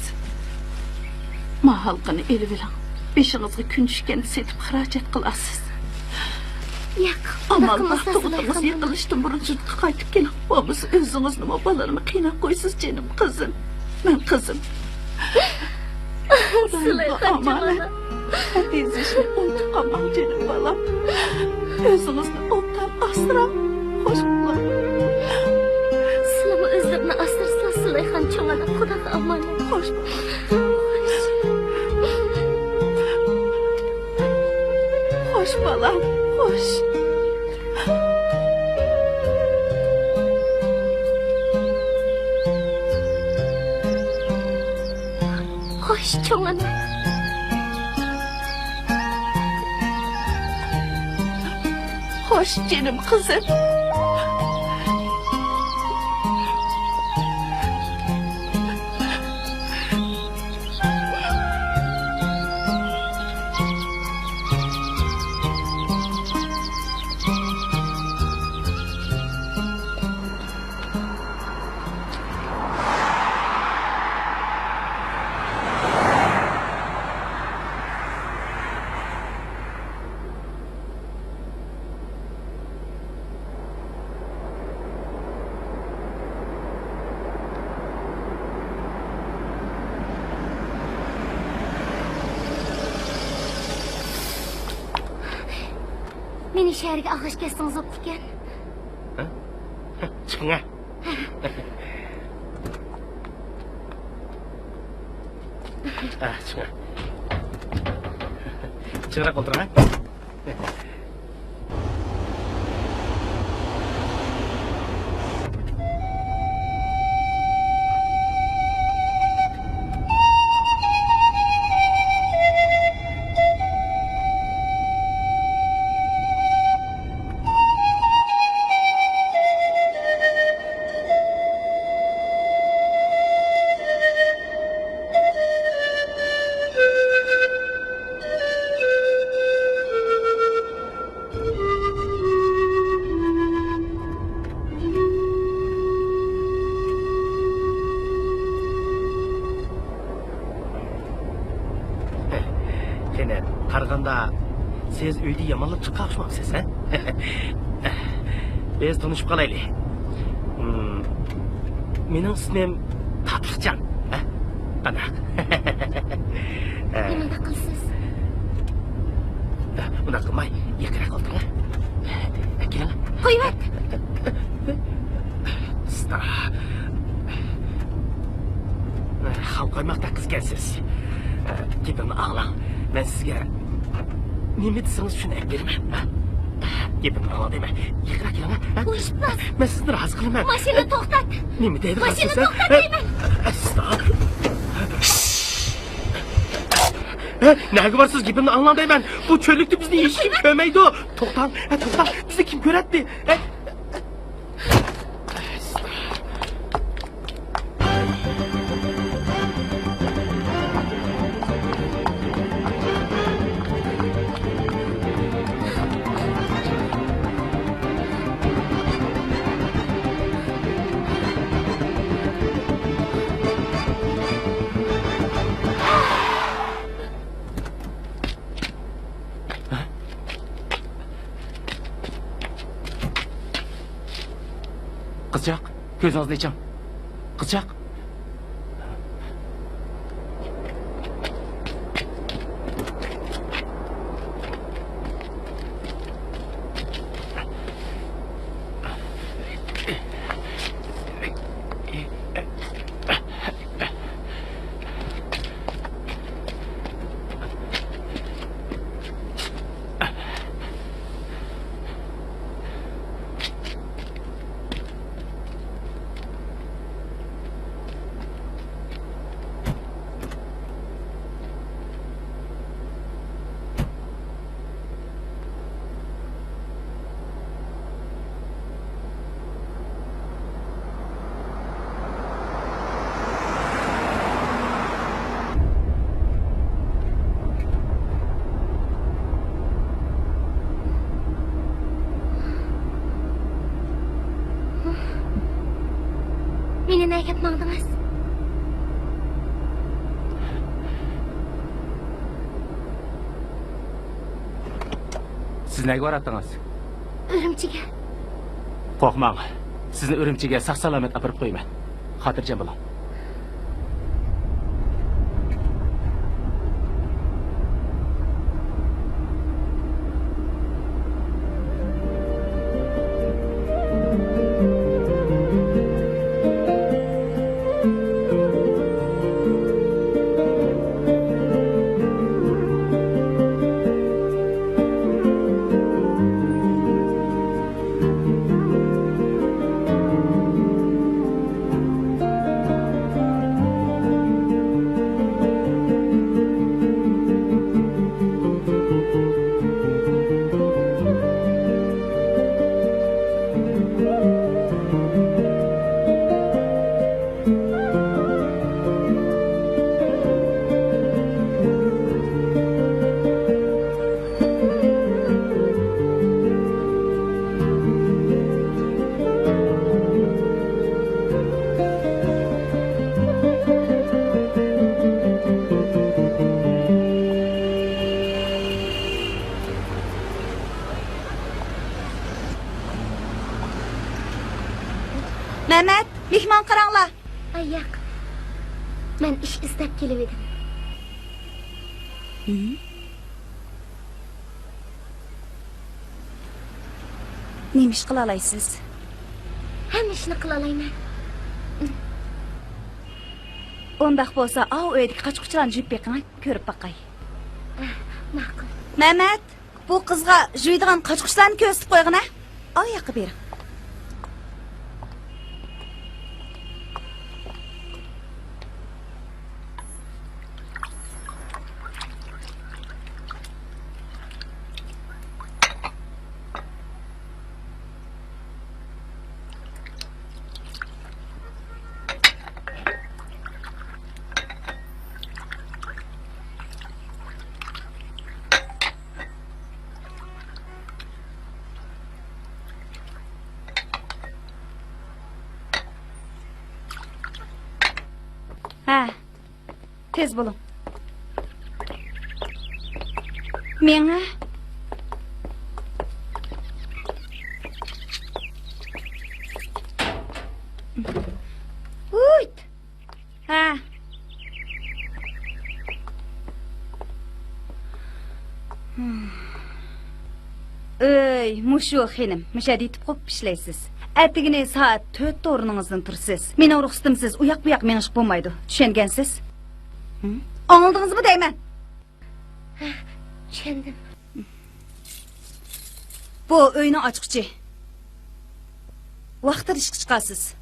Speaker 3: Ma xalqini elvilang. Beshingizga kun tushganda setib xarajat qilasiz.
Speaker 2: Yo'q,
Speaker 3: amal vaqtingiz yiqilishdan burun jiddiy qaytib keling. Biz o'zingizni va bolalarni qiynab qo'ysiz jinim qizim. Men qizim.
Speaker 2: Zulayxon ona.
Speaker 3: Dizishni unutib qolmang jinim bolam. O'zingizni obdan asrang. Xo'sh bo'ling.
Speaker 2: Sizlarni o'zlarini asraysizlar Zulayxon ona. Xudoga omonat.
Speaker 3: Xo'sh Xo'sh bolam, xo'sh.
Speaker 2: Xo'sh ona.
Speaker 3: Xo'sh jinim qizim.
Speaker 2: Meni shaharga og'ish kesdingiz o'ptikan.
Speaker 1: Ha? Chiqing. Chiqing. Chiqra o'tiring. Qaraganda siz uyda yomonlab chiqmoqchisiz, ha? Biz tanishib qolaylik. Mening ismim Tatliqjon, ha? Qanaq?
Speaker 2: Nima qilsiz?
Speaker 1: Buni qilmay, yaqinroq o'tiring. Keling.
Speaker 2: Qo'yvat.
Speaker 1: Tam koymakta kız gelsiz. Gepimni ağlang. Ben sizge nime deseniz şunu eklerim. Gepimni ağlang deme. Yıkıra kelime.
Speaker 2: Uyuşmaz.
Speaker 1: Ben sizni razı kılaman.
Speaker 2: Mashina to'xtat.
Speaker 1: Nima deydi
Speaker 2: Mashina
Speaker 1: sen?
Speaker 2: to'xtat deyman.
Speaker 1: Nerede varsınız gepimni ağlang deyman. Bu çöllükte bizni hiç kim görmeydi o. To'xtang, to'xtang. Bizni kim ko'radi? Kızcak, gözünüzü içim. Kızcak.
Speaker 2: Meni nega maqdingiz?
Speaker 1: Siz nega boratdingiz?
Speaker 2: Urumchiga.
Speaker 1: Qo'rqmang. Sizni Urumchiga sog'-salomat olib qo'yaman. Xotirjam bo'ling.
Speaker 5: Mehmet, mehmon qaranglar.
Speaker 2: Ay yo'q. Men ish istab kelib edim.
Speaker 5: Nima ish qila olasiz?
Speaker 2: Hamma ishni qila olaman.
Speaker 5: Undaq bo'lsa, uydagi qochquchlarni juyib beqing, ko'rib boqay.
Speaker 2: Ma'qul.
Speaker 5: Mehmet, bu qizga juydigan qochquchlarni ko'rsatib qo'yg'ina. Yoqqa bering. Tez bo'lin. Menga Uyt. Mushu xenim, mishadi yetib qo'yib ishlaysiz. Atigini soat 4 o'rningizdan tursiz. Meni ruxsatimsiz uyoq bu yoq menish bo'lmaydi. Tushungansiz? Anladınız mı deymen?
Speaker 2: Tushundim.
Speaker 5: Bu öyni açıkçı. Vaqtida ishga chiqasiz.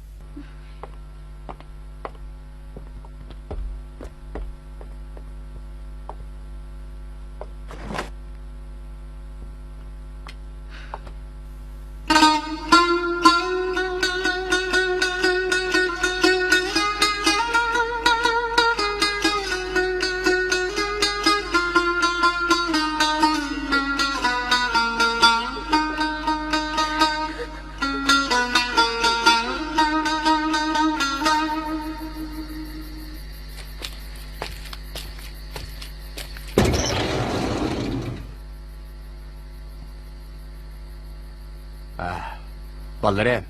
Speaker 4: Balalarım,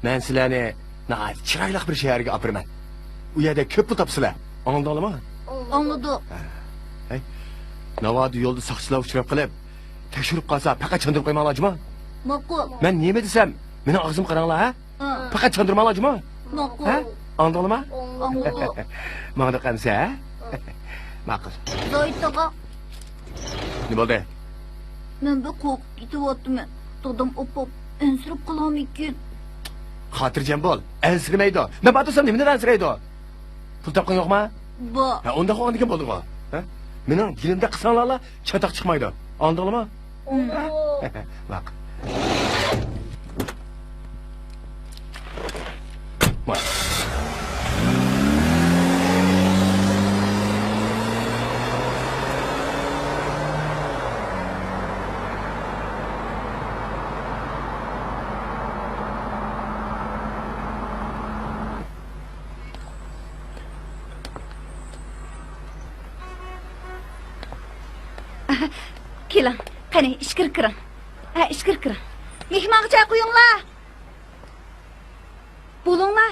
Speaker 4: ben sizlerni chiroyli bir shaharga olib beraman. U yerda ko'p pul topsizlar. Anladinglarmi?
Speaker 8: Anladım.
Speaker 4: Hey, navoiy yo'lda soqchilar uchrab qolib, tekshirib qolsa faqat chandırib qo'ymanglarmi?
Speaker 8: Maqul.
Speaker 4: Men nima desam, meni og'zim qaranglar, ha? Faqat chandırmanglarmi?
Speaker 8: Maqul.
Speaker 4: Ha? Anladinglarmi?
Speaker 8: Anladım.
Speaker 4: Mana qansa, ha? Ma'qul.
Speaker 8: Zoyit ağa,
Speaker 4: Nima bo'ldi?
Speaker 8: men bir qo'rqib ketyaptım. Dadam opop ensirib qolarmikin?
Speaker 4: Xotirjam bo'l. Ansiramaydi. Men batursam nimadan ansiraydi? Pul topgan yo'qmi?
Speaker 8: Ba.
Speaker 4: Ha, unda qo'ndigan bo'ldi-ku. Ha? Mening dilimda qilsanglar, chatoq chiqmaydi. Anladinglarmi? Bak. Bak.
Speaker 5: Keling, qani ishkir kiring. Ha, ishkir kiring. Mehmonga choy qo'yinglar. Bo'linglar.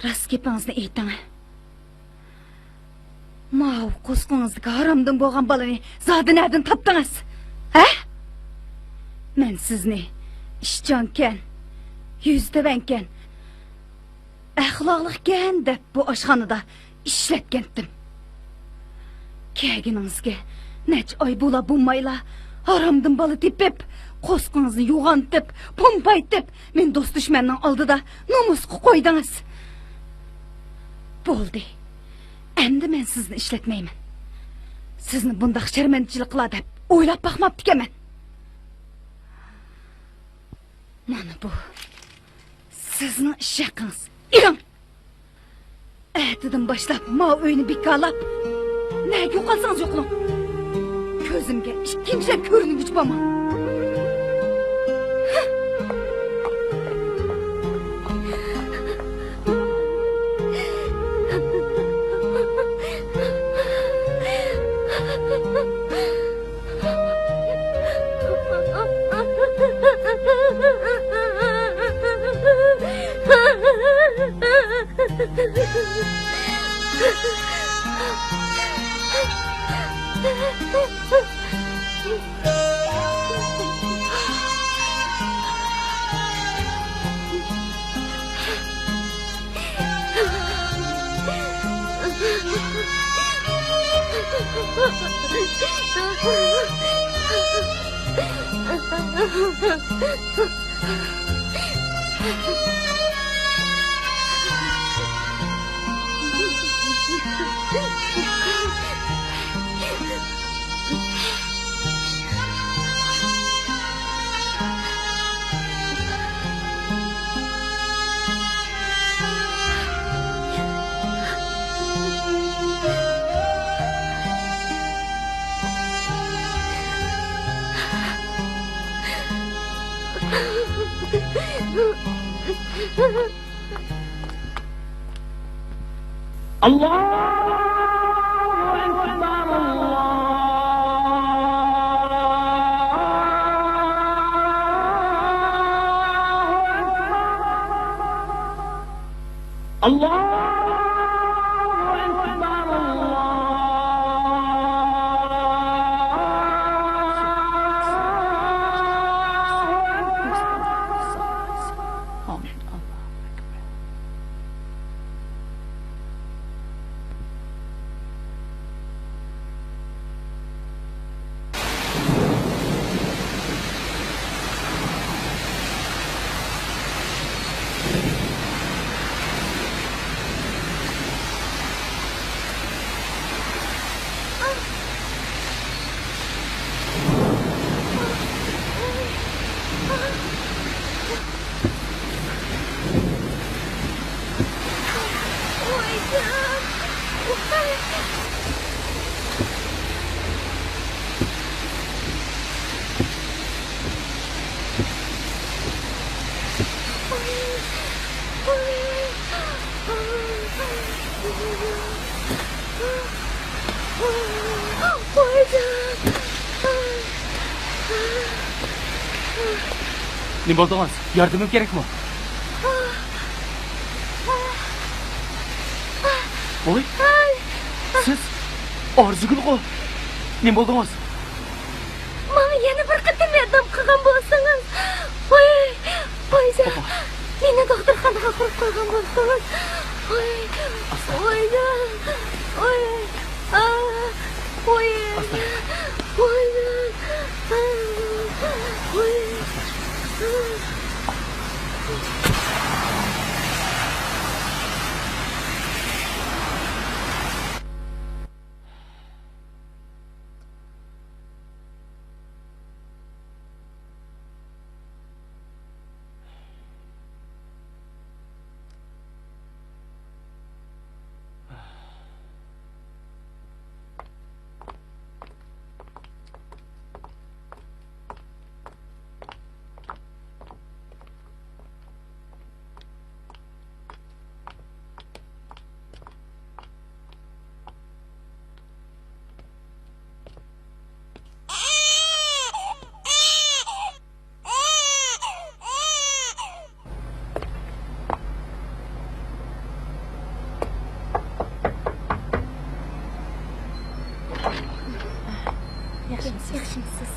Speaker 5: Rast gapingizni ayting. Mau qo'sqingizdagi haromdan bo'lgan balani zodi nerdan topdingiz? Ha? Men sizni ishchankan, yuztavankan, axloqlikan deb bu oshxonada ishlatgandim. Kelginingizga nech oy bo'la bo'lmayla haromdan bola tepib, qo'sqingizni yo'g'antib, pompaytib, men do'st dushmanning oldida nomusga qo'ydingiz. Bo'ldi. Endi men sizni ishlatmayman. Sizni bundaq sharmandachilik qiladi deb o'ylab baxmabdi ekanman. Mana bu sizning ish haqingiz. Iring. Ertadan boshlab ma uyni bekalab, nega yo'qolsangiz yo'qling. Ko'zimga ikkinchi ko'ringuchi bo'lma.
Speaker 1: Ne buldunuz? Yardımım gerek mi? Oy. Siz Arzugul o. Ne buldunuz?
Speaker 2: Bana yana bir qatam yordam qilgan bo'lsangiz. Oyja. Meni doktorxonaga qo'yib qo'ygan bo'lsangiz. Oyja. Yaxshimisiz?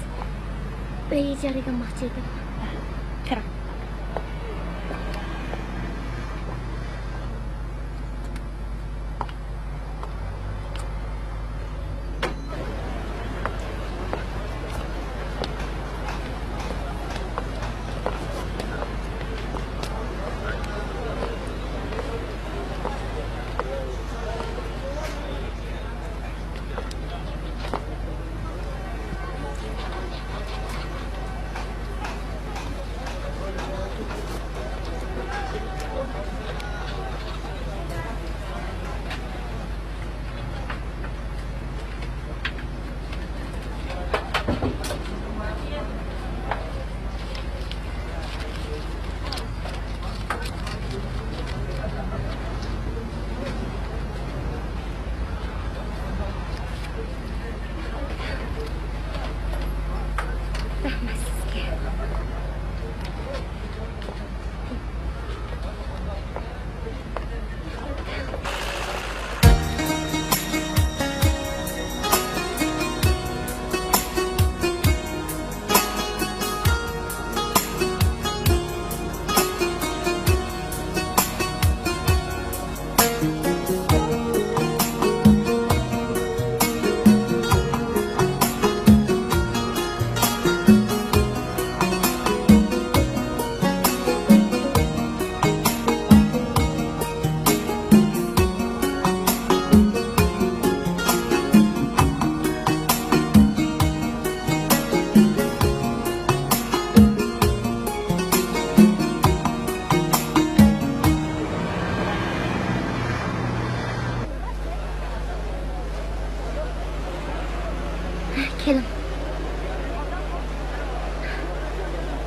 Speaker 2: Uy ijaraga olmoqchi edim.
Speaker 3: Kiring.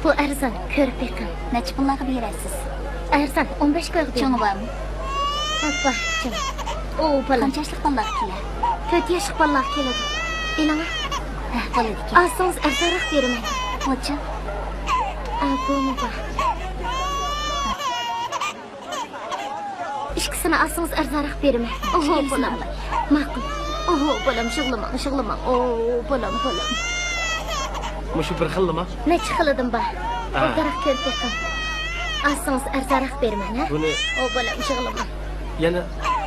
Speaker 2: Bu arzon, ko'rib beqing.
Speaker 8: Neçə pullarga berəsiz?
Speaker 2: Arzon 15 ko'yib ber.
Speaker 8: Çoğu barmı?
Speaker 2: Bak, canım. O balam.
Speaker 8: Qancha yaşlıq ballar kelər?
Speaker 2: 4 yaşıq ballar keladi. İnana.
Speaker 8: Болады ekan.
Speaker 2: Alsanız arzonroq beraman.
Speaker 8: Neçə?
Speaker 2: Bunu bak. İkisini alsanız arzonroq beraman. Oho balam. Ma'qul. Oho balam, shug'lamang. Balam.
Speaker 1: Mushu bir xillimi?
Speaker 2: Necha xilidim bor. Arzonroq ko'rib beqing. Alsanız arzonroq beraman, ha?
Speaker 1: Buni
Speaker 2: Balam, shug'lamang.
Speaker 1: yana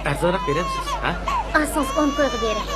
Speaker 1: arzonroq berasiz, ha?
Speaker 2: Alsanız 10 ko'yib beray.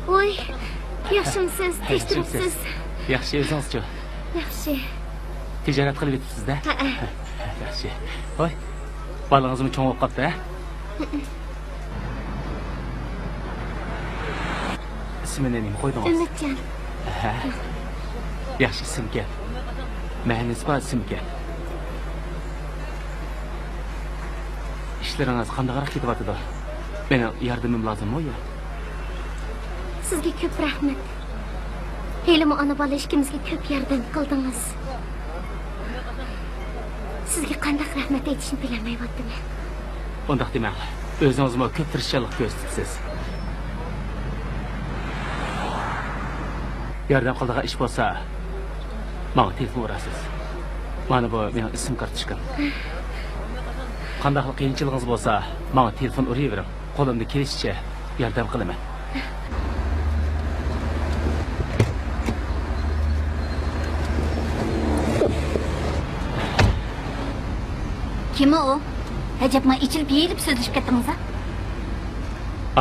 Speaker 2: Oy, yaxshimisiz? Tekshiribsiz?
Speaker 1: Yaxshi, o'zingizchi?
Speaker 2: Yaxshi.
Speaker 1: Tijorat qilib yetibsiz-da? Yaxshi. Voy, balangizmi cho'ng bo'lib qoldi, ha? Ismini nima qo'ydingiz?
Speaker 2: Umidjon.
Speaker 1: Ha. Yaxshi ismga. Ma'nosi bor ismga. İşlaringiz qandayroq ketyapti? Meni yordamim lozimmi yo?
Speaker 2: Sizga ko'p rahmat. Helimi ona bola ishimizga ko'p yordam qildingiz. Sizga qanday rahmat aytishni bilmayapman.
Speaker 1: Undaq demang. O'zingizmi ko'p tirishchilik ko'rsatibsiz. Yordam qiladigan ish bo'lsa, menga telefon urasiz. Mana bu mening ism kartochkam. Qanday qiyinchiligingiz bo'lsa, menga telefon urayvering. Qo'limda kelishicha yordam qilaman.
Speaker 8: Kimi o? Həcəbma içilib yeyilib sözləşib getdiniz ha?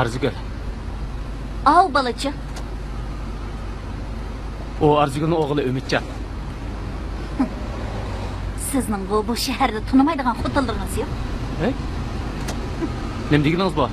Speaker 1: Arzugul.
Speaker 8: Av balıcı.
Speaker 1: O Arzugulning o'g'li Umidjon.
Speaker 8: Sizning bu shaharda tunimaydigan xotinlaringiz yo'q.
Speaker 1: Hey? Nima deganingiz bor?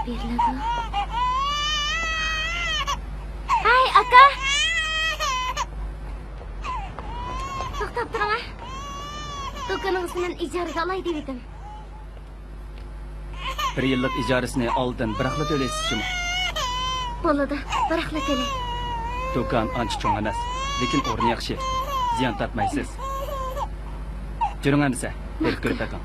Speaker 2: beriladi? Hay aka. To'xtab turing. Do'koningizni ijaraga olay dedim.
Speaker 1: 1 yillik ijarasini oldin biraqla to'laysizmi?
Speaker 2: Bo'ladi, biraqla kelay.
Speaker 1: Do'kon ancha cho'ng emas, lekin o'rni yaxshi. Ziyon tortmaysiz. Juring amsa, berib ko'rib baking.